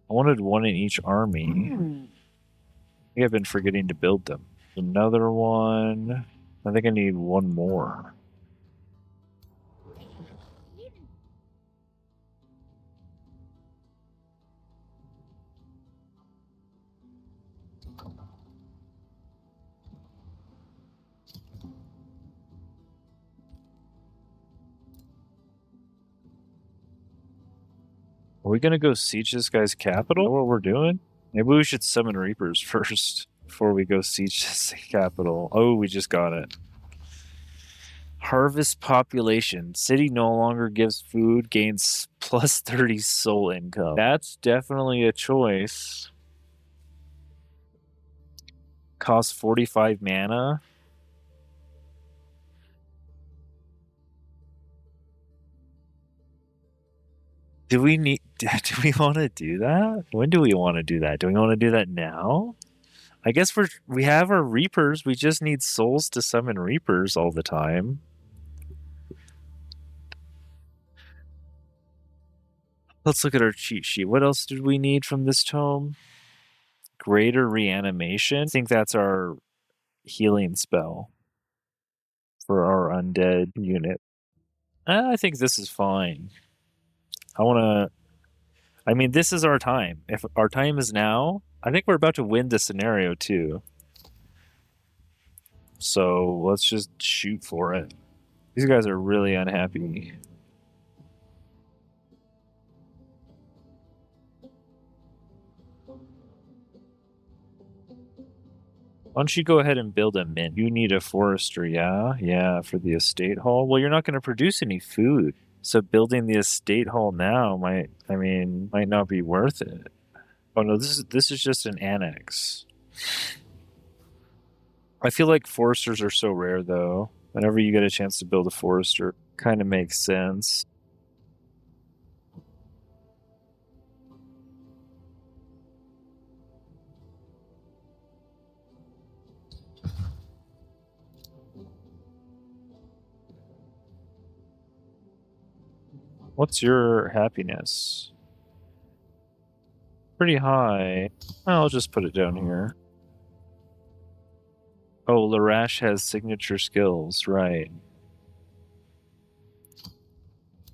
I wanted one in each army. I think I've been forgetting to build them. Another one. I think I need one more. Are we gonna go siege this guy's capital? Is that what we're doing? Maybe we should summon Reapers first before we go siege the capital. Oh, we just got it. Harvest population. City no longer gives food, gains plus 30 soul income. That's definitely a choice. Costs 45 mana. Do we want to do that? When do we want to do that? Do we want to do that now? I guess we have our Reapers. We just need souls to summon Reapers all the time. Let's look at our cheat sheet. What else did we need from this tome? Greater reanimation. I think that's our healing spell for our undead unit. I think this is fine. I mean, this is our time. If our time is now, I think we're about to win the scenario too. So let's just shoot for it. These guys are really unhappy. Why don't you go ahead and build a mint? You need a forester, yeah? Yeah, for the estate hall. Well, you're not going to produce any food. So building the estate hall now might not be worth it. Oh no, this is just an annex. I feel like foresters are so rare though. Whenever you get a chance to build a forester, kind of makes sense. What's your happiness? Pretty high. I'll just put it down here. Oh, Larash has signature skills, right.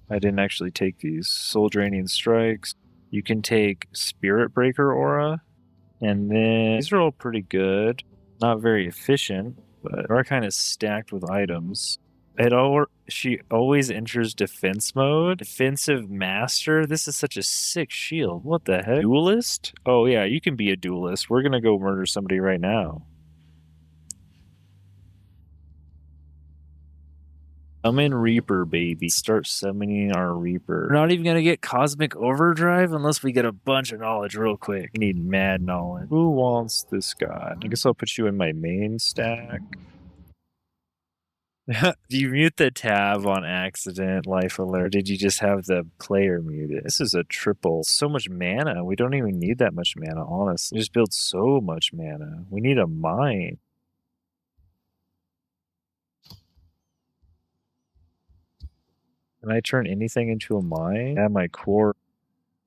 I didn't actually take these. Soul Draining Strikes. You can take Spirit Breaker Aura. And then these are all pretty good. Not very efficient, but are kind of stacked with items. She always enters defense mode. Defensive Master. This is such a sick shield. What the heck? Duelist? Oh yeah, you can be a duelist. We're gonna go murder somebody right now. Summon Reaper, baby. Start summoning our Reaper. We're not even gonna get Cosmic Overdrive unless we get a bunch of knowledge real quick. We need mad knowledge. Who wants this guy? I guess I'll put you in my main stack. Do you mute the tab on accident, Life Alert? Or did you just have the player muted? This is a triple. So much mana. We don't even need that much mana, honestly. We just build so much mana. We need a mine. Can I turn anything into a mine? Add my core.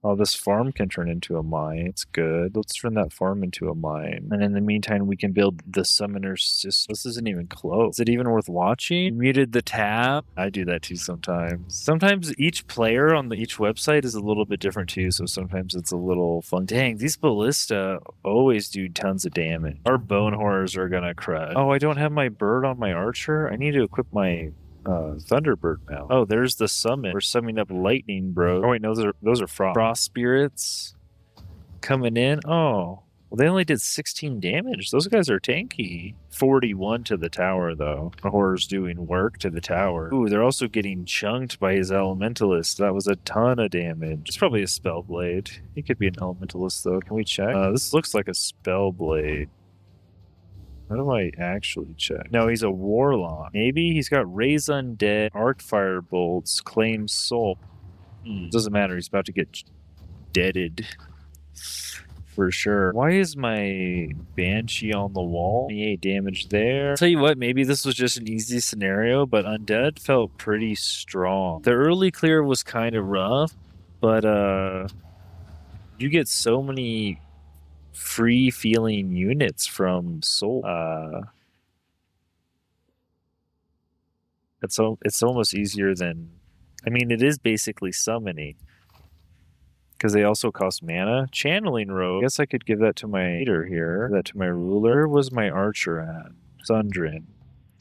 Oh, this farm can turn into a mine. It's good. Let's turn that farm into a mine. And in the meantime, we can build the summoner's system. This isn't even close. Is it even worth watching? Muted the tab. I do that too sometimes. Sometimes each player on each website is a little bit different too, so sometimes it's a little fun. Dang, these ballista always do tons of damage. Our bone horrors are gonna crush. Oh, I don't have my bird on my archer? I need to equip my Thunderbird now. Oh, there's the summon. We're summoning up lightning, bro. Oh wait, no, those are frost spirits coming in. Oh, well, they only did 16 damage. Those guys are tanky. 41 to the tower, though. The horror's doing work to the tower. Ooh, they're also getting chunked by his elementalist. That was a ton of damage. It's probably a spellblade. He could be an elementalist, though. Can we check? This looks like a spellblade. How do I actually check? No, he's a warlock. Maybe he's got Raise Undead, Arcfire Bolts, Claim Soul. Doesn't matter. He's about to get deaded. For sure. Why is my Banshee on the wall? 28 damage there. I'll tell you what, maybe this was just an easy scenario, but Undead felt pretty strong. The early clear was kind of rough, but you get so many free feeling units from soul. It's almost easier than, I mean, it is basically summoning because they also cost mana. Channeling Rogue. I guess I could give that to my leader here. Give that to my ruler. Where was my archer at? Thundrin.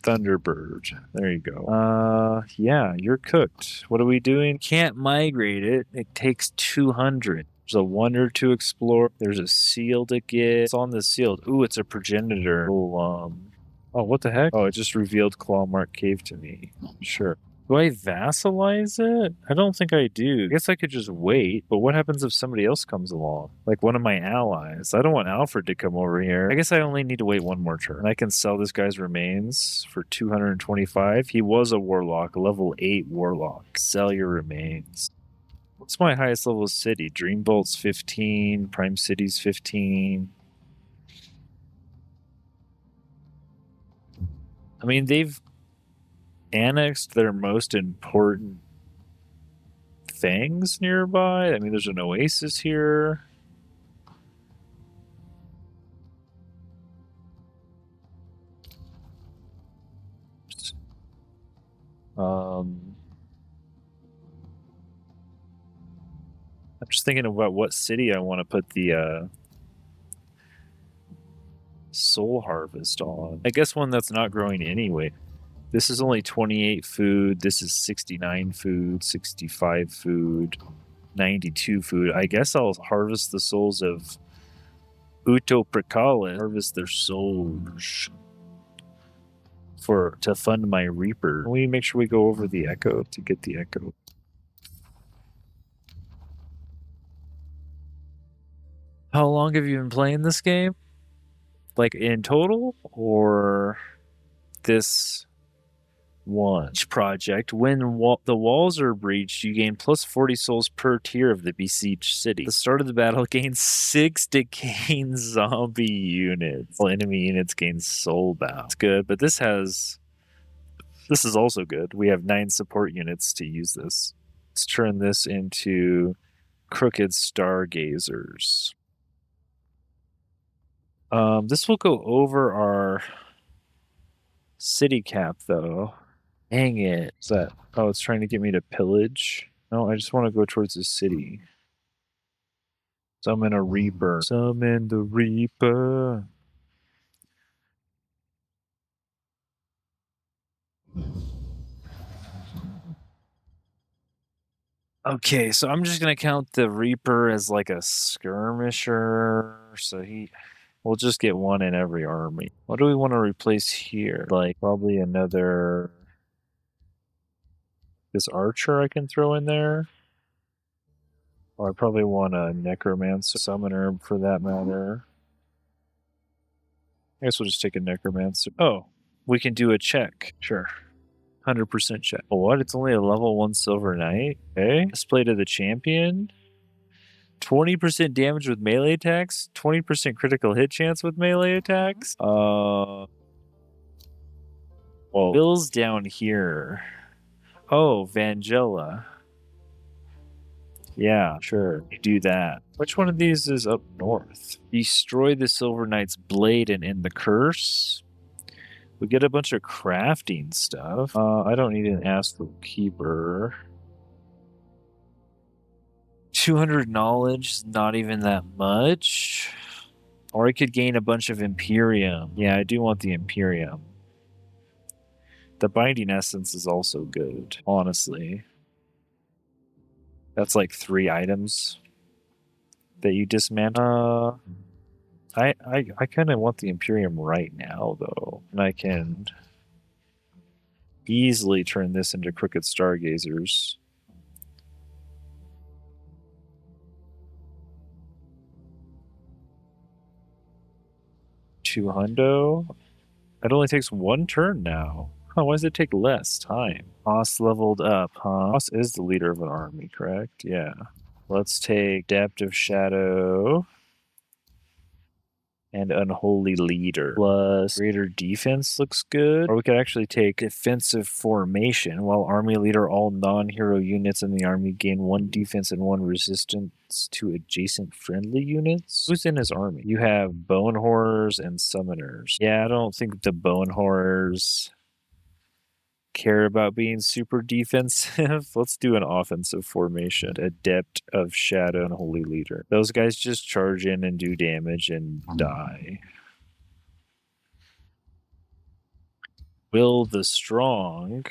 Thunderbird. There you go. Yeah, you're cooked. What are we doing? Can't migrate it. It takes 200. There's a wonder to explore. There's a seal to get. It's on the seal. Ooh, it's a progenitor. Oh, what the heck? Oh, it just revealed Clawmark Cave to me. Sure. Do I vassalize it? I don't think I do. I guess I could just wait, but what happens if somebody else comes along? Like one of my allies. I don't want Alfred to come over here. I guess I only need to wait one more turn. I can sell this guy's remains for 225. He was a warlock, level 8 warlock. Sell your remains. What's my highest level city? Dreambolt's 15, Prime City's 15. I mean, they've annexed their most important things nearby. I mean, there's an oasis here. I'm just thinking about what city I want to put the soul harvest on. I guess one that's not growing anyway. This is only 28 food. This is 69 food, 65 food, 92 food. I guess I'll harvest the souls of Utopracalis, harvest their souls to fund my Reaper. Can we make sure we go over the Echo to get the Echo? How long have you been playing this game? Like in total, or this one? Each project, when the walls are breached, you gain plus 40 souls per tier of the besieged city. At the start of the battle, gain 6 decaying zombie units. All enemy units gain soulbound. It's good, but this is also good. We have 9 support units to use this. Let's turn this into Crooked Stargazers. This will go over our city cap, though. Dang it. What's that? Oh, it's trying to get me to pillage. No, I just want to go towards the city. Summon a Reaper. Summon the Reaper. Okay, so I'm just going to count the Reaper as like a skirmisher. So we'll just get one in every army. What do we want to replace here? Like probably another... This archer I can throw in there. Or I probably want a necromancer summoner for that matter. I guess we'll just take a necromancer. Oh, we can do a check. Sure. 100% check. Oh, what? It's only a level 1 silver knight? Okay. Display to the champion. 20% damage with melee attacks. 20% critical hit chance with melee attacks. Well, Bill's down here. Oh, Vangela. Yeah, sure. You do that. Which one of these is up north? Destroy the Silver Knight's blade and end the curse. We get a bunch of crafting stuff. I don't need an Astral Keeper. 200 knowledge, not even that much. Or I could gain a bunch of Imperium. Yeah, I do want the Imperium. The Binding Essence is also good, honestly. That's like 3 items that you dismantle. I kind of want the Imperium right now, though. And I can easily turn this into Crooked Stargazers. $200. It only takes 1 turn now. Huh, why does it take less time? Haas leveled up, huh? Haas is the leader of an army, correct? Yeah. Let's take Depth of Shadow and Unholy Leader. Plus Greater Defense looks good. Or we could actually take Defensive Formation. While Army Leader, all non-hero units in the army gain 1 defense and 1 resistance to adjacent friendly units. Who's in his army? You have Bone Horrors and Summoners. Yeah, I don't think the Bone Horrors care about being super defensive. Let's do an offensive formation. Adept of Shadow and Holy Leader. Those guys just charge in and do damage and die. Will the Strong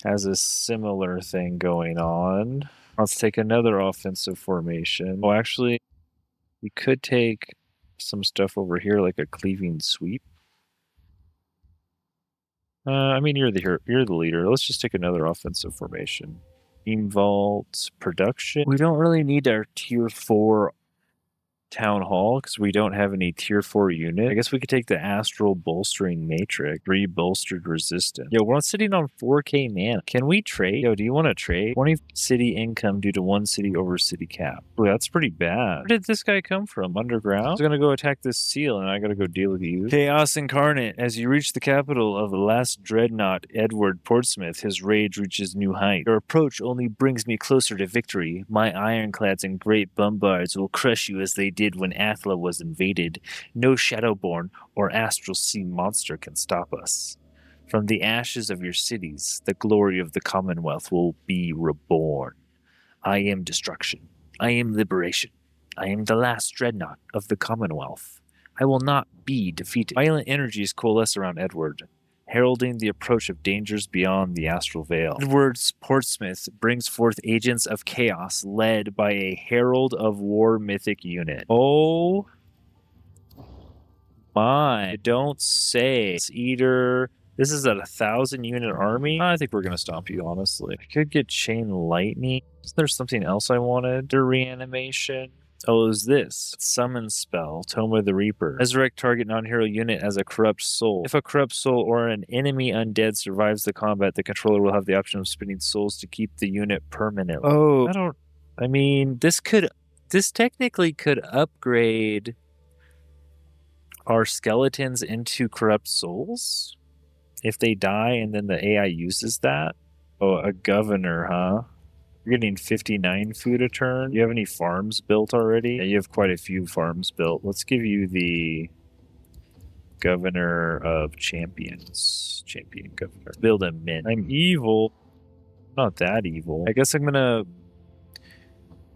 has a similar thing going on. Let's take another offensive formation. Oh, actually, we could take some stuff over here, like a cleaving sweep. I mean, you're the leader. Let's just take another offensive formation. Team Vault, production. We don't really need our tier 4 Town Hall because we don't have any tier 4 unit. I guess we could take the Astral Bolstering Matrix. 3 bolstered resistance. Yo, we're sitting on 4k mana. Can we trade? Yo, do you want to trade? 20 city income due to 1 city over city cap. Ooh, that's pretty bad. Where did this guy come from? Underground? I was gonna go attack this seal and I gotta go deal with you. Chaos Incarnate. As you reach the capital of the last dreadnought, Edward Portsmith, his rage reaches new height. Your approach only brings me closer to victory. My ironclads and great bombards will crush you as they did when Athla was invaded. No Shadowborn or Astral Sea monster can stop us. From the ashes of your cities, the glory of the Commonwealth will be reborn. I am destruction. I am liberation. I am the last dreadnought of the Commonwealth. I will not be defeated. Violent energies coalesce around Edward, heralding the approach of dangers beyond the astral veil. Edward Portsmith brings forth agents of chaos led by a Herald of War mythic unit. Oh my, don't say. It's Eater. This is a 1,000 unit army. I think we're going to stomp you, honestly. I could get Chain Lightning. Is there something else I wanted? The reanimation. Oh, is this? Summon spell, Tome of the Reaper. Resurrect target non-hero unit as a corrupt soul. If a corrupt soul or an enemy undead survives the combat, the controller will have the option of spinning souls to keep the unit permanently. Oh, I mean, this technically could upgrade our skeletons into corrupt souls if they die and then the AI uses that. Oh, a governor, huh? You're getting 59 food a turn. Do you have any farms built already? Yeah, you have quite a few farms built. Let's give you the Governor of Champions. Champion Governor. Build a mint. I'm evil. Not that evil. I guess I'm gonna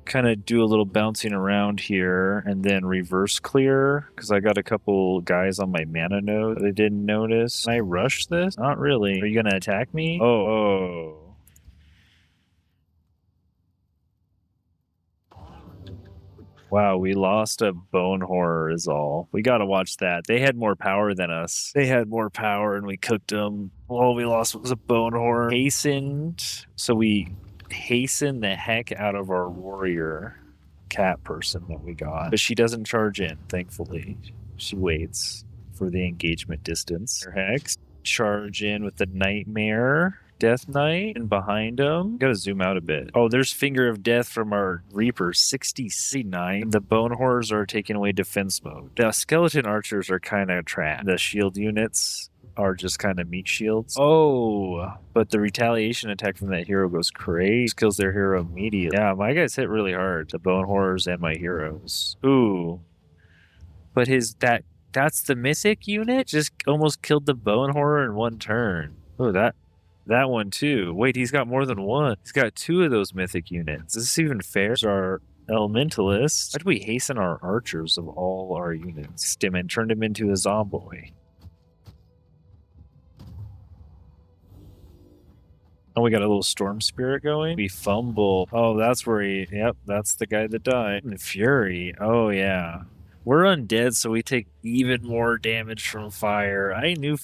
kind of do a little bouncing around here and then reverse clear because I got a couple guys on my mana node that I didn't notice. Can I rush this? Not really. Are you gonna attack me? Oh. Wow, we lost a bone horror is all. We gotta watch that. They had more power than us. They had more power and we cooked them. All we lost was a bone horror. Hastened. So we hastened the heck out of our warrior cat person that we got. But she doesn't charge in, thankfully. She waits for the engagement distance. Hex. Charge in with the Nightmare. Death Knight, and behind him, gotta zoom out a bit. Oh, there's Finger of Death from our Reaper, 69. The Bone Horrors are taking away defense mode. The Skeleton Archers are kind of trash. The shield units are just kind of meat shields. Oh, but the retaliation attack from that hero goes crazy. Kills their hero immediately. Yeah, my guys hit really hard. The Bone Horrors and my heroes. Ooh. But that's the Mythic unit? Just almost killed the Bone Horror in one turn. Oh, that one too. Wait, he's got more than one. He's got 2 of those mythic units. Is this even fair? Our elementalist. Why do we hasten our archers of all our units? Stim and turned him into a zomboy. Oh, we got a little storm spirit going. We fumble. Oh, that's where yep, that's the guy that died. And Fury. Oh yeah. We're undead, so we take even more damage from fire. I knew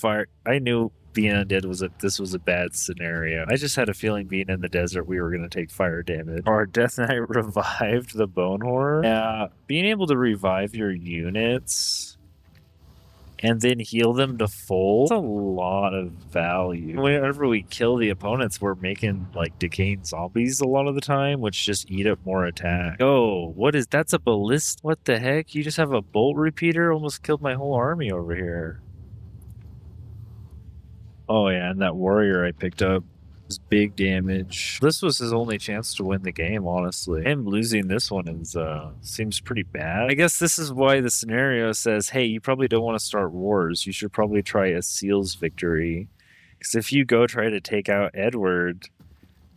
being undead this was a bad scenario. I just had a feeling being in the desert we were going to take fire damage. Our Death Knight revived the Bone Horror. Yeah, being able to revive your units and then heal them to full, that's a lot of value. Whenever we kill the opponents, we're making like decaying zombies a lot of the time, which just eat up more attack. Oh, that's a ballista? What the heck? You just have a bolt repeater? Almost killed my whole army over here. Oh yeah, and that warrior I picked up was big damage. This was his only chance to win the game, honestly. Him losing this one seems pretty bad. I guess this is why the scenario says, hey, you probably don't want to start wars. You should probably try a Seal's victory. Because if you go try to take out Edward,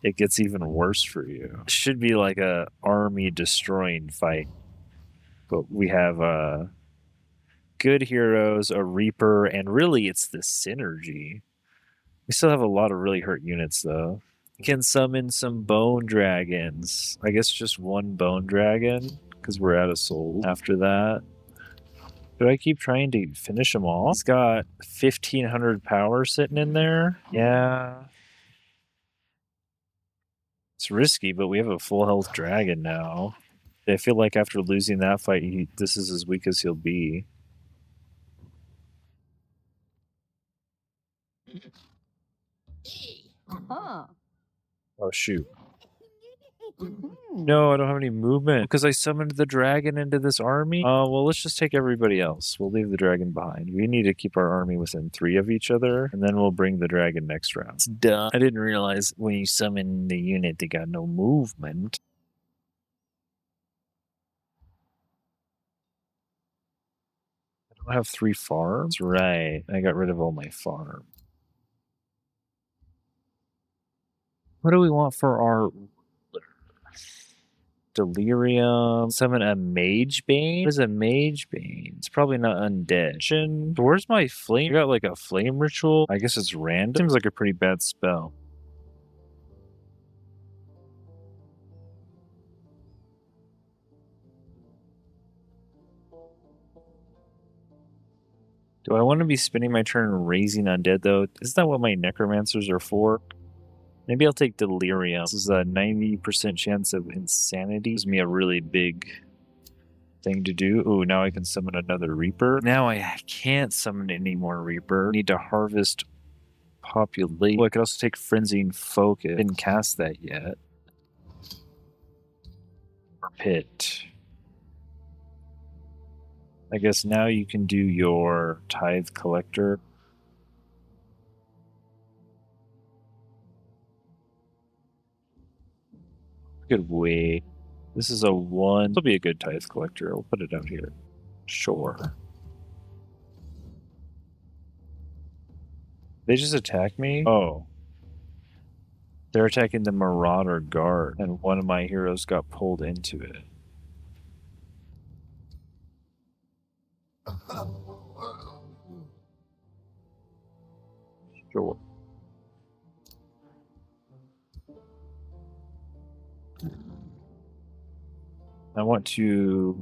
it gets even worse for you. It should be like a army destroying fight. But we have good heroes, a Reaper, and really it's the synergy. We still have a lot of really hurt units, though. We can summon some Bone Dragons. I guess just one Bone Dragon, because we're out of souls after that. Do I keep trying to finish them all? He's got 1,500 power sitting in there. Yeah. It's risky, but we have a full health dragon now. I feel like after losing that fight, this is as weak as he'll be. Oh, shoot. No, I don't have any movement because I summoned the dragon into this army. Well, let's just take everybody else. We'll leave the dragon behind. We need to keep our army within 3 of each other, and then we'll bring the dragon next round. It's done. I didn't realize when you summon the unit, they got no movement. I don't have 3 farms? Right. I got rid of all my farms. What do we want for our Delirium? Summon a Mage Bane? What is a Mage Bane? It's probably not undead. Where's my flame? I got like a flame ritual. I guess it's random. Seems like a pretty bad spell. Do I want to be spending my turn raising undead though? Isn't that what my necromancers are for? Maybe I'll take Delirium. This is a 90% chance of insanity. Gives me a really big thing to do. Oh, now I can summon another Reaper. Now I can't summon any more Reaper. I need to harvest population. Oh, I could also take Frenzying Focus. Didn't cast that yet. Or Pit. I guess now you can do your Tithe Collector. Good way. This is a 1. This will be a good Tithe Collector. We'll put it out here. Sure. They just attack me? Oh. They're attacking the Marauder Guard, and one of my heroes got pulled into it. Sure. I want to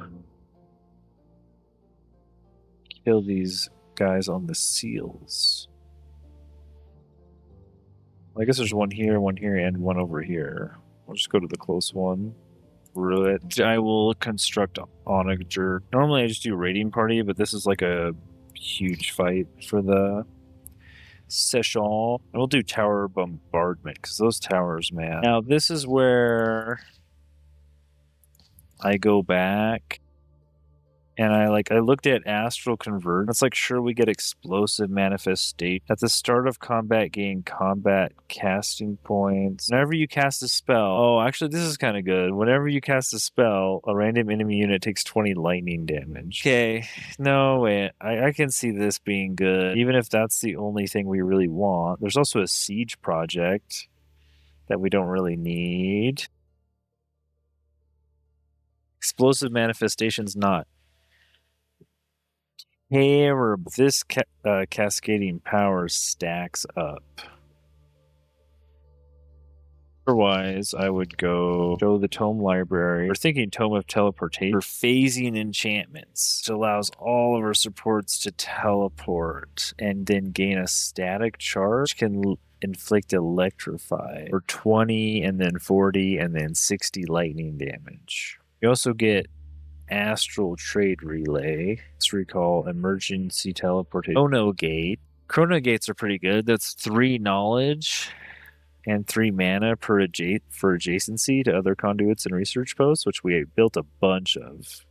kill these guys on the seals. I guess there's one here, and one over here. We'll just go to the close one. I will construct Onager. Normally I just do raiding party, but this is like a huge fight for the session. And we'll do tower bombardment, because those towers, man. Now this is where I go back and I looked at Astral Convert. It's like, sure, we get explosive manifestation. At the start of combat, gain combat casting points. Whenever you cast a spell, oh, actually, this is kind of good. Whenever you cast a spell, a random enemy unit takes 20 lightning damage. Okay, no, wait, I can see this being good, even if that's the only thing we really want. There's also a siege project that we don't really need. Explosive manifestation's not terrible. This cascading power stacks up. Otherwise, I would go show the Tome Library. We're thinking Tome of Teleportation. We're phasing enchantments, which allows all of our supports to teleport and then gain a static charge, which can inflict Electrify for 20 and then 40 and then 60 lightning damage. You also get Astral Trade Relay. Let's recall Emergency Teleportation. Chrono Gate. Chrono Gates are pretty good. That's 3 knowledge and 3 mana for adjacency to other conduits and research posts, which we built a bunch of.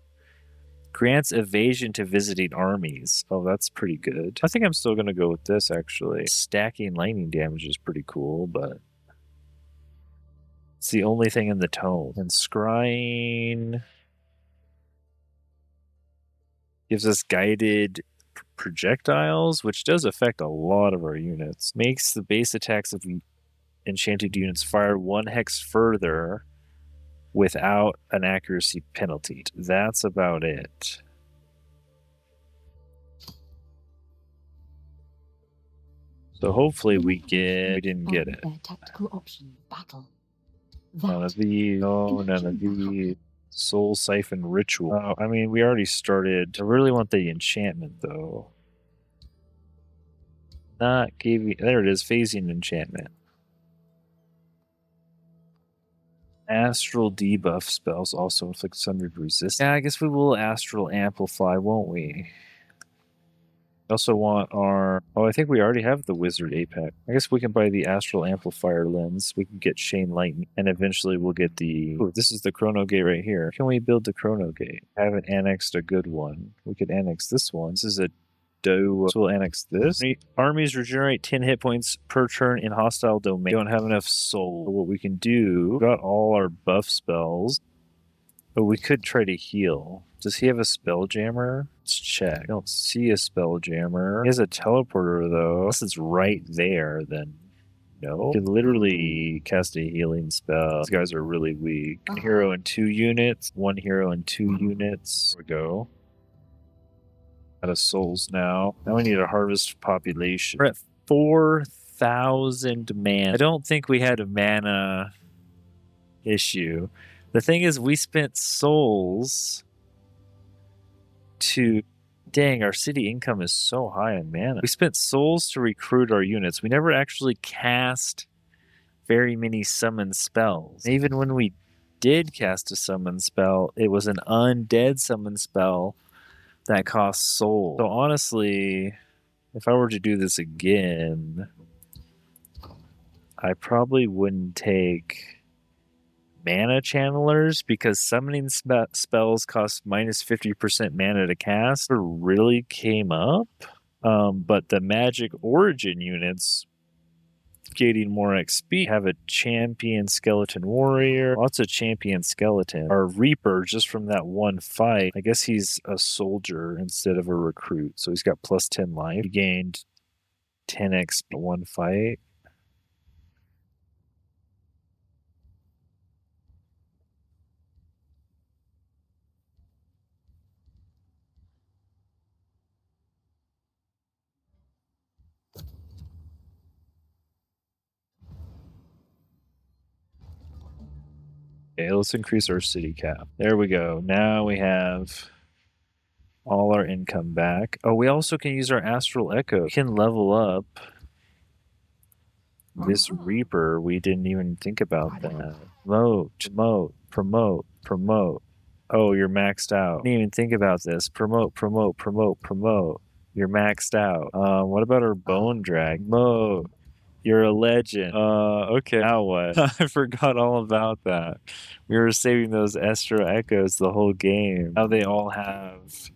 Grants evasion to visiting armies. Oh, that's pretty good. I think I'm still going to go with this, actually. Stacking lightning damage is pretty cool, but it's the only thing in the tome. And scrying gives us guided projectiles, which does affect a lot of our units. Makes the base attacks of enchanted units fire 1 hex further without an accuracy penalty. That's about it. So hopefully we didn't get And it. their tactical option, battle. None of these. No, none of these. Soul Siphon Ritual. Oh, I mean, we already started. I really want the enchantment, though. Not giving. There it is, phasing enchantment. Astral debuff spells also inflict summoned resistance. Yeah, I guess we will Astral Amplify, won't we? We also want our... Oh, I think we already have the Wizard Apex. I guess we can buy the Astral Amplifier lens. We can get Chain Lightning, and eventually we'll get the... Oh, this is the Chrono Gate right here. Can we build the Chrono Gate? I haven't annexed a good one. We could annex this one. This is a So we'll annex this. Armies regenerate 10 hit points per turn in hostile domain. Don't have enough soul. What we can do, got all our buff spells, but we could try to heal. Does he have a Spelljammer? Let's check. I don't see a Spelljammer. He has a teleporter, though. Unless it's right there, then no. You can literally cast a healing spell. These guys are really weak. One hero in 2 units. One hero in 2 units. There we go. Out of souls now. Now we need to harvest population. We're at 4,000 mana. I don't think we had a mana issue. The thing is, we spent souls to... Dang, our city income is so high in mana. We spent souls to recruit our units. We never actually cast very many summon spells. Even when we did cast a summon spell, it was an undead summon spell that costs soul. So honestly, if I were to do this again, I probably wouldn't take mana channelers because summoning spells cost minus 50% mana to cast. It really came up. But the magic origin units getting more XP have a champion skeleton warrior, lots of champion skeleton. Our Reaper, just from that one fight, I guess he's a soldier instead of a recruit, so he's got plus 10 life. He gained 10 XP one fight. Okay, let's increase our city cap. There we go. Now we have all our income back. Oh, we also can use our Astral Echo. We can level up this Reaper. We didn't even think about that. Promote. Oh, you're maxed out. Didn't even think about this. Promote. You're maxed out. What about our Bone Drag? Promote. You're a legend. Okay. Now what? I forgot all about that. We were saving those Astral Echoes the whole game. Now they all have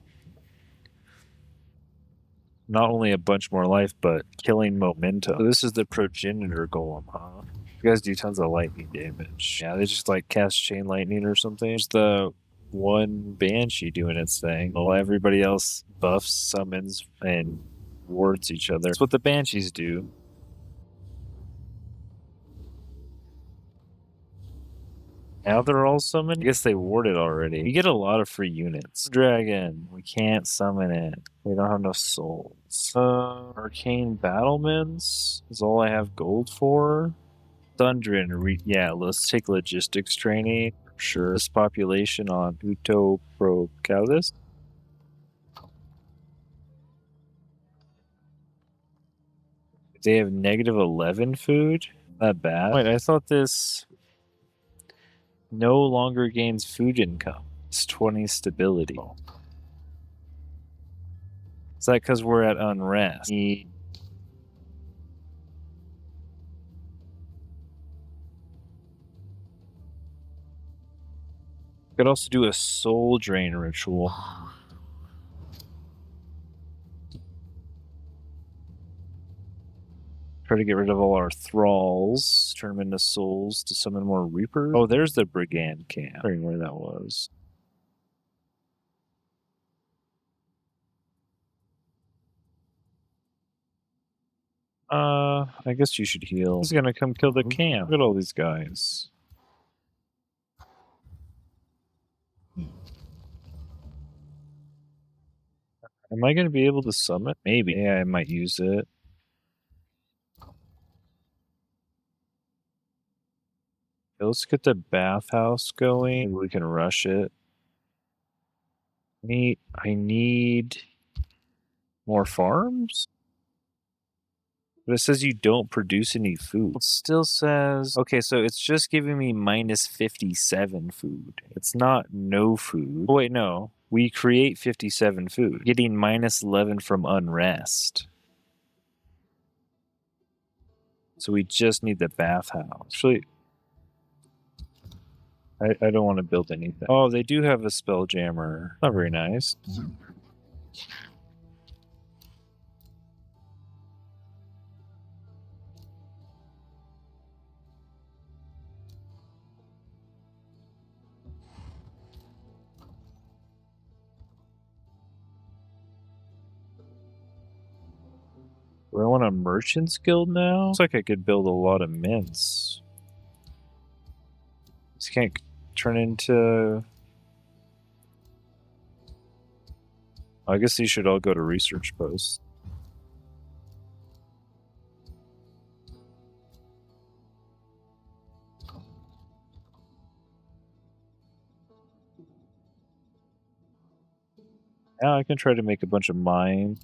not only a bunch more life, but killing momentum. So this is the Progenitor Golem, huh? You guys do tons of lightning damage. Yeah, they just like cast Chain Lightning or something. There's the one Banshee doing its thing while everybody else buffs, summons, and wards each other. That's what the Banshees do. Now they're all summoned? I guess they warded already. You get a lot of free units. Dragon. We can't summon it. We don't have enough souls. Arcane Battlements is all I have gold for. Thundrin. Yeah, let's take logistics training. Sure. This population on Uto Pro Calis. They have negative 11 food? Not bad. Wait, I thought this no longer gains food income. It's 20 stability. Is that because we're at unrest? Could also do a soul drain ritual. Try to get rid of all our thralls. Turn them into souls to summon more reapers. Oh, there's the brigand camp. I don't know where that was. I guess you should heal. He's gonna come kill the camp. Look at all these guys. Am I gonna be able to summon? Maybe. Yeah, I might use it. Let's get the bathhouse going. Maybe we can rush it. I need more farms? But it says you don't produce any food. It still says... Okay, so it's just giving me minus 57 food. It's not no food. Oh, wait, no. We create 57 food. Getting minus 11 from unrest. So we just need the bathhouse. Actually, I don't want to build anything. Oh, they do have a spelljammer. Not very nice. Do I want a merchant's guild now? Looks like I could build a lot of mints. This can't turn into... I guess these should all go to research posts. Now I can try to make a bunch of mine.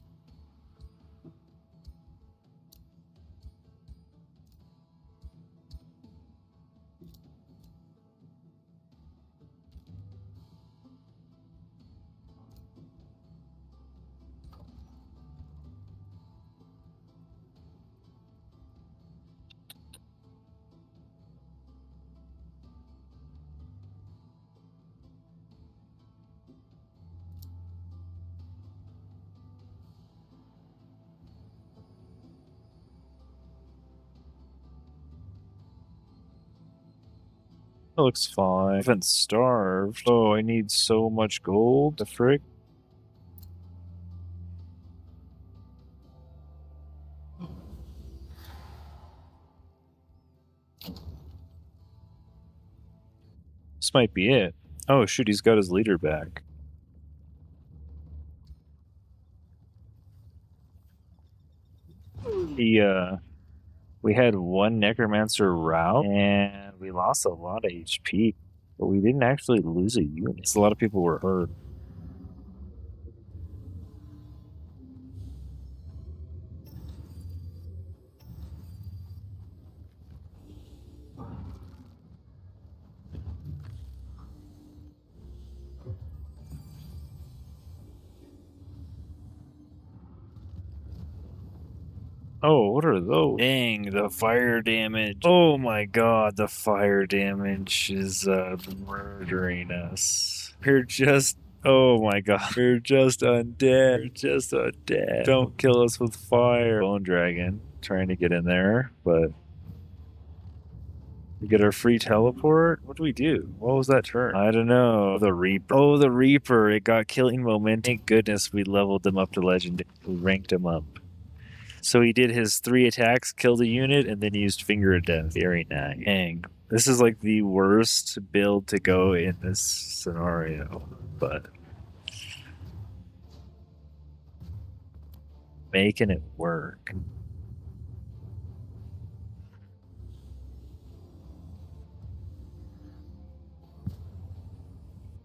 That looks fine. I haven't starved. Oh, I need so much gold. The frick? This might be it. Oh shoot, he's got his leader back. We had one necromancer route and we lost a lot of HP, but we didn't actually lose a unit. A lot of people were hurt. Oh, what are those? Dang, the fire damage. Oh my god, the fire damage is murdering us. We're just... Oh my god. We're just undead. We're just undead. Don't kill us with fire. Bone dragon trying to get in there, but... We get our free teleport? What do we do? What was that turn? I don't know. The Reaper. Oh, the Reaper. It got killing momentum. Thank goodness we leveled them up to legendary. We ranked him up. So he did his 3 attacks, killed a unit, and then used Finger of Death. Very nice. Dang. This is like the worst build to go in this scenario, but making it work.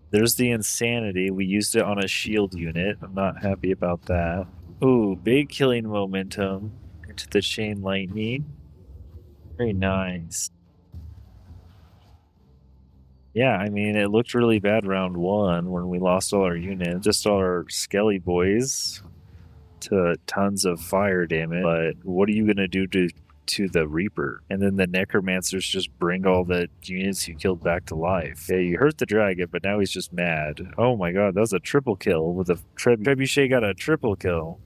There's the insanity. We used it on a shield unit. I'm not happy about that. Ooh, big killing momentum into the chain lightning. Very nice. Yeah, I mean, it looked really bad round 1 when we lost all our units. Just all our skelly boys to tons of fire damage. But what are you going to do to the Reaper? And then the Necromancers just bring all the units you killed back to life. Yeah, you hurt the dragon, but now he's just mad. Oh my god, that was a triple kill with a trebuchet got a triple kill.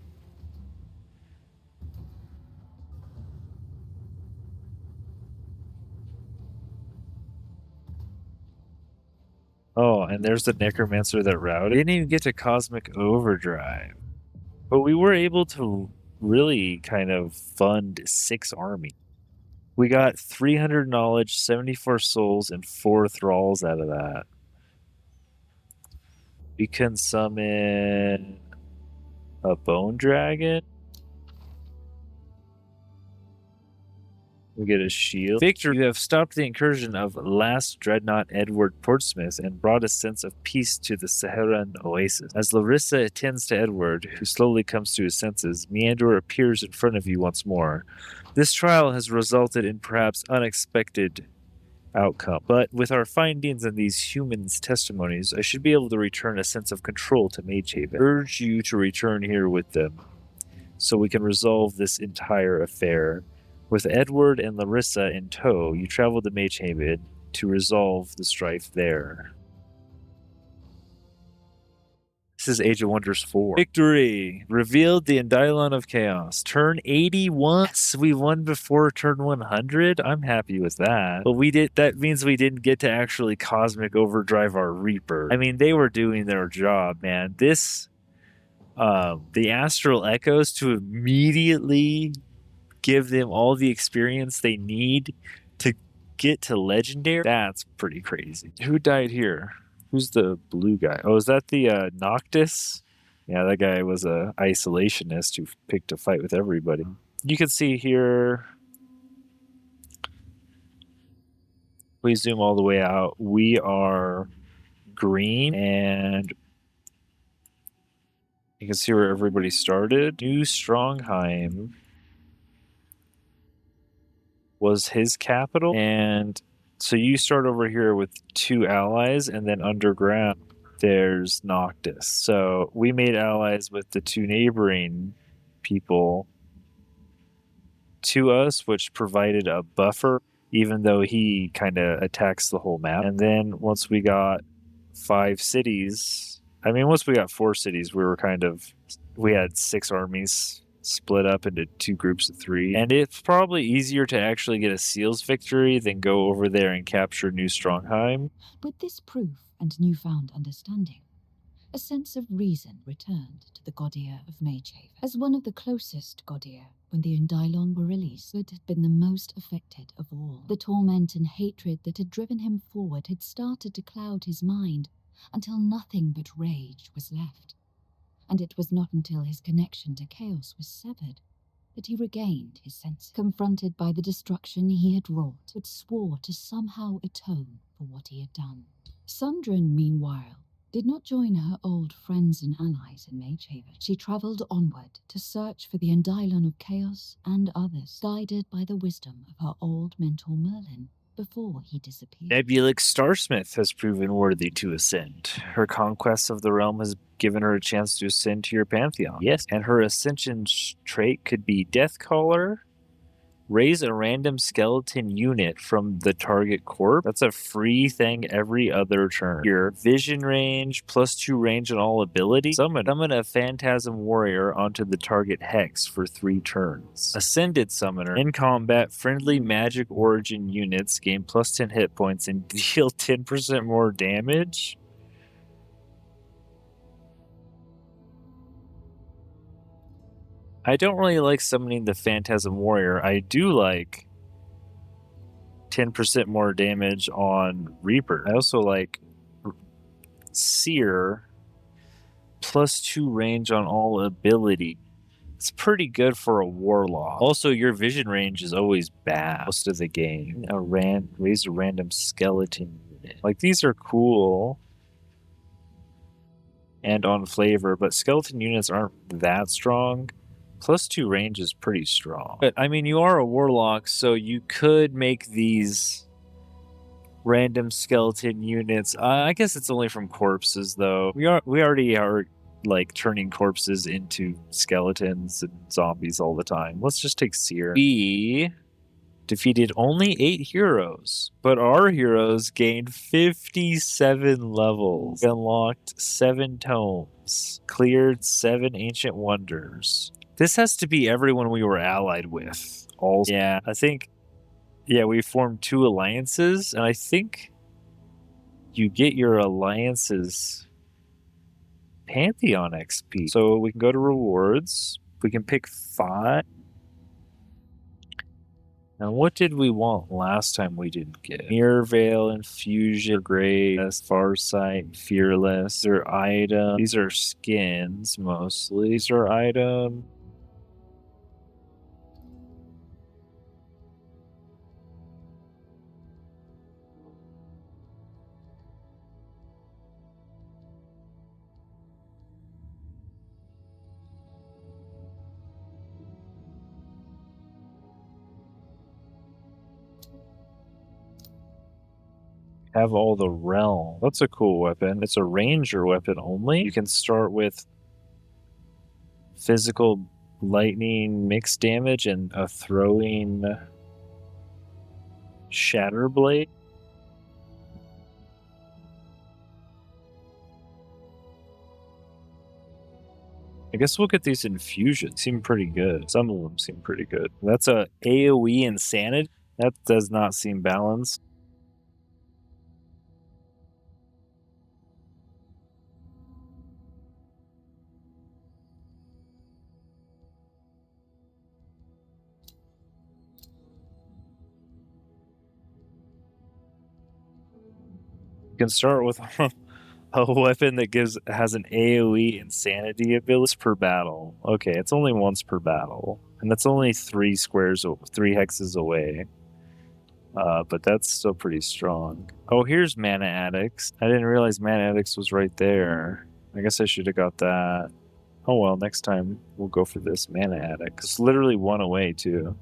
Oh, and there's the Necromancer that routed. Didn't even get to Cosmic Overdrive. But we were able to really kind of fund 6 armies. We got 300 knowledge, 74 souls, and 4 thralls out of that. We can summon a bone dragon. We get a shield. Victor, you have stopped the incursion of last dreadnought Edward Portsmith and brought a sense of peace to the Sehiran Oasis. As Larissa attends to Edward, who slowly comes to his senses, Meander appears in front of you once more. This trial has resulted in perhaps unexpected outcome, but with our findings and these humans' testimonies, I should be able to return a sense of control to Mage Haven. I urge you to return here with them, so we can resolve this entire affair. With Edward and Larissa in tow, you travel to Mage Haven to resolve the strife there. This is Age of Wonders 4. Victory! Revealed the Endylon of Chaos. Turn 81. Yes, we won before turn 100. I'm happy with that. But that means we didn't get to actually Cosmic Overdrive our Reaper. I mean, they were doing their job, man. This, the Astral Echoes to immediately give them all the experience they need to get to Legendary. That's pretty crazy. Who died here? Who's the blue guy? Oh, is that the Noctis? Yeah, that guy was a isolationist who picked to fight with everybody. You can see here, we zoom all the way out. We are green, and you can see where everybody started. New Strongheim was his capital, and so you start over here with 2 allies, and then underground there's Noctis. So we made allies with the 2 neighboring people to us, which provided a buffer, even though he kind of attacks the whole map. And then once we got 5 cities, once we got 4 cities, we had 6 armies split up into 2 groups of 3. And it's probably easier to actually get a seals victory than go over there and capture New Strongheim. With this proof and newfound understanding, a sense of reason returned to the Godia of Magehaven. As one of the closest Godia, when the Endylon were released, Good had been the most affected of all. The torment and hatred that had driven him forward had started to cloud his mind until nothing but rage was left. And it was not until his connection to chaos was severed that he regained his sense. Confronted by the destruction he had wrought, but swore to somehow atone for what he had done. Sundren, meanwhile, did not join her old friends and allies in Magehaven. She travelled onward to search for the Endylon of Chaos and others, guided by the wisdom of her old mentor Merlin, before he disappeared. Nebulix Starsmith has proven worthy to ascend. Her conquest of the realm has given her a chance to ascend to your pantheon. Yes, and her ascension trait could be Deathcaller. Raise a random skeleton unit from the target corp. That's a free thing every other turn. Your vision range, +2 range on all abilities. Summon a Phantasm Warrior onto the target hex for 3 turns. Ascended Summoner. In combat, friendly magic origin units gain +10 hit points and deal 10% more damage. I don't really like summoning the Phantasm Warrior. I do like 10% more damage on Reaper. I also like Seer, +2 range on all ability. It's pretty good for a Warlock. Also, your vision range is always bad most of the game. Raise a random skeleton unit. Like, these are cool and on flavor, but skeleton units aren't that strong. +2 range is pretty strong. But, you are a Warlock, so you could make these random skeleton units. I guess it's only from corpses, though. We already are, turning corpses into skeletons and zombies all the time. Let's just take Seer. We defeated only 8 heroes, but our heroes gained 57 levels, unlocked 7 tomes, cleared 7 ancient wonders. This has to be everyone we were allied with. Also, yeah, I think, we formed 2 alliances, and I think you get your alliances Pantheon XP. So we can go to rewards. We can pick 5. Now, what did we want last time we didn't get? Mirror Veil, Infusion, Grace, Farsight, Fearless. These are items. These are skins, mostly. These are items. Have all the realm. That's a cool weapon. It's a ranger weapon only. You can start with physical lightning mixed damage and a throwing shatter blade. I guess we'll get these infusions. Seem pretty good. Some of them seem pretty good. That's a AoE insanity. That does not seem balanced. You can start with a weapon that has an AoE insanity ability per battle. Okay, it's only once per battle, and that's only 3 hexes away. But that's still pretty strong. Oh, here's Mana Addicts. I didn't realize Mana Addicts was right there. I guess I should have got that. Oh well, next time we'll go for this Mana Addict. It's literally 1 away too.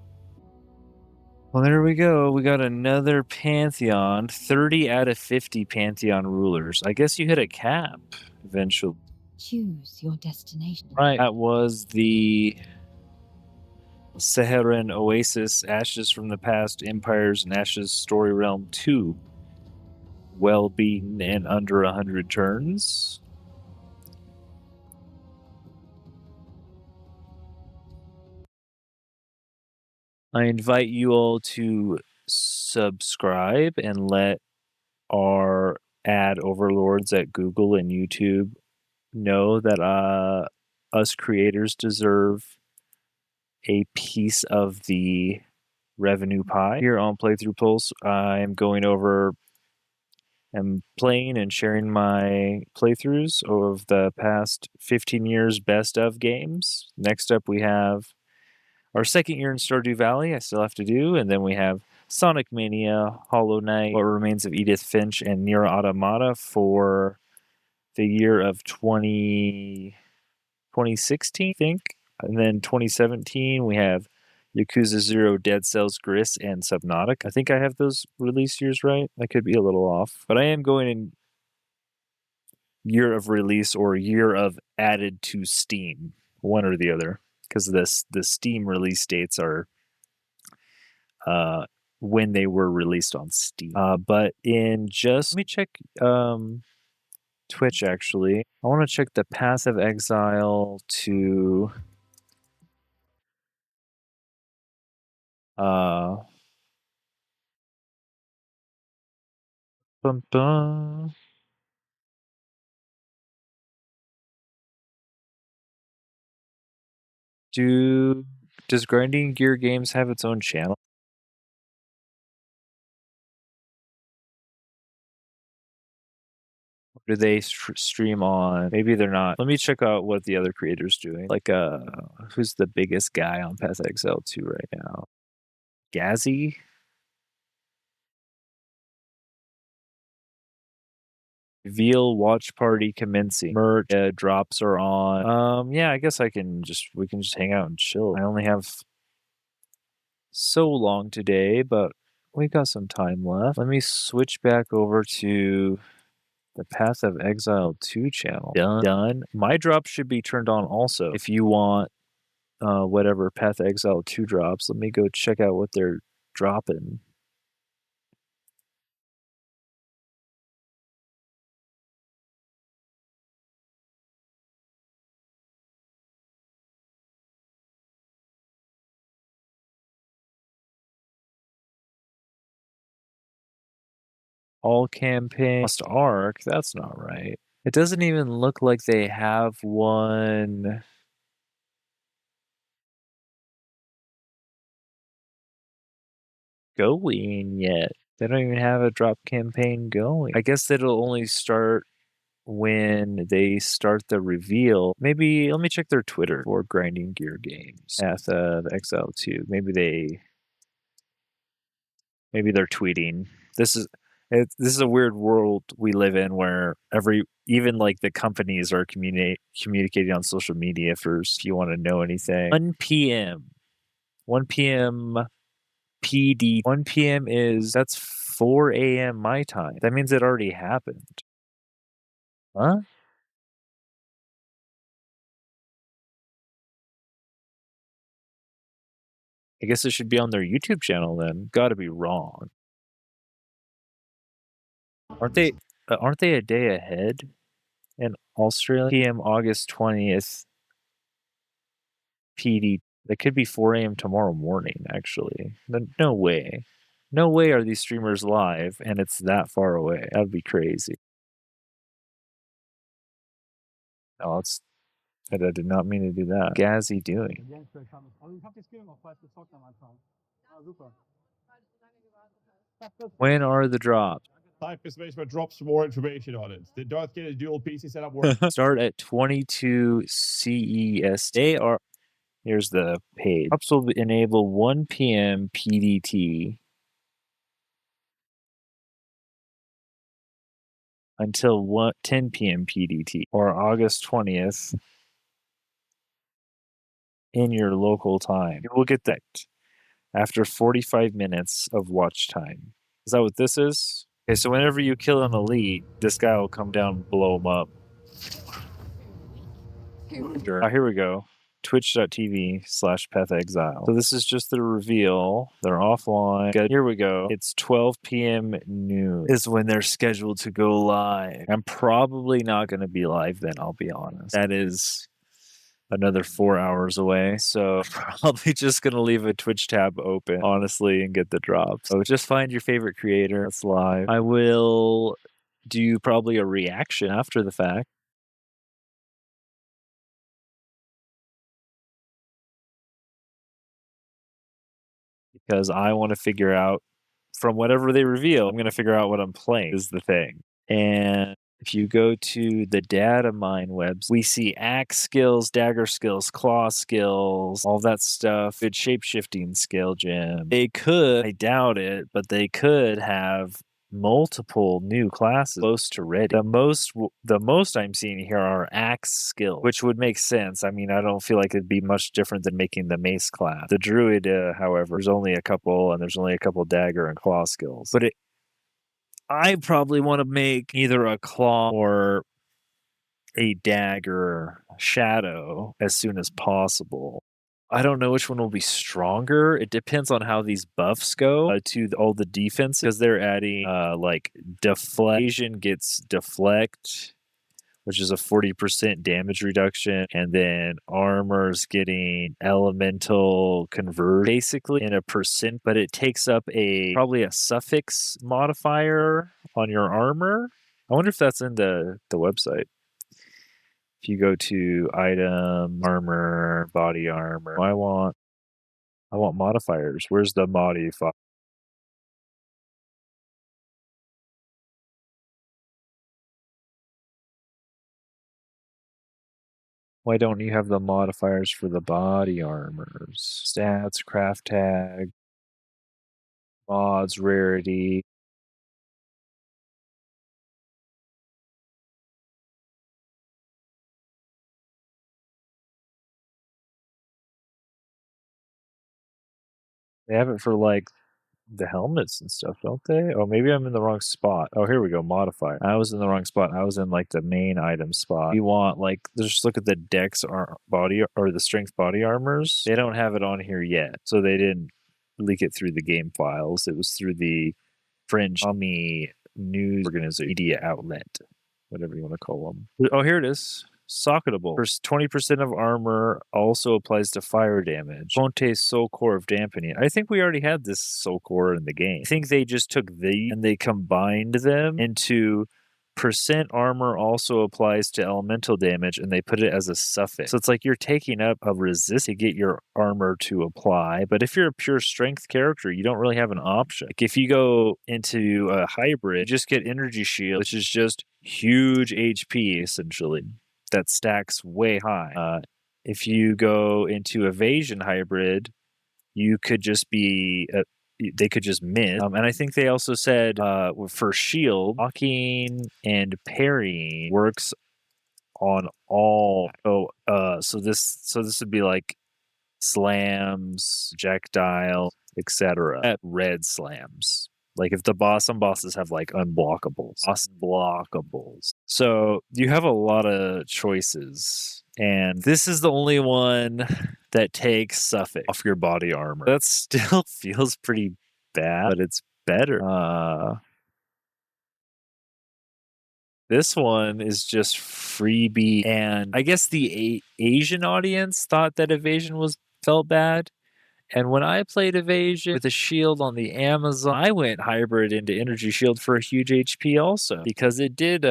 Well, there we go. We got another Pantheon. 30 out of 50 Pantheon rulers. I guess you hit a cap eventually. Choose your destination. Right. That was the Sehiran Oasis, Ashes from the Past, Empires and Ashes Story Realm 2. Well beaten in under 100 turns. I invite you all to subscribe and let our ad overlords at Google and YouTube know that us creators deserve a piece of the revenue pie. Here on Playthrough Pulse, I'm going over and playing and sharing my playthroughs of the past 15 years best of games. Next up, we have our second year in Stardew Valley, I still have to do, and then we have Sonic Mania, Hollow Knight, What Remains of Edith Finch, and Nier Automata for the year of 2016, I think. And then 2017, we have Yakuza 0, Dead Cells, Gris, and Subnautica. I think I have those release years right. I could be a little off, but I am going in year of release or year of added to Steam, one or the other, because the Steam release dates are when they were released on Steam. But in just let me check Twitch actually. I want to check the Path of Exile to bum, bum. Does Grinding Gear Games have its own channel? Do they stream on? Maybe they're not. Let me check out what the other creators doing. Like, who's the biggest guy on Path of Exile 2 right now? Gazzy? Veal watch party commencing. Merch drops are on. Yeah, I guess we can just hang out and chill. I only have so long today, but we got some time left. Let me switch back over to the Path of Exile 2 channel. Done. My drop should be turned on also. If you want whatever Path of Exile 2 drops, let me go check out what they're dropping. All campaign Lost Ark. That's not right. It doesn't even look like they have one going yet. They don't even have a drop campaign going. I guess it'll only start when they start the reveal. Maybe let me check their Twitter for Grinding Gear Games. Path of Exile 2. Maybe they're tweeting. This is a weird world we live in where even like the companies are communicating on social media first if you want to know anything. 1 p.m. 1 p.m. PD. 1 p.m. that's 4 a.m. my time. That means it already happened. Huh? I guess it should be on their YouTube channel then. Gotta be wrong. Aren't they a day ahead in Australia? PM August 20th PD. That could be 4 a.m. tomorrow morning, actually. No way. No way are these streamers live and it's that far away. That would be crazy. No, I did not mean to do that. Gazzy doing? When are the drops? Type is where drops for more information on it. The Darth Vader dual PC setup works. Start at 22 CEST. They are. Here's the page. Drops will enable 1 p.m. PDT until 10 p.m. PDT or August 20th in your local time. You will get that after 45 minutes of watch time. Is that what this is? Okay, so whenever you kill an elite, this guy will come down and blow him up. Here we go. Twitch.tv/Path of Exile. So this is just the reveal. They're offline. Here we go. It's 12 p.m. noon is when they're scheduled to go live. I'm probably not going to be live then, I'll be honest. That is another 4 hours away. So probably just going to leave a Twitch tab open, honestly, and get the drops. So just find your favorite creator. It's live. I will do probably a reaction after the fact. Because I want to figure out from whatever they reveal, I'm going to figure out what I'm playing is the thing. And if you go to the data mine webs, we see axe skills, dagger skills, claw skills, all that stuff. Good shape-shifting skill gem. They could, I doubt it, but they could have multiple new classes close to ready. The most I'm seeing here are axe skills, which would make sense. I mean, I don't feel like it'd be much different than making the mace class. The druid, however, there's only a couple dagger and claw skills. But I probably want to make either a claw or a dagger shadow as soon as possible. I don't know which one will be stronger. It depends on how these buffs go to all the defense, because they're adding like deflection gets deflect, which is a 40% damage reduction, and then armor's getting elemental convert basically in a percent, but it takes up probably a suffix modifier on your armor. I wonder if that's in the website. If you go to item, armor, body armor, I want modifiers. Where's the modifier? Why don't you have the modifiers for the body armors? Stats, craft tag, mods, rarity. They have it for like the helmets and stuff, don't they? Oh, maybe I'm in the wrong spot. Oh, here we go. Modifier. I was in the wrong spot. I was in like the main item spot. You want like, just look at the dex body or the strength body armors. They don't have it on here yet, so they didn't leak it through the game files. It was through the French Army news organization, media outlet, whatever you want to call them. Oh, here it is. Socketable. 20% of armor also applies to fire damage. Fonte's Soul Core of Dampening. I think we already had this Soul Core in the game. I think they just took these and they combined them into percent armor also applies to elemental damage, and they put it as a suffix. So it's like you're taking up a resist to get your armor to apply. But if you're a pure strength character, you don't really have an option. Like if you go into a hybrid, you just get energy shield, which is just huge HP essentially. That stacks way high. If you go into evasion hybrid, you could just be they could just miss. And I think they also said for shield, blocking and parrying works on all. So this would be like slams, projectile, etc. Red slams. Like if some bosses have like unblockables. So you have a lot of choices. And this is the only one that takes suffix off your body armor. That still feels pretty bad, but it's better. This one is just freebie, and I guess the Asian audience thought that evasion felt bad. And when I played evasion with a shield on the Amazon, I went hybrid into energy shield for a huge HP also, because it did.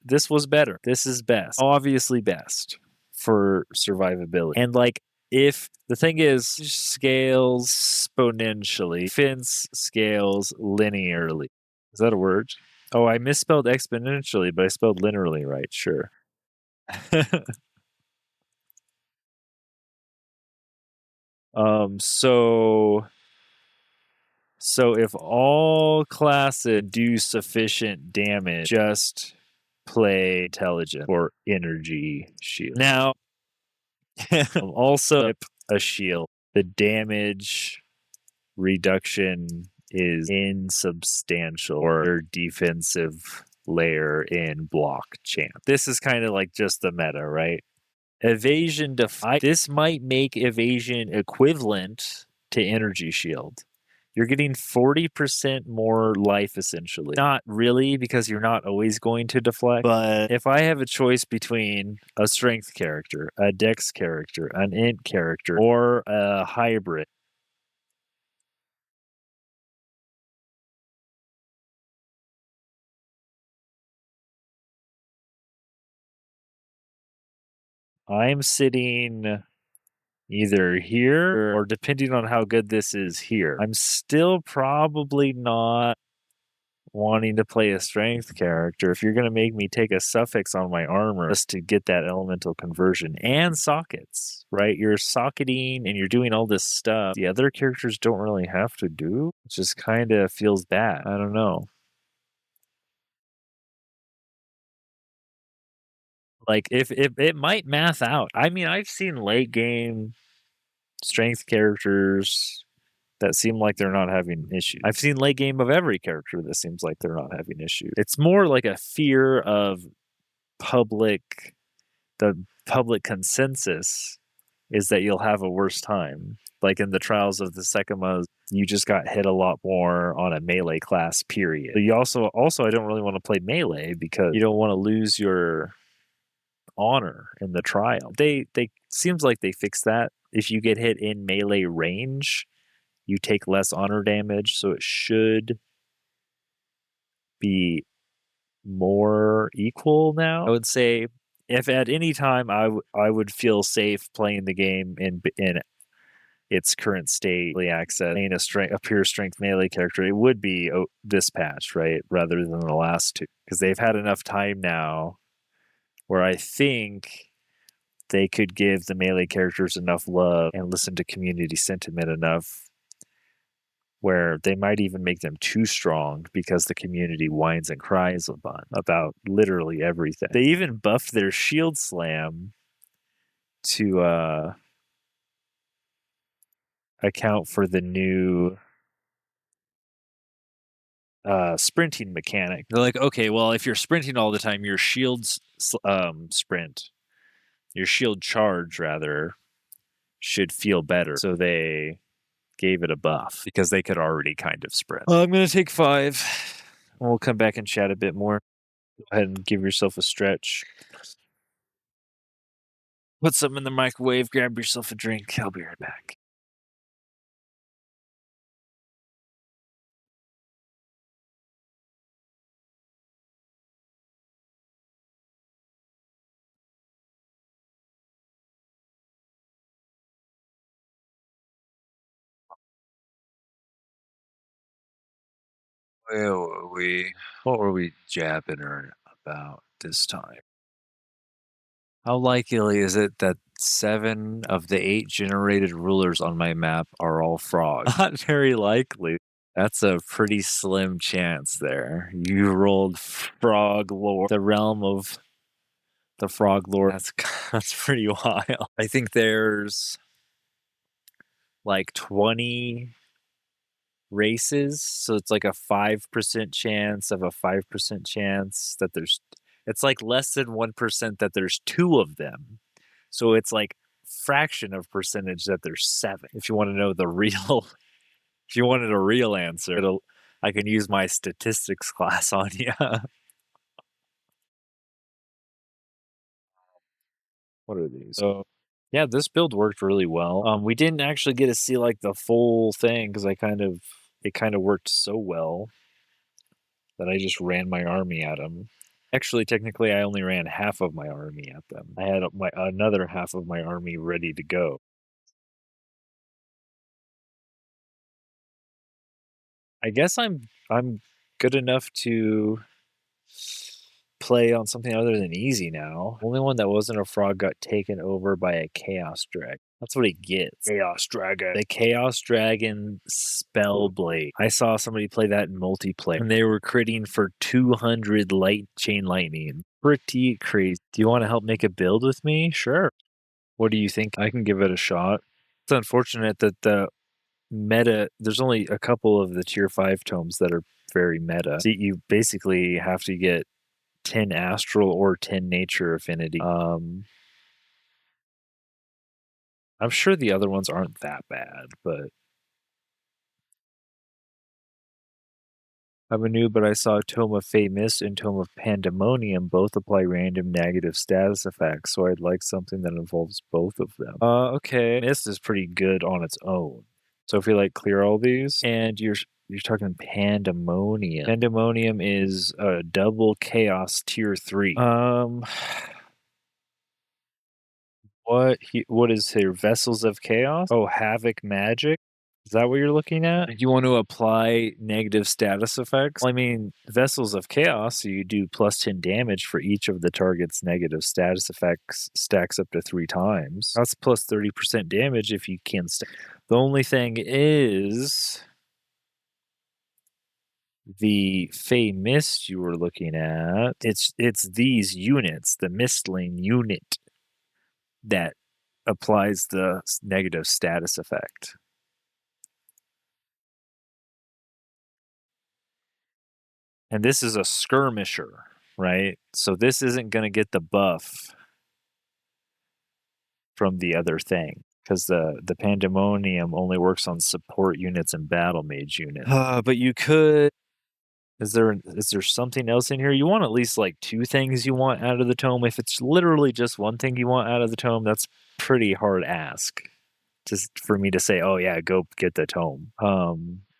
This was better. This is best, obviously best for survivability. And like, if the thing is scales exponentially, defense scales linearly. Is that a word? Oh, I misspelled exponentially, but I spelled linearly right. Sure. So if all classes do sufficient damage, just play intelligence or energy shield. Now, also a shield. The damage reduction is insubstantial or their defensive layer in block champ. This is kind of like just the meta, right? Evasion this might make evasion equivalent to energy shield. You're getting 40% more life essentially. Not really, because you're not always going to deflect. But if I have a choice between a strength character, a dex character, an int character, or a hybrid, I'm sitting either here or, depending on how good this is, here. I'm still probably not wanting to play a strength character. If you're going to make me take a suffix on my armor just to get that elemental conversion and sockets, right? You're socketing and you're doing all this stuff the other characters don't really have to do. It just kind of feels bad. I don't know. Like, if it might math out. I mean, I've seen late game strength characters that seem like they're not having issues. I've seen late game of every character that seems like they're not having issues. It's more like a fear of the public consensus is that you'll have a worse time. Like in the Trials of the Sekima, you just got hit a lot more on a melee class, period. But you also I don't really want to play melee because you don't want to lose your honor in the trial. They seems like they fixed that. If you get hit in melee range, you take less honor damage, so it should be more equal now. I would say if at any time I would feel safe playing the game in its current state, access playing a pure strength melee character, it would be this patch, right, rather than the last two, because they've had enough time now where I think they could give the melee characters enough love and listen to community sentiment enough where they might even make them too strong because the community whines and cries about literally everything. They even buffed their shield slam to account for the new sprinting mechanic. They're like, okay, well, if you're sprinting all the time, your shield charge rather should feel better. So they gave it a buff because they could already kind of sprint. I'm going to take 5. We'll come back and chat a bit more. Go ahead and give yourself a stretch. Put something in the microwave, grab yourself a drink. I'll be right back. Where were we? What were we jabbing about this time? How likely is it that 7 of the 8 generated rulers on my map are all frogs? Not very likely. That's a pretty slim chance there. You rolled Frog Lord, the realm of the Frog Lord. That's pretty wild. I think there's like 20 races, so it's like a 5% chance of a 5% chance that there's. It's like less than 1% that there's 2 of them. So it's like fraction of percentage that there's 7. If you want to know the real, if you wanted a real answer, I can use my statistics class on you. What are these? So yeah, this build worked really well. We didn't actually get to see like the full thing because it kind of worked so well that I just ran my army at them. Actually, technically, I only ran half of my army at them. I had another half of my army ready to go. I guess I'm good enough to play on something other than easy now. Only one that wasn't a frog got taken over by a chaos dragon. That's what he gets. Chaos dragon. The chaos dragon spellblade. I saw somebody play that in multiplayer, and they were critting for 200 light chain lightning. Pretty crazy. Do you want to help make a build with me? Sure. What do you think? I can give it a shot. It's unfortunate that the meta, there's only a couple of the tier 5 tomes that are very meta. So you basically have to get 10 astral or 10 nature affinity. I'm sure the other ones aren't that bad, but I'm a noob, but I saw Tome of Fate Mist and Tome of Pandemonium both apply random negative status effects, so I'd like something that involves both of them. Okay. Mist is pretty good on its own. So if we like clear all these, and you're talking Pandemonium. Pandemonium is a double chaos tier 3. What is here? Vessels of Chaos? Oh, Havoc Magic? Is that what you're looking at? You want to apply negative status effects? Well, I mean, Vessels of Chaos, so you do plus 10 damage for each of the target's negative status effects, stacks up to 3 times. That's plus 30% damage if you can stack. The only thing is the Fey Mist you were looking at, it's these units, the Mistling unit, that applies the negative status effect. And this is a skirmisher, right? So this isn't going to get the buff from the other thing, because the Pandemonium only works on support units and battle mage units. But you could. Is there something else in here? You want at least like 2 things you want out of the tome. If it's literally just one thing you want out of the tome, that's pretty hard ask. Just for me to say, oh yeah, go get the tome.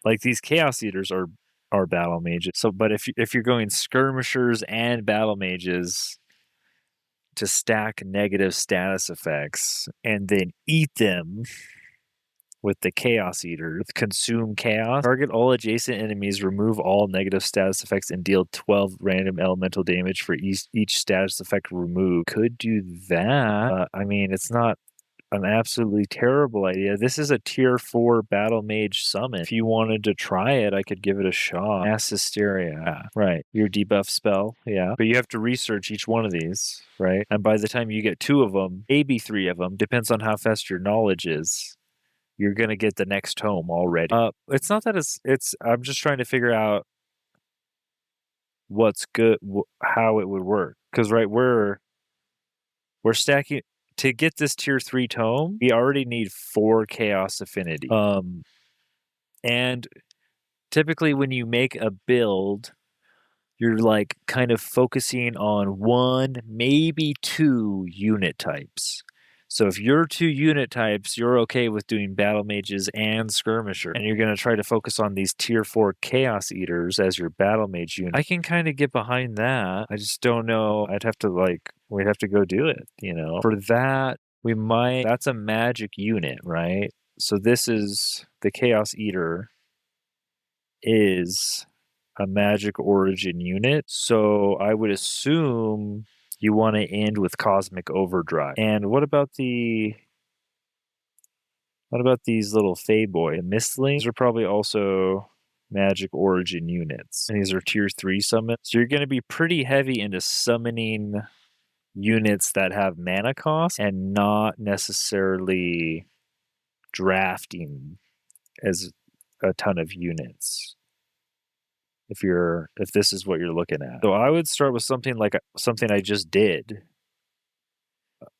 Like these Chaos Eaters are battle mages. So, but if you're going skirmishers and battle mages to stack negative status effects and then eat them with the Chaos Eater, consume chaos, target all adjacent enemies, remove all negative status effects, and deal 12 random elemental damage for each status effect removed. Could do that. I mean, it's not an absolutely terrible idea. This is a tier 4 battle mage summon. If you wanted to try it, I could give it a shot. Mass Hysteria. Yeah, right. Your debuff spell. Yeah. But you have to research each one of these, right? And by the time you get 2 of them, maybe 3 of them, depends on how fast your knowledge is, you're going to get the next tome already. It's not that it's I'm just trying to figure out what's good, how it would work. Because, right, we're stacking. To get this tier 3 tome, we already need 4 chaos affinity. And typically when you make a build, you're like kind of focusing on 1, maybe 2 unit types. So if you're 2 unit types, you're okay with doing battle mages and skirmisher, and you're going to try to focus on these tier 4 chaos eaters as your battle mage unit. I can kind of get behind that. I just don't know. We'd have to go do it, For that, that's a magic unit, right? So this is the Chaos Eater is a magic origin unit. So I would assume you want to end with Cosmic Overdrive. And what about these little Fey Boy Mistlings? These are probably also magic origin units. And these are tier 3 summons. So you're going to be pretty heavy into summoning units that have mana cost and not necessarily drafting as a ton of units. If this is what you're looking at. So I would start with something like something I just did.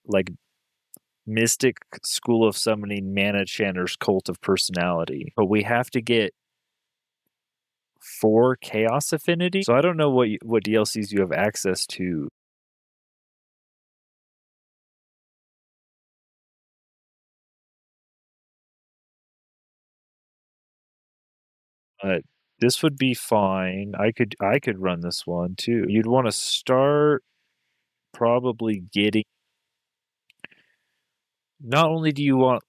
Like Mystic School of Summoning Mana Chanter's Cult of Personality. But we have to get 4 Chaos Affinity. So I don't know what DLCs you have access to. But this would be fine. I could run this one too. You'd want to start probably getting. Not only do you want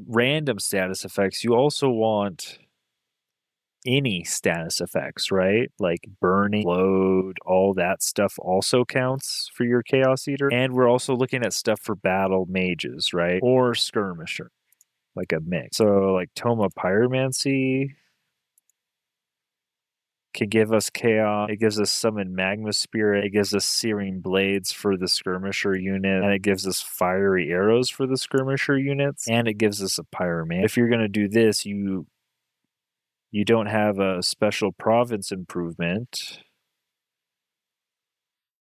random status effects, you also want any status effects, right? Like burning, load, all that stuff also counts for your Chaos Eater. And we're also looking at stuff for battle mages, right? Or skirmisher, like a mix. So like Tome of Pyromancy can give us chaos. It gives us summon magma spirit. It gives us searing blades for the skirmisher unit, and it gives us fiery arrows for the skirmisher units, and it gives us a pyroman. If you're going to do this, you don't have a special province improvement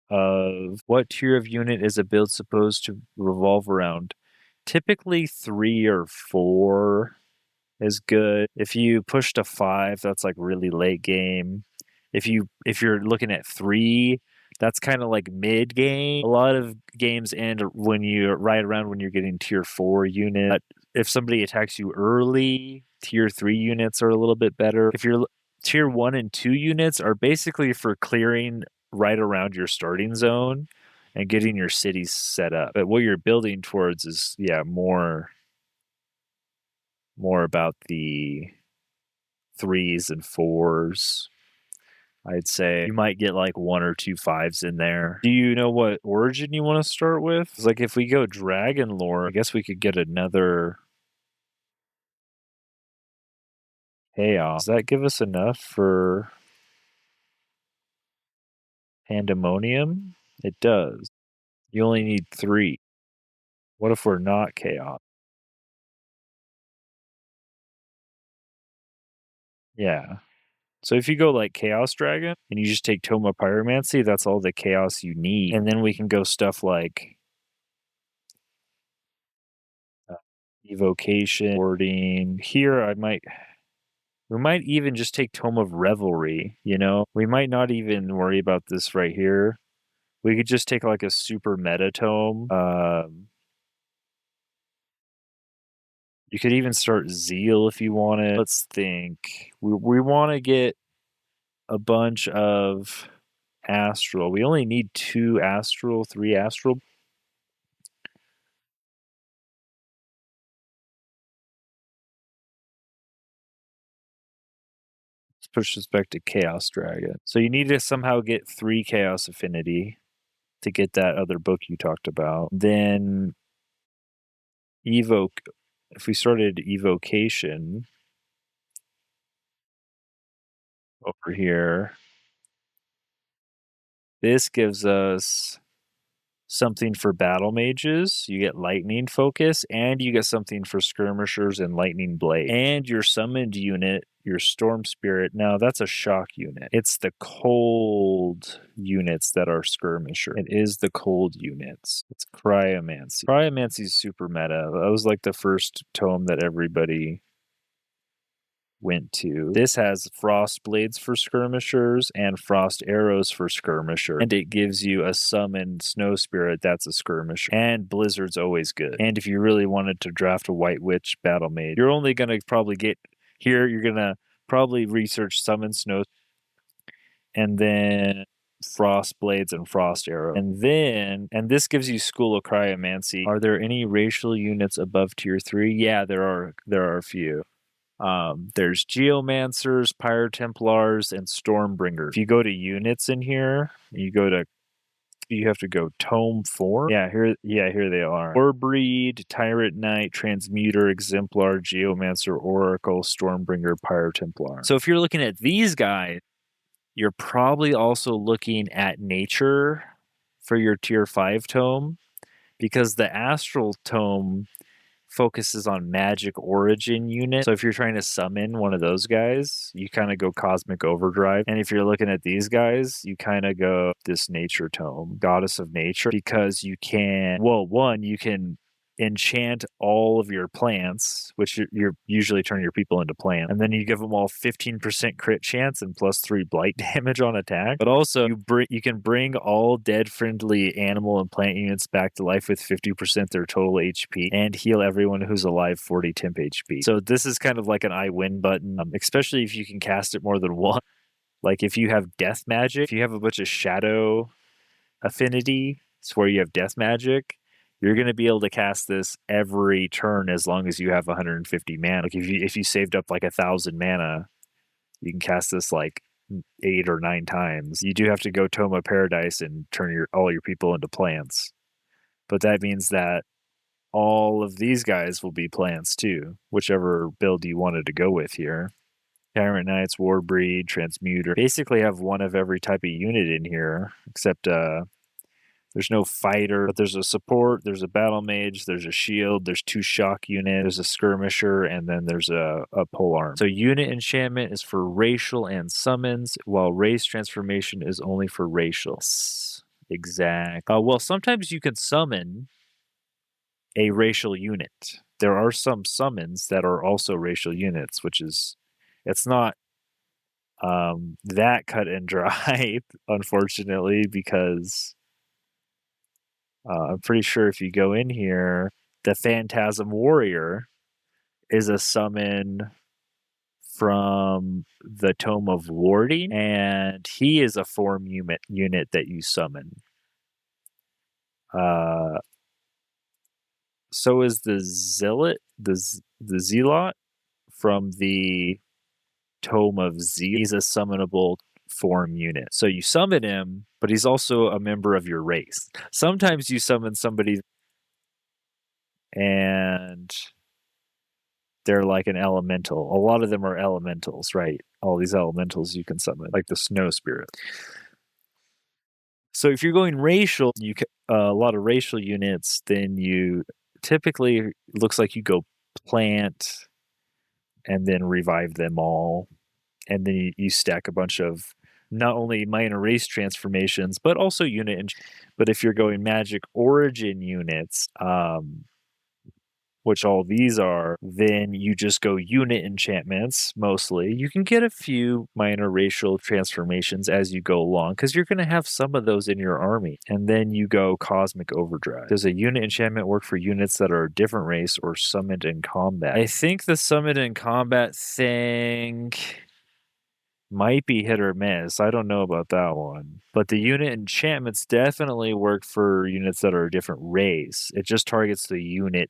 of what tier of unit is a build supposed to revolve around. Typically 3 or 4 is good. If you push to 5, that's like really late game. If you're looking at 3, that's kind of like mid game. A lot of games end when you're right around when you're getting tier 4 unit. If somebody attacks you early, tier 3 units are a little bit better. If you're tier 1 and 2 units are basically for clearing right around your starting zone and getting your cities set up. But what you're building towards is more about the 3s and 4s. I'd say you might get like 1 or 2 5s in there. Do you know what origin you want to start with? It's like if we go dragon lore, I guess we could get another chaos. Does that give us enough for pandemonium? It does. You only need 3. What if we're not chaos? Yeah. So if you go like Chaos Dragon and you just take Tome of Pyromancy, that's all the chaos you need. And then we can go stuff like Evocation, Warding. Here we might even just take Tome of Revelry, We might not even worry about this right here. We could just take like a super meta tome. You could even start Zeal if you want it. Let's think. We want to get a bunch of Astral. We only need 2 Astral, 3 Astral. Let's push this back to Chaos Dragon. So you need to somehow get 3 Chaos Affinity to get that other book you talked about. Then Evoke. If we started Evocation over here, this gives us something for battle mages. You get lightning focus, and you get something for skirmishers and lightning blade. And your summoned unit, your storm spirit, now that's a shock unit. It's the cold units that are skirmisher. It is the cold units. It's cryomancy. Cryomancy is super meta. That was like the first tome that everybody went to. This has frost blades for skirmishers and frost arrows for skirmisher, and it gives you a summoned snow spirit that's a skirmisher. And blizzard's always good. And if you really wanted to draft a white witch battle mage, you're only going to probably get here, you're going to probably research summon snow and then frost blades and frost arrow. And this gives you School of Cryomancy. Are there any racial units above tier 3? Yeah, there are a few. There's Geomancers, Pyro Templars, and Stormbringers. If you go to units in here, you have to go Tome 4. Yeah, here they are. Warbreed, Tyrant Knight, Transmuter, Exemplar, Geomancer, Oracle, Stormbringer, Pyro Templar. So if you're looking at these guys, you're probably also looking at Nature for your tier 5 tome, because the Astral tome focuses on magic origin unit. So if you're trying to summon one of those guys, you kind of go Cosmic Overdrive. And if you're looking at these guys, you kind of go this Nature Tome, Goddess of Nature, because you can, well, one, you can enchant all of your plants, which you're usually turn your people into plants, and then you give them all 15% crit chance and +3 blight damage on attack. But also you can bring all dead friendly animal and plant units back to life with 50% their total HP and heal everyone who's alive 40 temp HP. So this is kind of like an I win button, especially if you can cast it more than one. Like if you have death magic, if you have a bunch of shadow affinity, it's where you have death magic, you're going to be able to cast this every turn as long as you have 150 mana. Like if you saved up like 1,000 mana, you can cast this like 8 or 9 times. You do have to go Tome of Paradise and turn all your people into plants. But that means that all of these guys will be plants too, whichever build you wanted to go with here. Tyrant Knights, Warbreed, Transmuter. Basically have one of every type of unit in here, except there's no fighter, but there's a support, there's a battle mage, there's a shield, there's 2 shock units, there's a skirmisher, and then there's a polearm. So unit enchantment is for racial and summons, while race transformation is only for racial. Exact. Well, sometimes you can summon a racial unit. There are some summons that are also racial units, which is, it's not that cut and dry, unfortunately, because I'm pretty sure if you go in here, the Phantasm Warrior is a summon from the Tome of Warding, and he is a form unit that you summon. So is the Zealot, the Zealot from the Tome of Zeal. He's a summonable form unit. So you summon him, but he's also a member of your race. Sometimes you summon somebody and they're like an elemental. A lot of them are elementals, right? All these elementals you can summon, like the Snow Spirit. So if you're going racial, a lot of racial units, then you typically looks like you go plant and then revive them all. And then you stack a bunch of not only minor race transformations, but also unit. But if you're going magic origin units, which all these are, then you just go unit enchantments mostly. You can get a few minor racial transformations as you go along, because you're going to have some of those in your army. And then you go Cosmic Overdrive. Does a unit enchantment work for units that are a different race or summoned in combat? I think the summoned in combat thing might be hit or miss. I don't know about that one. But the unit enchantments definitely work for units that are a different race. It just targets the unit.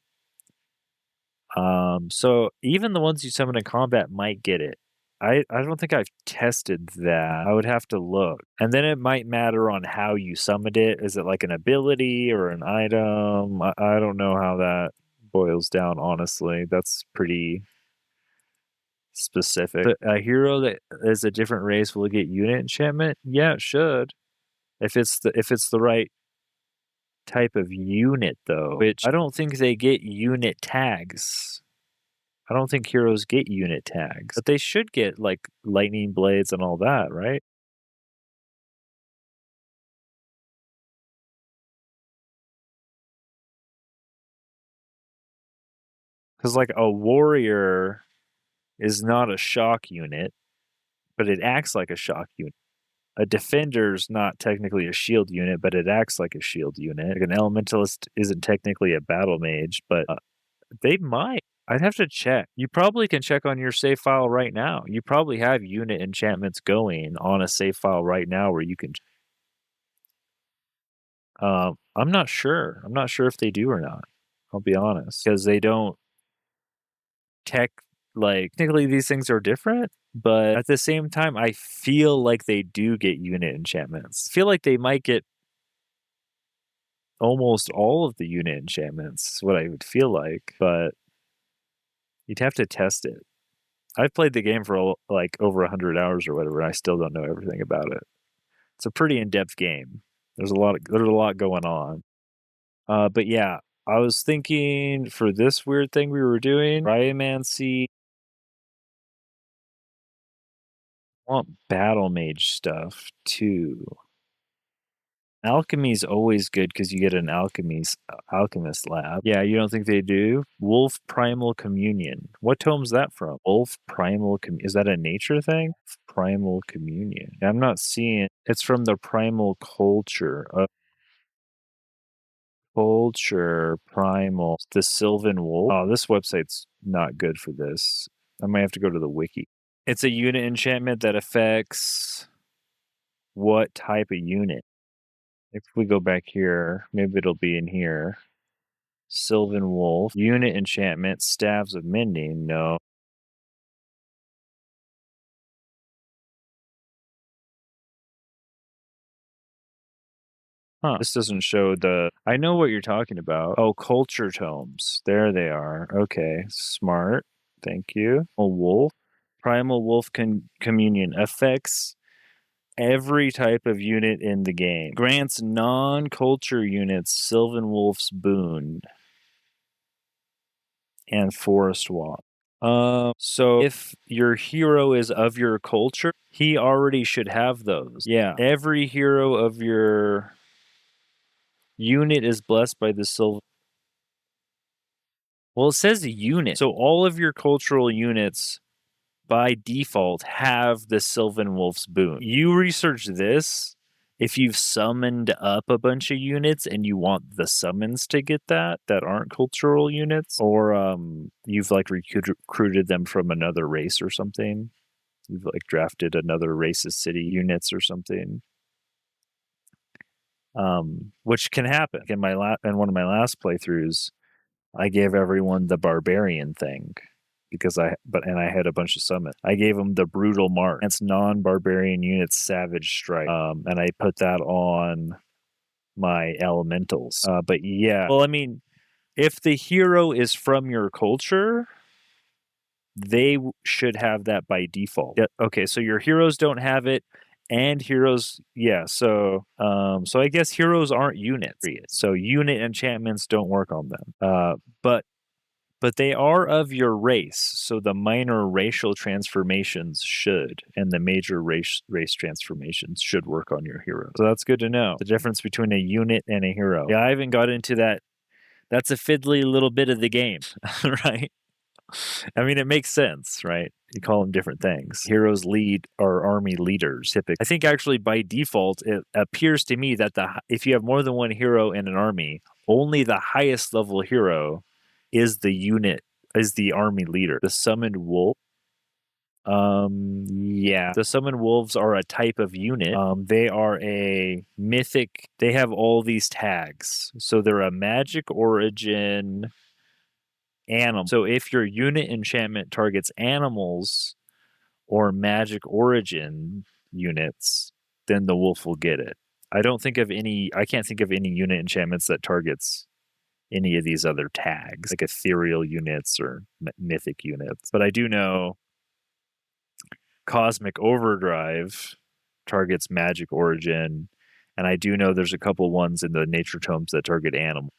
So even the ones you summon in combat might get it. I don't think I've tested that. I would have to look. And then it might matter on how you summoned it. Is it like an ability or an item? I don't know how that boils down, honestly. That's pretty specific. But a hero that is a different race will get unit enchantment? Yeah, it should. If it's the right type of unit, though, which I don't think they get unit tags. I don't think heroes get unit tags, but they should get like lightning blades and all that, right? Because like a warrior is not a shock unit, but it acts like a shock unit. A defender's not technically a shield unit, but it acts like a shield unit. Like an elementalist isn't technically a battle mage, but they might. I'd have to check. You probably can check on your save file right now. You probably have unit enchantments going on a save file right now where you can. I'm not sure. I'm not sure if they do or not. I'll be honest, because they don't technically these things are different, but at the same time, I feel like they do get unit enchantments. I feel like they might get almost all of the unit enchantments, is what I would feel like, but you'd have to test it. I've played the game for like over 100 hours or whatever, and I still don't know everything about it. It's a pretty in-depth game. There's a lot going on. But yeah, I was thinking for this weird thing we were doing, Cryomancy. I want Battle Mage stuff too. Alchemy's always good because you get an alchemist lab. Yeah, you don't think they do? Wolf Primal Communion. What tome's that from? Wolf Primal Is that a nature thing? Primal Communion. I'm not seeing. It's from the Primal Culture. Culture Primal. The Sylvan Wolf. Oh, this website's not good for this. I might have to go to the wiki. It's a unit enchantment that affects what type of unit? If we go back here, maybe it'll be in here. Sylvan Wolf. Unit enchantment. Staves of Mending. No. Huh. This doesn't show the... I know what you're talking about. Oh, culture tomes. There they are. Okay. Smart. Thank you. A wolf. Primal Wolf Communion. Affects every type of unit in the game. Grants non-culture units Sylvan Wolf's Boon and Forest Walk. So if your hero is of your culture, he already should have those. Yeah. Every hero of your unit is blessed by the Sylvan. Well, it says a unit. So all of your cultural units by default have the Sylvan Wolf's Boon. You research this. If you've summoned up a bunch of units and you want the summons to get that aren't cultural units, or you've like recruited them from another race or something, you've like drafted another race's city units or something, which can happen. In one of my last playthroughs, I gave everyone the barbarian thing. I had a bunch of summons. I gave them the brutal mark. It's non-barbarian units, savage strike, and I put that on my elementals. But yeah, well, I mean, if the hero is from your culture, they should have that by default. Yeah, okay, so your heroes don't have it, and heroes, yeah. So I guess heroes aren't units. So unit enchantments don't work on them. But they are of your race, so the minor racial transformations should, and the major race transformations should work on your hero. So that's good to know. The difference between a unit and a hero. Yeah, I haven't got into that. That's a fiddly little bit of the game, right? I mean, it makes sense, right? You call them different things. Heroes lead or army leaders, typically. I think actually by default, it appears to me that if you have more than one hero in an army, only the highest level hero is the army leader. The summoned wolf. Yeah. The summoned wolves are a type of unit. They are a mythic. They have all these tags. So they're a magic origin animal. So if your unit enchantment targets animals or magic origin units, then the wolf will get it. I can't think of any unit enchantments that targets any of these other tags, like ethereal units or mythic units. But I do know Cosmic Overdrive targets magic origin, and I do know there's a couple ones in the nature tomes that target animals.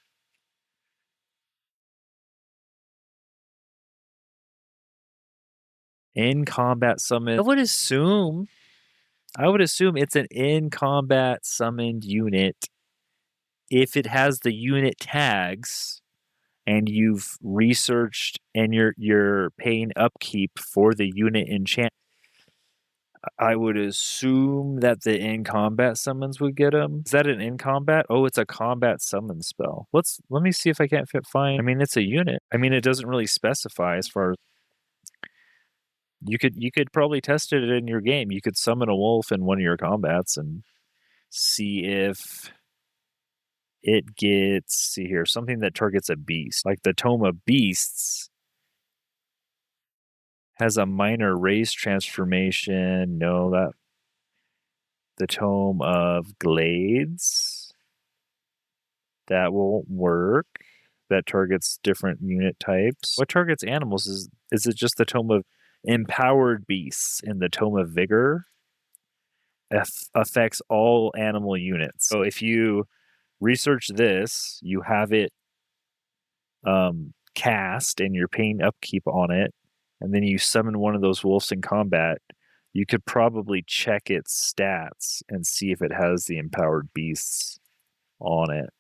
In combat summon, I would assume it's an in combat summoned unit if it has the unit tags and you've researched and you're paying upkeep for the unit enchant. I would assume that the in combat summons would get them. Is that an in combat? Oh, it's a combat summon spell. Let me see if I can't find. I mean, it's a unit. I mean, it doesn't really specify as far as you could probably test it in your game. You could summon a wolf in one of your combats and see if it gets, see here, something that targets a beast. Like the Tome of Beasts has a minor race transformation. No, that the Tome of Glades, that won't work. That targets different unit types. What targets animals? Is it just the Tome of Empowered Beasts and the Tome of Vigor? Affects all animal units. So if you research this, you have it cast and you're paying upkeep on it, and then you summon one of those wolves in combat, you could probably check its stats and see if it has the empowered beasts on it.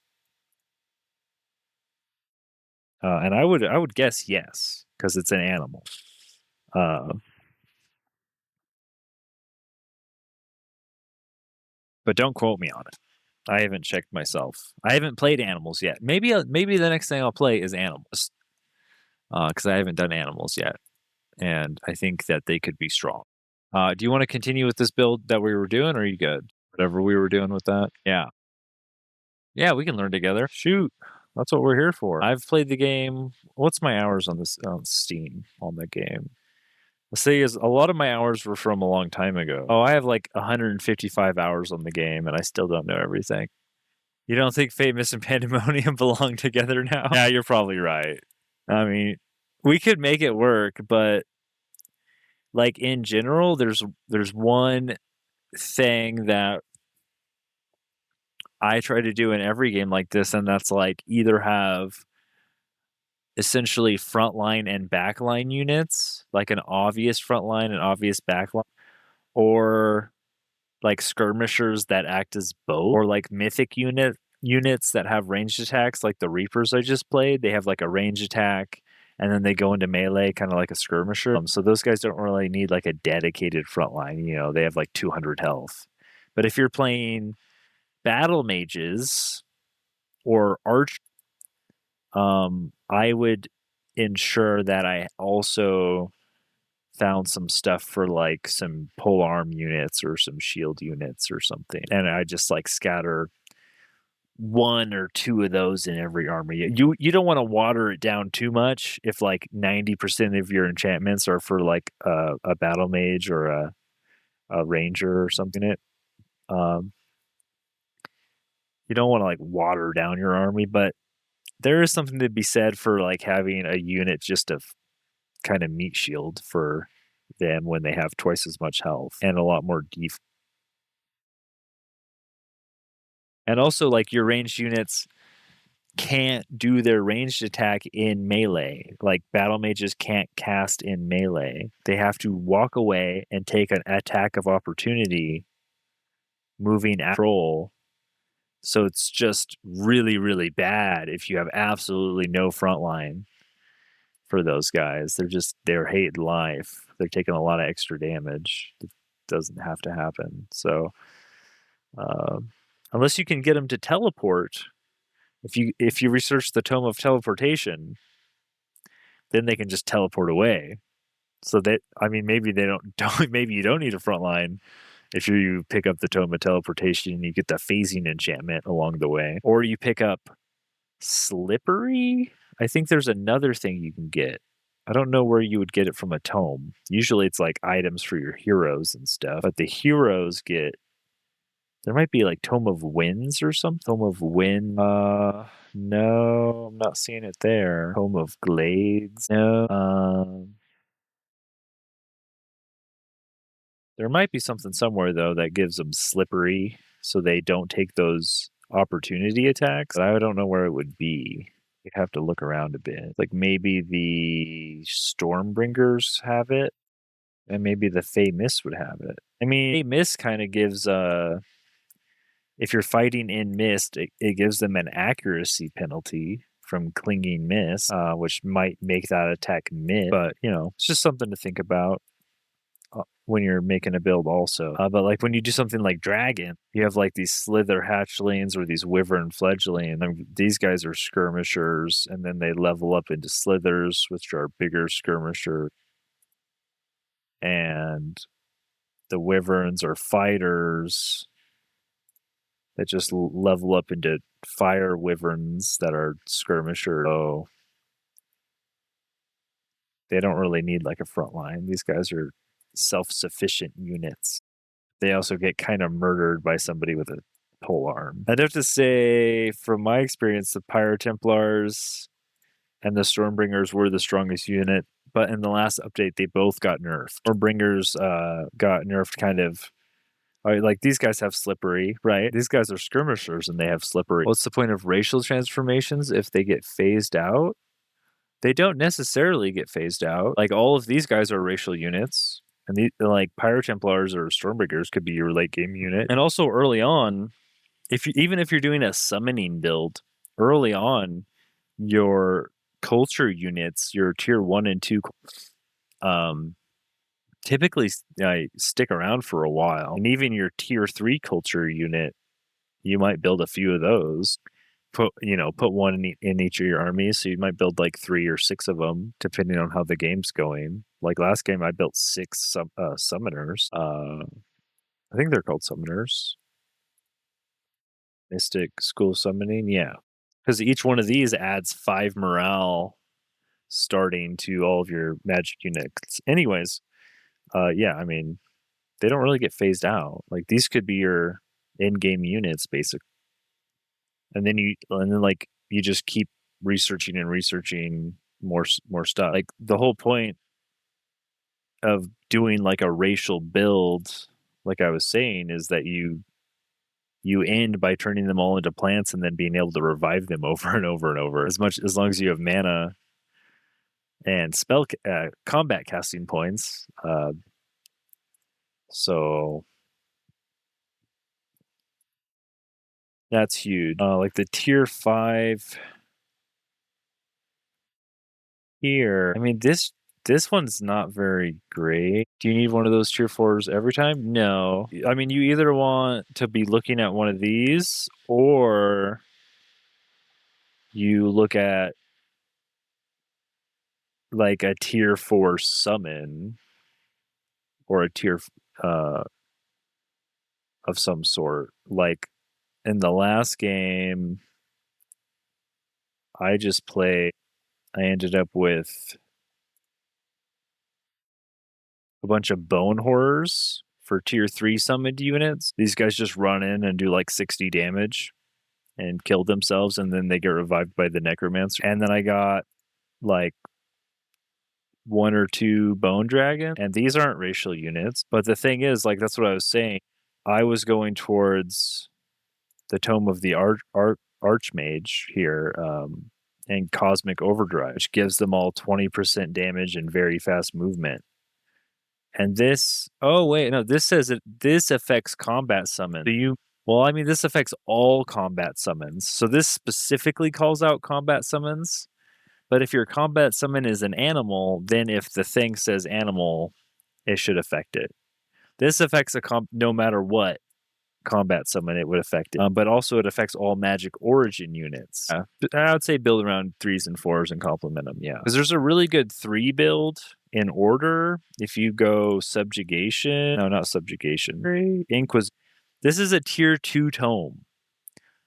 And I would guess yes, because it's an animal. But don't quote me on it. I haven't checked myself. I haven't played animals yet. Maybe the next thing I'll play is animals, because I haven't done animals yet, and I think that they could be strong. Do you want to continue with this build that we were doing, or are you good? Whatever we were doing with that. Yeah, we can learn together. Shoot, that's what we're here for. I've played the game. What's my hours on this on Steam on the game? Let's say is a lot of my hours were from a long time ago. Oh, I have like 155 hours on the game, and I still don't know everything. You don't think Famous and Pandemonium belong together now? Yeah, you're probably right. I mean, we could make it work, but like in general, there's one thing that I try to do in every game like this, and that's like either have essentially frontline and backline units, like an obvious frontline and obvious backline, or like skirmishers that act as both, or like mythic units that have ranged attacks, like the Reapers I just played. They have like a range attack, and then they go into melee, kind of like a skirmisher. So those guys don't really need like a dedicated frontline. You know, they have like 200 health. But if you're playing battle mages or arch, I would ensure that I also found some stuff for like some polearm units or some shield units or something, and I just like scatter one or two of those in every army. You don't want to water it down too much if like 90% of your enchantments are for like a battle mage or a ranger or something. You don't want to like water down your army, but there is something to be said for like having a unit just to kind of meat shield for them when they have twice as much health and a lot more def. And also, like, your ranged units can't do their ranged attack in melee. Like, battle mages can't cast in melee. They have to walk away and take an attack of opportunity moving at control. So it's just really, really bad if you have absolutely no front line for those guys. They're hating life. They're taking a lot of extra damage. It doesn't have to happen. So unless you can get them to teleport, if you research the Tome of Teleportation, then they can just teleport away. So that, I mean, maybe they don't maybe you don't need a front line if you pick up the Tome of Teleportation and you get the phasing enchantment along the way. Or you pick up Slippery. I think there's another thing you can get. I don't know where you would get it from a tome. Usually it's like items for your heroes and stuff. But the heroes get... There might be like Tome of Winds or something. Tome of Wind. No, I'm not seeing it there. Tome of Glades. No. There might be something somewhere, though, that gives them Slippery so they don't take those opportunity attacks. But I don't know where it would be. You'd have to look around a bit. Like maybe the Stormbringers have it, and maybe the Fey Mist would have it. I mean, Fey Mist kind of gives... if you're fighting in Mist, it gives them an accuracy penalty from Clinging Mist, which might make that attack miss. But, you know, it's just something to think about when you're making a build also. But like when you do something like Dragon, you have like these Slither Hatchlings or these Wyvern Fledgling. These guys are Skirmishers, and then they level up into Slithers, which are bigger Skirmishers. And the Wyverns are Fighters that just level up into Fire Wyverns that are Skirmishers. So they don't really need like a front line. These guys are self-sufficient units. They also get kind of murdered by somebody with a polearm. I'd have to say, from my experience, the Pyro Templars and the Stormbringers were the strongest unit, but in the last update, they both got nerfed. Stormbringers got nerfed kind of... Like, these guys have Slippery, right? These guys are Skirmishers and they have Slippery. What's the point of racial transformations if they get phased out? they don't necessarily get phased out. Like all of these guys are racial units, and these like Pyro Templars or Stormbreakers could be your late game unit. And also early on, even if you're doing a summoning build, early on, your culture units, your tier 1 and 2, typically stick around for a while. And even your tier 3 culture unit, you might build a few of those. Put one in each of your armies, so you might build like 3 or 6 of them, depending on how the game's going. Like last game, I built 6 summoners. I think they're called summoners. Mystic School Summoning, yeah. Because each one of these adds 5 morale starting to all of your magic units. Anyways, yeah, I mean, they don't really get phased out. Like these could be your in-game units, basically. And then you just keep researching and researching more stuff. Like the whole point of doing like a racial build, like I was saying, is that you end by turning them all into plants and then being able to revive them over and over and over, as long as you have mana and spell combat casting points. So that's huge. Like the tier 5 here. I mean, this one's not very great. Do you need one of those tier 4s every time? No. I mean, you either want to be looking at one of these, or you look at like a tier 4 summon, or a tier of some sort. Like in the last game, I ended up with a bunch of bone horrors for tier 3 summoned units. These guys just run in and do like 60 damage and kill themselves, and then they get revived by the necromancer. And then I got like 1 or 2 bone dragon, and these aren't racial units. But the thing is, like, that's what I was saying. I was going towards the Tome of the Archmage here, and Cosmic Overdrive, which gives them all 20% damage and very fast movement. And this, this says that this affects combat summons. This affects all combat summons. So this specifically calls out combat summons. But if your combat summon is an animal, then if the thing says animal, it should affect it. This affects no matter what combat summon, it would affect it. But also it affects all magic origin units. I would say build around 3s and 4s and complement them, yeah. Because there's a really good 3 build in order. If you go subjugation, no, not subjugation, this is a tier 2 tome.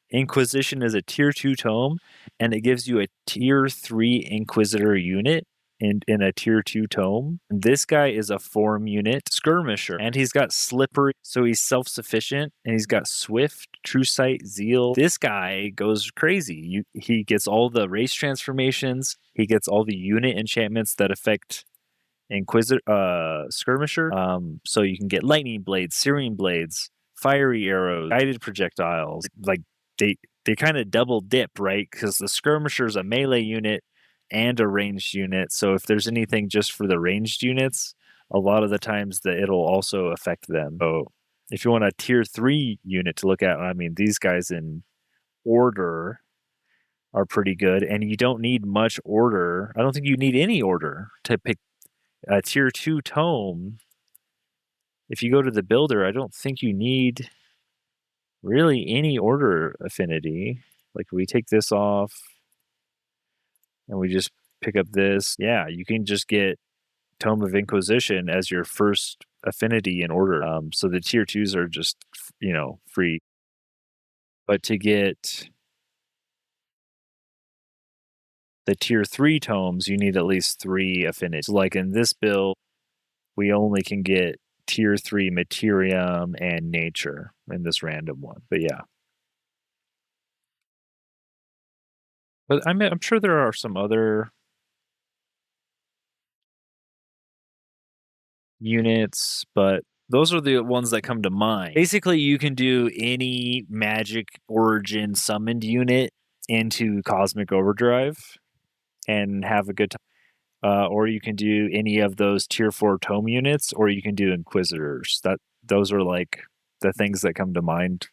Inquisition is a tier 2 tome, and it gives you a tier 3 Inquisitor unit in a tier 2 tome. And this guy is a form unit, Skirmisher, and he's got Slippery, so he's self-sufficient, and he's got Swift, True Sight, Zeal. This guy goes crazy. He gets all the race transformations, he gets all the unit enchantments that affect Skirmisher. So you can get lightning blades, searing blades, fiery arrows, guided projectiles. Like they kind of double dip, right? Because the Skirmisher is a melee unit and a ranged unit. So if there's anything just for the ranged units, a lot of the times it'll also affect them. So if you want a tier 3 unit to look at, I mean, these guys in order are pretty good, and you don't need much order. I don't think you need any order to pick a tier 2 tome. If you go to the builder, I don't think you need really any order affinity. Like we take this off and we just pick up this. Yeah, you can just get Tome of Inquisition as your first affinity in order. So the tier 2s are just, free. But to get the tier 3 tomes, you need at least 3 affinities. So like in this build, we only can get tier 3 Materium and Nature in this random one. But yeah. But I'm sure there are some other units, but those are the ones that come to mind. Basically, you can do any magic origin summoned unit into Cosmic Overdrive, and have a good time. Or you can do any of those tier 4 tome units, or you can do Inquisitors. Those are like the things that come to mind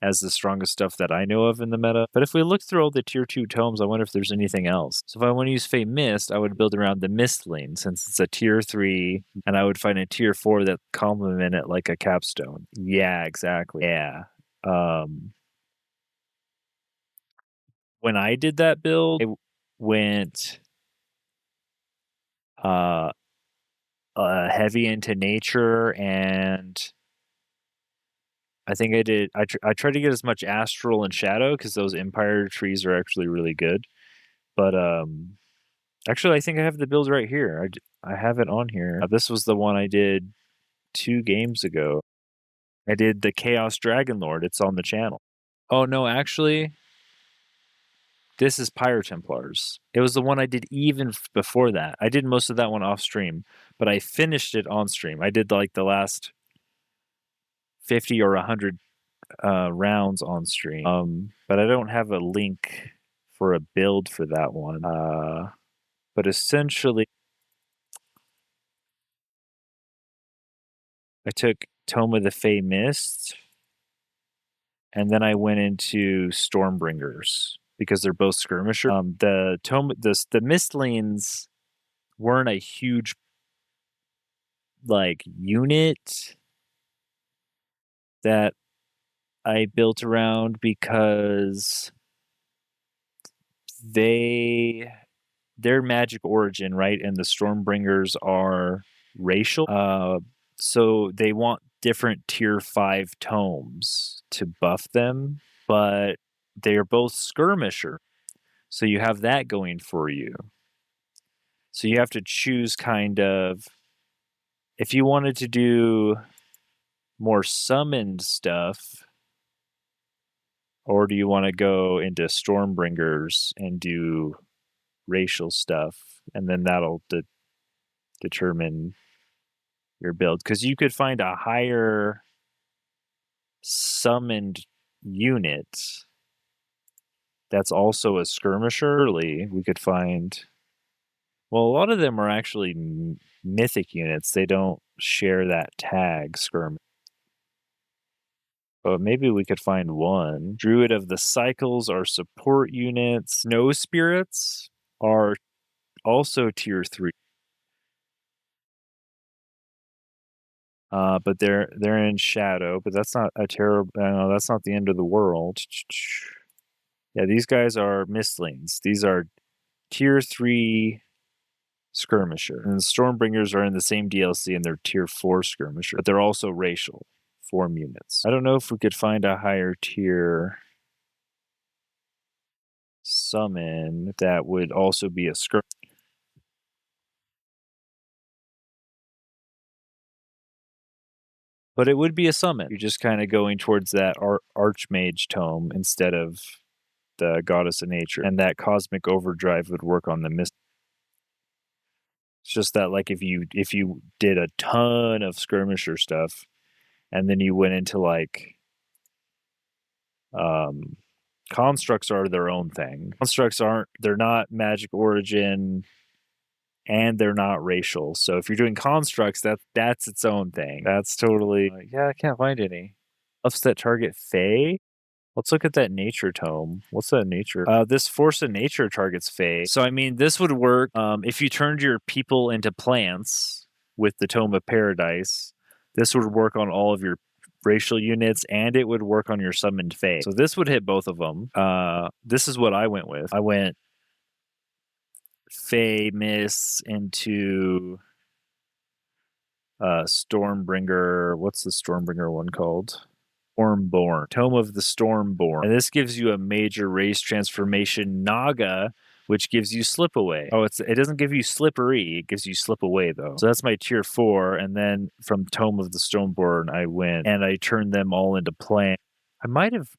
as the strongest stuff that I know of in the meta. But if we look through all the tier 2 tomes, I wonder if there's anything else. So if I want to use Fey Mist, I would build around the Mistling, since it's a tier 3, and I would find a tier 4 that complement it like a capstone. Yeah, exactly. Yeah. When I did that build, I went heavy into nature, and I think I tried to get as much astral and shadow because those empire trees are actually really good. But actually, I think I have the build right here. I have it on here. This was the one I did 2 games ago. I did the Chaos Dragon Lord. It's on the channel. Oh no, actually, this is Pyro Templars. It was the one I did even before that. I did most of that one off stream, but I finished it on stream. I did like the last 50 or 100 rounds on stream. But I don't have a link for a build for that one. But essentially, I took Tome of the Fey Mist, and then I went into Stormbringers because they're both skirmishers. The Mistlings weren't a huge like unit that I built around because their magic origin, right? And the Stormbringers are racial. So they want different tier 5 tomes to buff them, but they are both skirmisher. So you have that going for you. So you have to choose kind of, if you wanted to do more summoned stuff, or do you want to go into Stormbringers and do racial stuff, and then that'll determine your build. Because you could find a higher summoned unit that's also a skirmisher. We could find, well, a lot of them are actually mythic units. They don't share that tag, skirmish. But maybe we could find one. Druid of the Cycles are support units. Snow Spirits are also tier 3. But they're in shadow, but that's not a terrible. That's not the end of the world. Yeah, these guys are Mistlings. These are tier 3 skirmisher, and the Stormbringers are in the same DLC, and they're tier 4 skirmisher, but they're also racial form units. I don't know if we could find a higher tier summon that would also be a skirmisher. But it would be a summon. You're just kind of going towards that Archmage tome instead of the Goddess of Nature. And that Cosmic Overdrive would work on the Mist. It's just that, like, if you did a ton of skirmisher stuff, and then you went into, like, constructs are their own thing. Constructs they're not magic origin, and they're not racial. So if you're doing constructs, that's its own thing. That's totally, yeah, I can't find any. Buffs that target Fey? Let's look at that nature tome. What's that nature? This Force of Nature targets Fey. So, I mean, this would work if you turned your people into plants with the Tome of Paradise. This would work on all of your racial units, and it would work on your summoned Fey. So this would hit both of them. This is what I went with. I went Fey Mists into Stormbringer. What's the Stormbringer one called? Stormborn. Tome of the Stormborn. And this gives you a major race transformation Naga, which gives you Slip Away. Oh, it doesn't give you Slippery. It gives you Slip Away, though. So that's my tier 4. And then from Tome of the Stormborn, I went and I turned them all into plants. I might have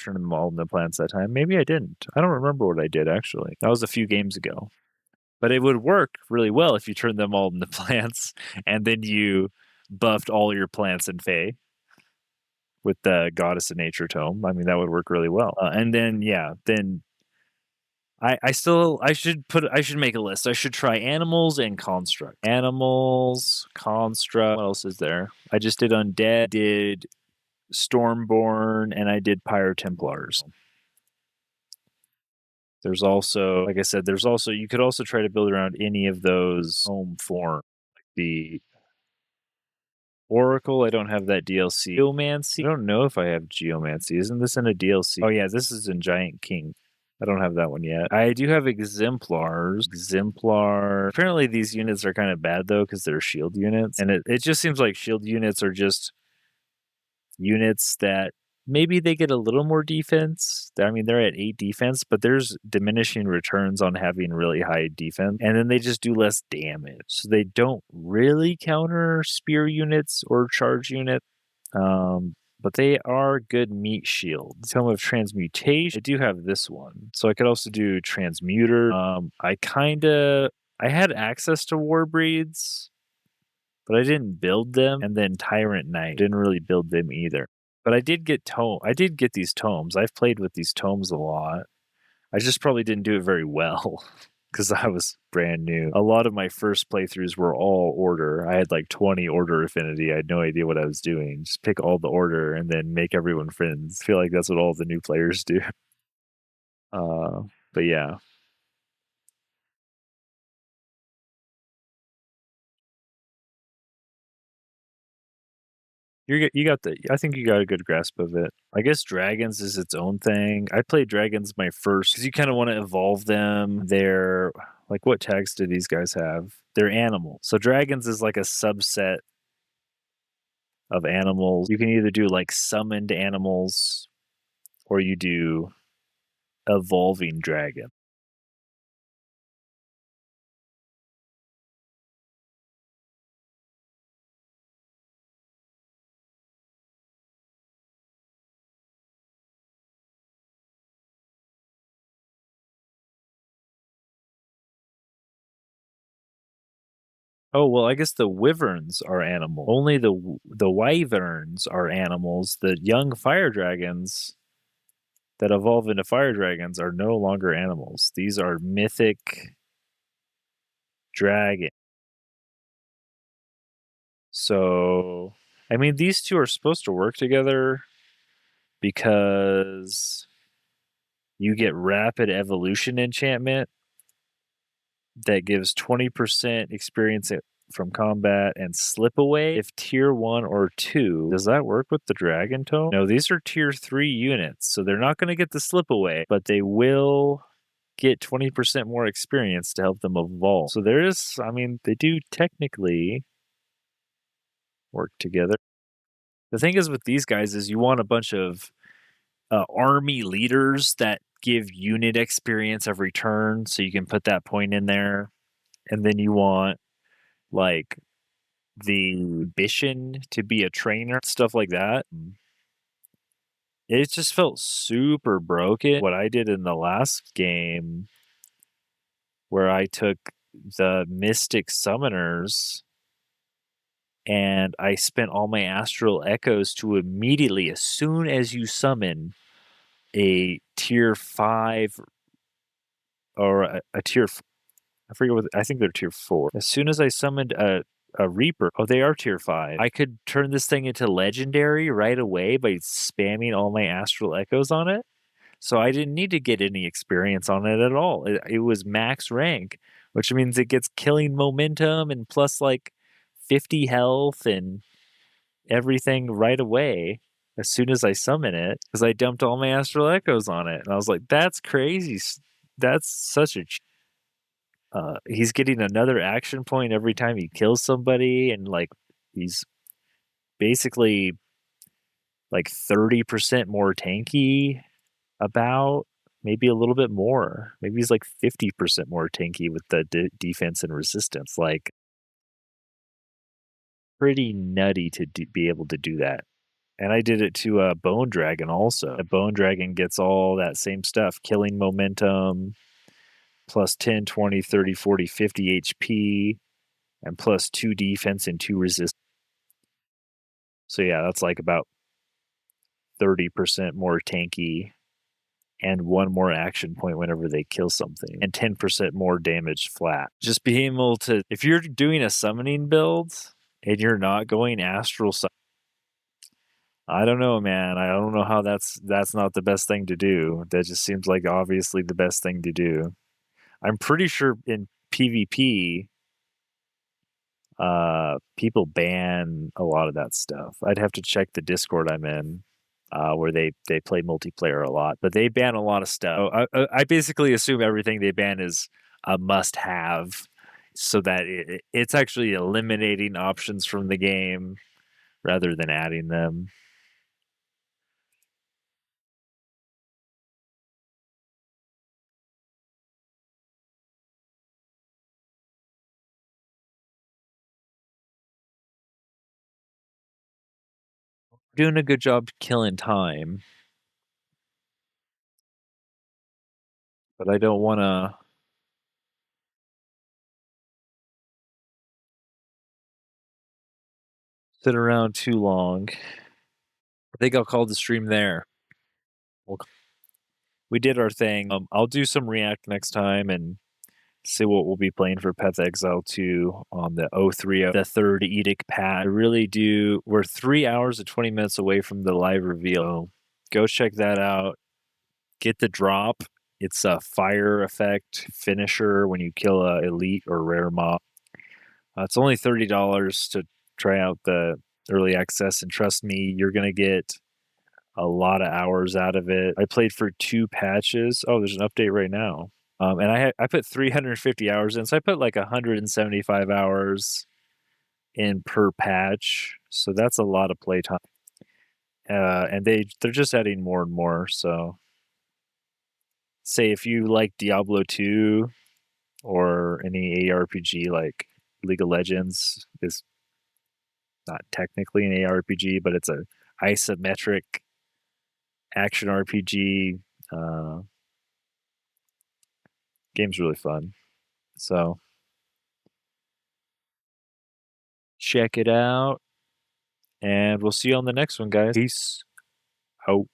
turned them all into plants that time. Maybe I didn't. I don't remember what I did, actually. That was a few games ago. But it would work really well if you turned them all into plants and then you buffed all your plants in Fey with the Goddess of Nature tome. I mean, that would work really well. And then, yeah, then I should make a list. I should try animals and construct. Animals, construct. What else is there? I just did undead, did Stormborn, and I did Pyro Templars. There's also, like I said, you could also try to build around any of those home form. Like the Oracle, I don't have that DLC. Geomancy, I don't know if I have Geomancy. Isn't this in a DLC? Oh yeah, this is in Giant King. I don't have that one yet. I do have Exemplars. Apparently these units are kind of bad though because they're shield units. And it just seems like shield units are just units that maybe they get a little more defense. I mean, they're at 8 defense, but there's diminishing returns on having really high defense. And then they just do less damage. So they don't really counter spear units or charge units. But they are good meat shields. Tome of Transmutation. I do have this one. So I could also do Transmuter. I had access to War Breeds, but I didn't build them. And then Tyrant Knight. Didn't really build them either. But I did get these tomes. I've played with these tomes a lot. I just probably didn't do it very well because I was brand new. A lot of my first playthroughs were all order. I had like 20 order affinity. I had no idea what I was doing. Just pick all the order and then make everyone friends. I feel like that's what all the new players do. But yeah. I think you got a good grasp of it. I guess dragons is its own thing. I played dragons my first because you kind of want to evolve them. They're like, what tags do these guys have? They're animals. So dragons is like a subset of animals. You can either do like summoned animals or you do evolving dragon. Oh, well, I guess the wyverns are animals. Only the wyverns are animals. The young fire dragons that evolve into fire dragons are no longer animals. These are mythic dragon. So, I mean, these two are supposed to work together because you get rapid evolution enchantment that gives 20% experience from combat and slip away if tier 1 or 2. Does that work with the dragon tome? No, these are tier 3 units, so they're not going to get the slip away, but they will get 20% more experience to help them evolve. So there is, I mean, they do technically work together. The thing is with these guys is you want a bunch of army leaders that give unit experience every turn, so you can put that point in there. And then you want like the ambition to be a trainer, stuff like that. It just felt super broken. What I did in the last game, where I took the Mystic Summoners and I spent all my Astral Echoes to immediately, as soon as you summon a tier 5 or a tier, I forget what, I think they're tier 4. As soon as I summoned a Reaper, oh, they are tier 5. I could turn this thing into legendary right away by spamming all my Astral Echoes on it. So I didn't need to get any experience on it at all. It was max rank, which means it gets killing momentum and plus like 50 health and everything right away as soon as I summon it, because I dumped all my Astral Echoes on it. And I was like, that's crazy. That's such a... he's getting another action point every time he kills somebody, and like he's basically like 30% more tanky, about maybe a little bit more. Maybe he's like 50% more tanky with the defense and resistance. Like pretty nutty to be able to do that. And I did it to a Bone Dragon also. A Bone Dragon gets all that same stuff, killing momentum, plus 10, 20, 30, 40, 50 HP, and plus 2 defense and 2 resistance. So yeah, that's like about 30% more tanky and 1 more action point whenever they kill something, and 10% more damage flat. Just being able to, if you're doing a summoning build and you're not going astral, I don't know, man. I don't know how that's not the best thing to do. That just seems like obviously the best thing to do. I'm pretty sure in PvP, people ban a lot of that stuff. I'd have to check the Discord I'm in, where they play multiplayer a lot, but they ban a lot of stuff. I basically assume everything they ban is a must-have, so that it's actually eliminating options from the game rather than adding them. Doing a good job killing time, but I don't want to sit around too long. I think I'll call the stream there. We did our thing. I'll do some React next time and see what we'll be playing for Path of Exile 2 on the AoW4, the Third Edict patch. We're 3 hours and 20 minutes away from the live reveal. Go check that out. Get the drop. It's a fire effect finisher when you kill a elite or rare mob. It's only $30 to try out the early access, and trust me, you're going to get a lot of hours out of it. I played for 2 patches. Oh, there's an update right now. And I put 350 hours in, so I put like 175 hours in per patch. So that's a lot of playtime. And they're just adding more and more. So say if you like Diablo 2 or any ARPG like League of Legends, is not technically an ARPG, but it's a isometric action RPG. Game's really fun. So check it out. And we'll see you on the next one, guys. Peace out.